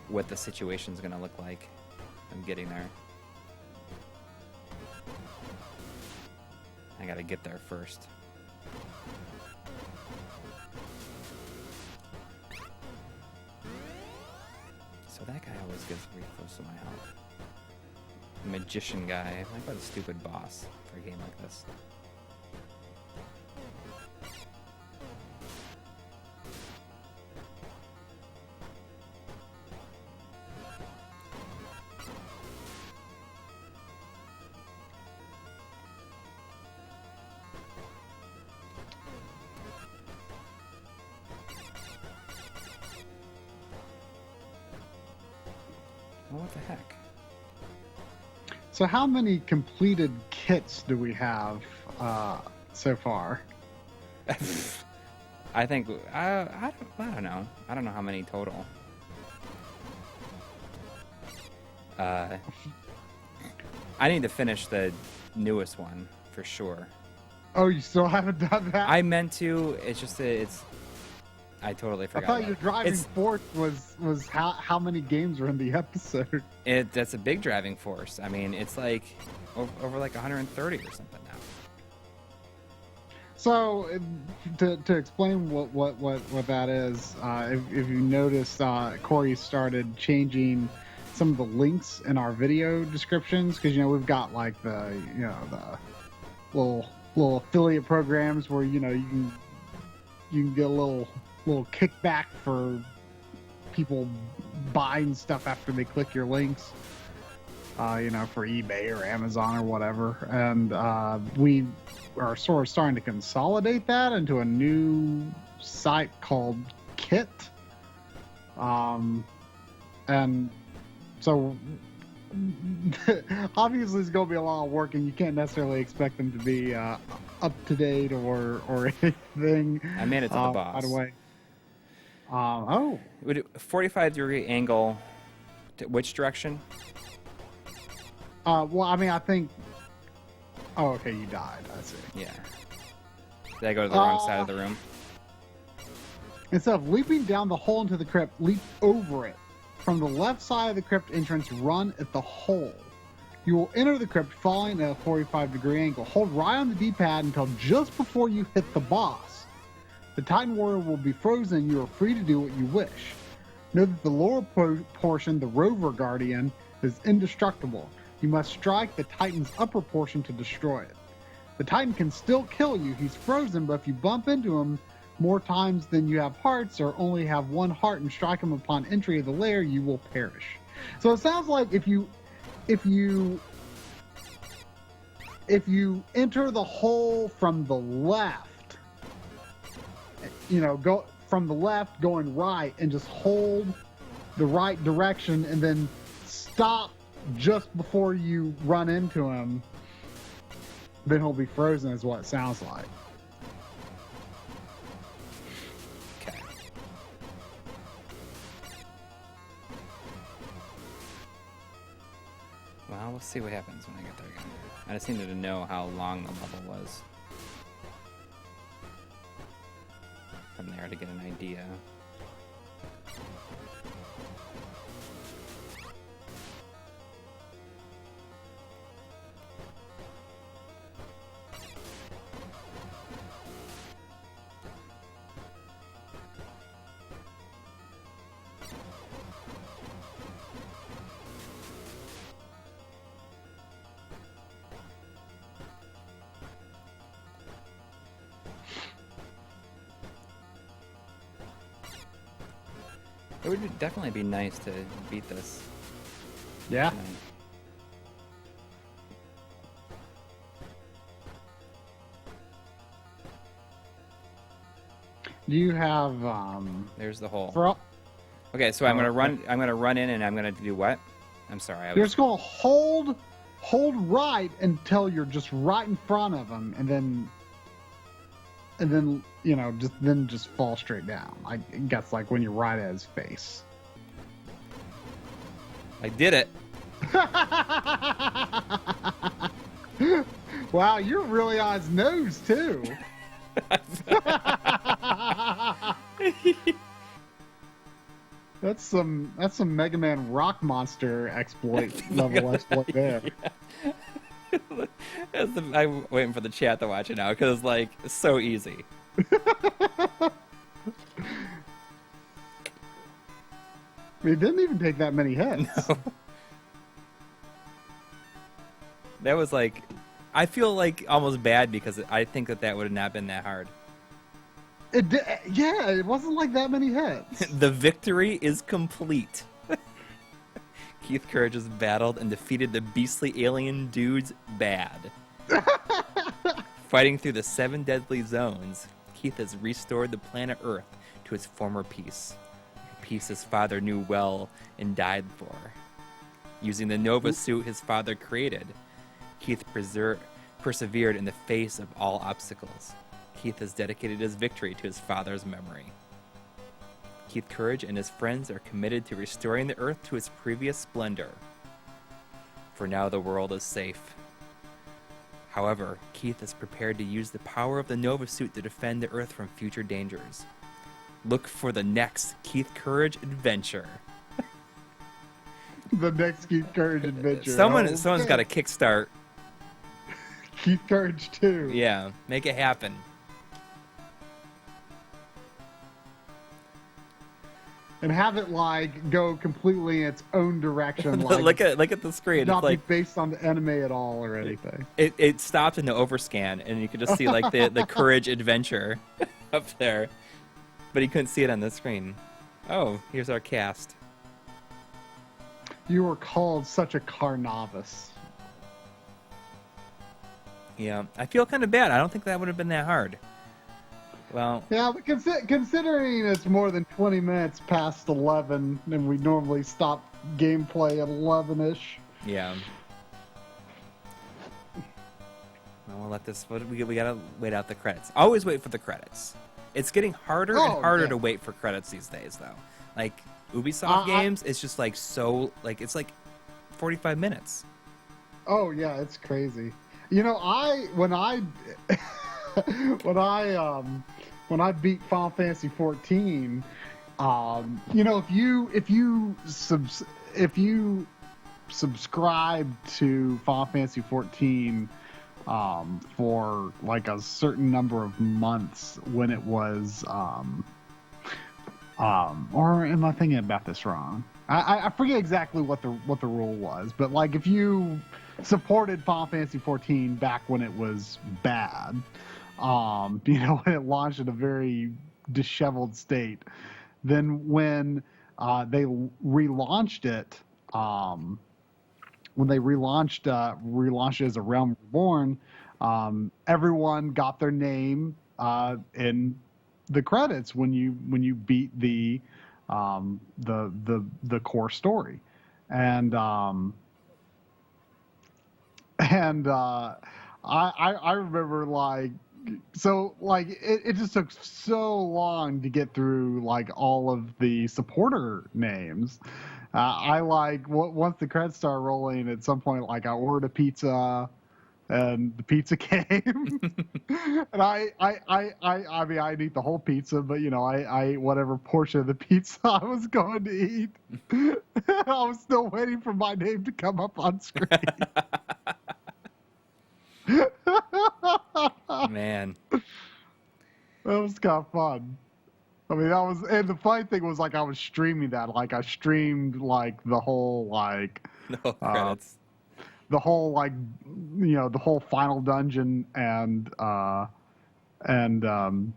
what the situation's gonna look like. I'm getting there. I gotta get there first. So that guy always gets really close to my health. The magician guy. Like, what a stupid boss for a game like this. Oh, what the heck? So how many completed kits do we have so far? I think I don't know. I don't know how many total. I need to finish the newest one for sure. Oh, you still haven't done that? I meant to. It's just I totally I forgot. thought your driving force was how many games were in the episode. That's a big driving force. I mean, it's like over like 130 or something now. So, to explain what that is, if you notice, Coury started changing some of the links in our video descriptions because we've got like the the little affiliate programs where you can get a little kickback for people buying stuff after they click your links, for eBay or Amazon or whatever. And we are sort of starting to consolidate that into a new site called Kit. And so obviously it's going to be a lot of work, and you can't necessarily expect them to be up to date or anything. I made it to the boss. By the way. 45-degree angle. To which direction? Well, I mean, I think. Oh, okay, you died. I see. Yeah. Did I go to the wrong side of the room? Instead of leaping down the hole into the crypt, leap over it. From the left side of the crypt entrance, run at the hole. You will enter the crypt falling at a 45-degree angle. Hold right on the D-pad until just before you hit the boss. The Titan Warrior will be frozen and you are free to do what you wish. Note that the lower portion, the Rover Guardian, is indestructible. You must strike the Titan's upper portion to destroy it. The Titan can still kill you. He's frozen, but if you bump into him more times than you have hearts, or only have one heart, and strike him upon entry of the lair, you will perish. So it sounds like if you enter the hole from the left, go from the left going right and just hold the right direction and then stop just before you run into him, then he'll be frozen is what it sounds like. Okay. Well, we'll see what happens when I get there again. I just needed to know how long the level was. From there to get an idea. It would definitely be nice to beat this. Yeah. tonight. Do you have There's the hole. for Okay, so I'm gonna run. I'm gonna run in, and I'm gonna do what? I'm sorry. you're just gonna hold right until you're just right in front of him, and then you know just fall straight down. I guess like when you're right at his face. I did it. Wow, you're really on his nose too. That's some Mega Man Rock Monster level exploit there. I'm waiting for the chat to watch it now because like it's so easy. I mean, it didn't even take that many hits. No. That was like, I feel like almost bad because I think that would have not been that hard. Yeah, it wasn't like that many hits. The victory is complete. Keith Courage has battled and defeated the beastly alien dudes bad. Fighting through the 7 deadly zones, Keith has restored the planet Earth to its former peace. A peace his father knew well and died for. Using the Nova suit his father created, Keith persevered in the face of all obstacles. Keith has dedicated his victory to his father's memory. Keith Courage and his friends are committed to restoring the Earth to its previous splendor. For now, the world is safe. However, Keith is prepared to use the power of the Nova suit to defend the Earth from future dangers. Look for the next Keith Courage adventure. The next Keith Courage adventure. Someone's got to kickstart. Keith Courage 2. Yeah, make it happen. And have it like go completely in its own direction. Like, look at the screen. not It's like be based on the anime at all or anything. it stopped in the overscan, and you could just see like the Courage adventure up there, but you couldn't see it on the screen. Oh, here's our cast. You were called such a car novice. Yeah, I feel kind of bad. I don't think that would have been that hard. Well, Yeah, but considering it's more than 20 minutes past 11, and we normally stop gameplay at 11-ish. yeah. Well, we'll let this. We gotta wait out the credits. Always wait for the credits. It's getting harder and harder to wait for credits these days, though. Like Ubisoft games, it's just like so. Like it's like 45 minutes. Oh yeah, it's crazy. You know, when I beat Final Fantasy 14, you know, if you subscribe to Final Fantasy 14 for like a certain number of months when it was or am I thinking about this wrong? I forget exactly what the rule was, but like if you supported Final Fantasy 14 back when it was bad, you know, when it launched in a very disheveled state, then when they relaunched it, relaunched it as a Realm Reborn, everyone got their name in the credits when you beat the core story, and I remember like So like it just took so long to get through like all of the supporter names. I like once the credits started rolling. At some point, like I ordered a pizza, and the pizza came, and I mean I'd eat the whole pizza, but I ate whatever portion of the pizza I was going to eat. I was still waiting for my name to come up on screen. Man. That was kind of fun. I mean, and the funny thing was, like, I was streaming that. Like, I streamed, like, the whole, like, No credits. the whole, like, the whole final dungeon and, Oh, the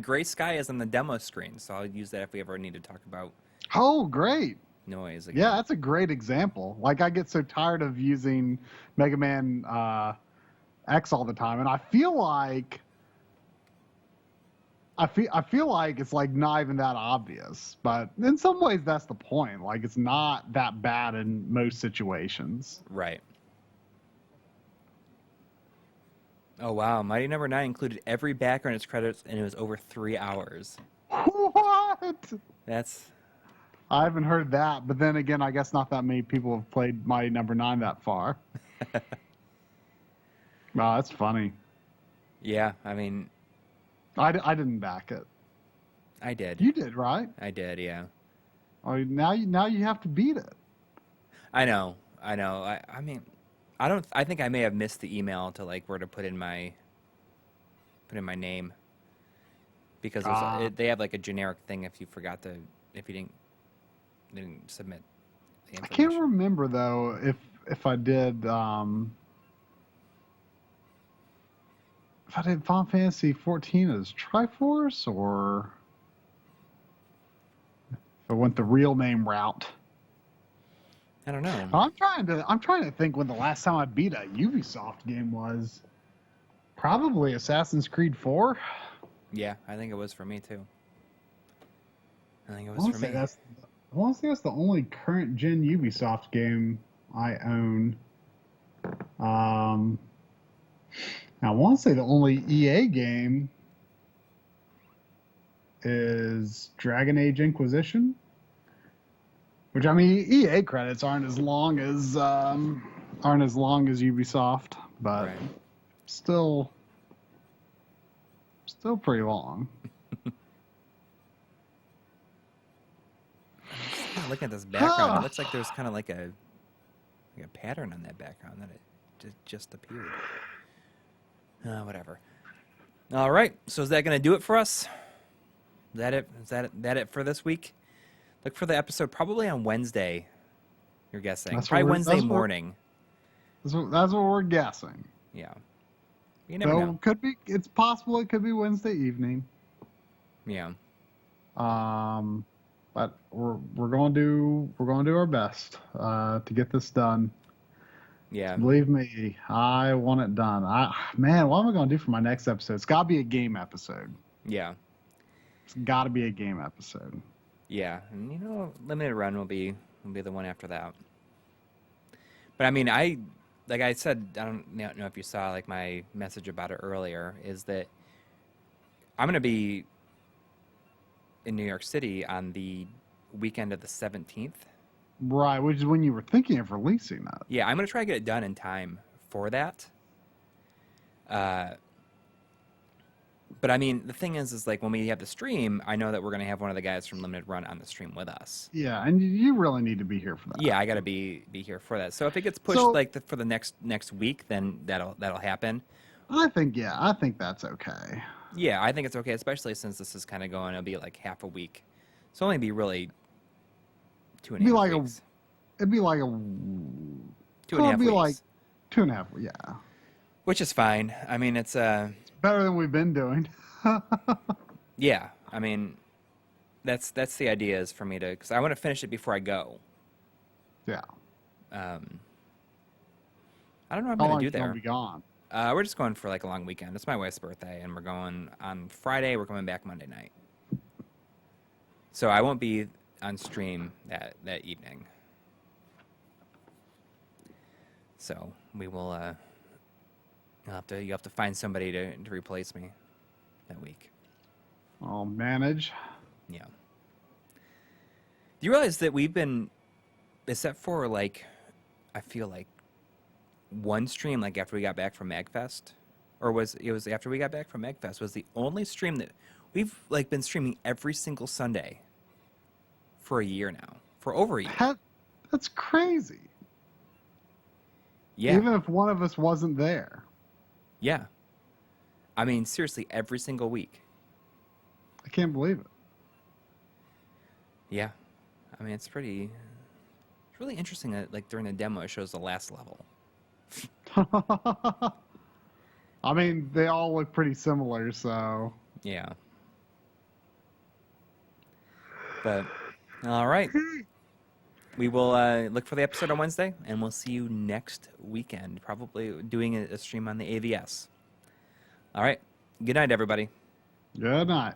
gray sky is on the demo screen, so I'll use that if we ever need to talk about oh, great. noise again. Yeah, that's a great example. Like, I get so tired of using Mega Man X all the time, and I feel like it's like not even that obvious, but in some ways that's the point. Like it's not that bad in most situations. Right. Oh wow, Mighty Number 9 included every background in its credits, and it was over 3 hours. What? That's I haven't heard that, but then again, I guess not that many people have played Mighty Number 9 that far. Wow, that's funny. yeah. I mean, I didn't back it. I did. You did, right? I did. Yeah. Oh, now you have to beat it. I know. I mean, I don't. I think I may have missed the email to like where to put in my name because they have like a generic thing if you didn't submit the I information. can't remember though if I did if I did Final Fantasy 14 as Triforce or if I went the real name route. I don't know. I'm trying to think when the last time I beat a Ubisoft game was. Probably Assassin's Creed 4. Yeah, I think it was for me too. I think it I was want for to me. say that's the only current gen Ubisoft game I own. I want to say the only EA game is Dragon Age Inquisition, which I mean EA credits aren't as long as Ubisoft, but Right. still pretty long. Kind of looking at this background, it looks like there's kind of like a pattern on that background that it just appeared. Whatever. All right. So is that going to do it for us? Is that it? Is that it for this week? Look for the episode probably on Wednesday. You're guessing probably Wednesday morning. That's what we're guessing. Yeah. You never know. It's possible it could be Wednesday evening. Yeah. But we're going to do our best to get this done. Yeah. Believe me, I want it done. Man, what am I going to do for my next episode? It's got to be a game episode. Yeah. It's got to be a game episode. Yeah, and Limited Run will be the one after that. But I mean, like I said, I don't know if you saw like my message about it earlier, is that I'm going to be in New York City on the weekend of the 17th. Right, which is when you were thinking of releasing that. Yeah, I'm going to try to get it done in time for that. But I mean, the thing is like when we have the stream, I know that we're going to have one of the guys from Limited Run on the stream with us. Yeah, and you really need to be here for that. Yeah, I got to be here for that. So if it gets pushed for the next week, then that'll happen. I think that's okay. Yeah, I think it's okay, especially since this is kind of going to be like half a week. So only be really 2.5 weeks. It'd be like a 2.5 weeks. Like 2.5. Yeah. Which is fine. I mean, it's better than we've been doing. Yeah, I mean, that's the idea is for me to, because I want to finish it before I go. Yeah. I don't know what I'm going to do there. Be gone? We're just going for like a long weekend. It's my wife's birthday, and we're going on Friday. We're coming back Monday night. So I won't be on stream that evening. So we will You have to find somebody to replace me that week. I'll manage. Yeah. Do you realize that we've been, except for like, I feel like one stream like after we got back from MagFest, or it was after we got back from MagFest was the only stream that we've like been streaming every single Sunday for a year now, for over a year. That's crazy. Yeah. Even if one of us wasn't there. Yeah. I mean, seriously, every single week. I can't believe it. Yeah. I mean, it's really interesting that like during the demo it shows the last level. I mean, they all look pretty similar, so. Yeah. But, all right. We will look for the episode on Wednesday, and we'll see you next weekend, probably doing a stream on the AVS. All right. Good night, everybody. Good night.